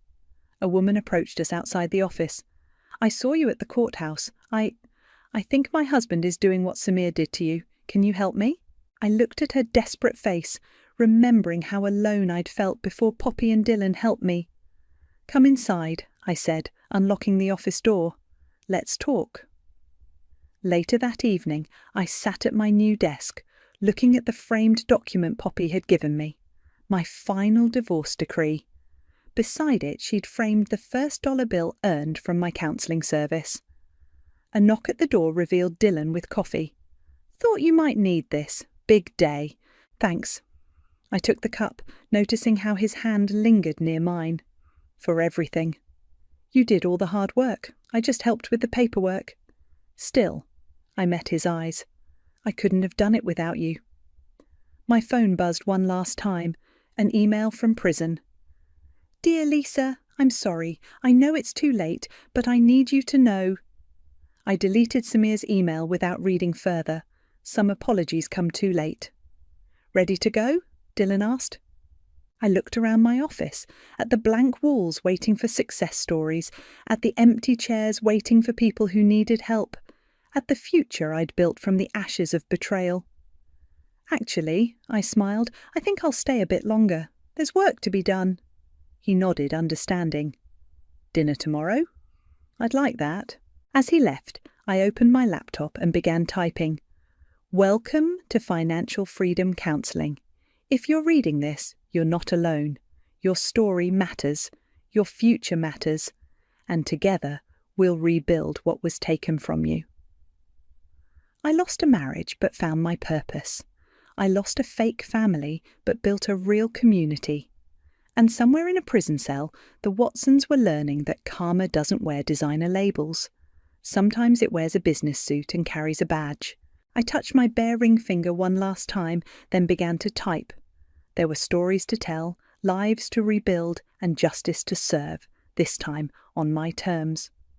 S6: A woman approached us outside the office. "I saw you at the courthouse. I think my husband is doing what Samir did to you. Can you help me?" I looked at her desperate face, remembering how alone I'd felt before Poppy and Dylan helped me. "Come inside," I said, unlocking the office door. "Let's talk." Later that evening, I sat at my new desk, looking at the framed document Poppy had given me. My final divorce decree. Beside it, she'd framed the first dollar bill earned from my counselling service. A knock at the door revealed Dylan with coffee. "Thought you might need this. Big day." "Thanks." I took the cup, noticing how his hand lingered near mine. "For everything." "You did all the hard work. I just helped with the paperwork." "Still," I met his eyes. "I couldn't have done it without you." My phone buzzed one last time. An email from prison. "Dear Lisa, I'm sorry. I know it's too late, but I need you to know." I deleted Samir's email without reading further. Some apologies come too late. "Ready to go?" Dylan asked. I looked around my office, at the blank walls waiting for success stories, at the empty chairs waiting for people who needed help, at the future I'd built from the ashes of betrayal. Actually, I smiled, I think I'll stay a bit longer. There's work to be done. He nodded, understanding. Dinner tomorrow? I'd like that. As he left, I opened my laptop and began typing. Welcome to Financial Freedom Counselling. If you're reading this, you're not alone. Your story matters. Your future matters. And together, we'll rebuild what was taken from you. I lost a marriage but found my purpose. I lost a fake family but built a real community. And somewhere in a prison cell, the Watsons were learning that karma doesn't wear designer labels. Sometimes it wears a business suit and carries a badge. I touched my bare ring finger one last time, then began to type. There were stories to tell, lives to rebuild, and justice to serve, this time on my terms.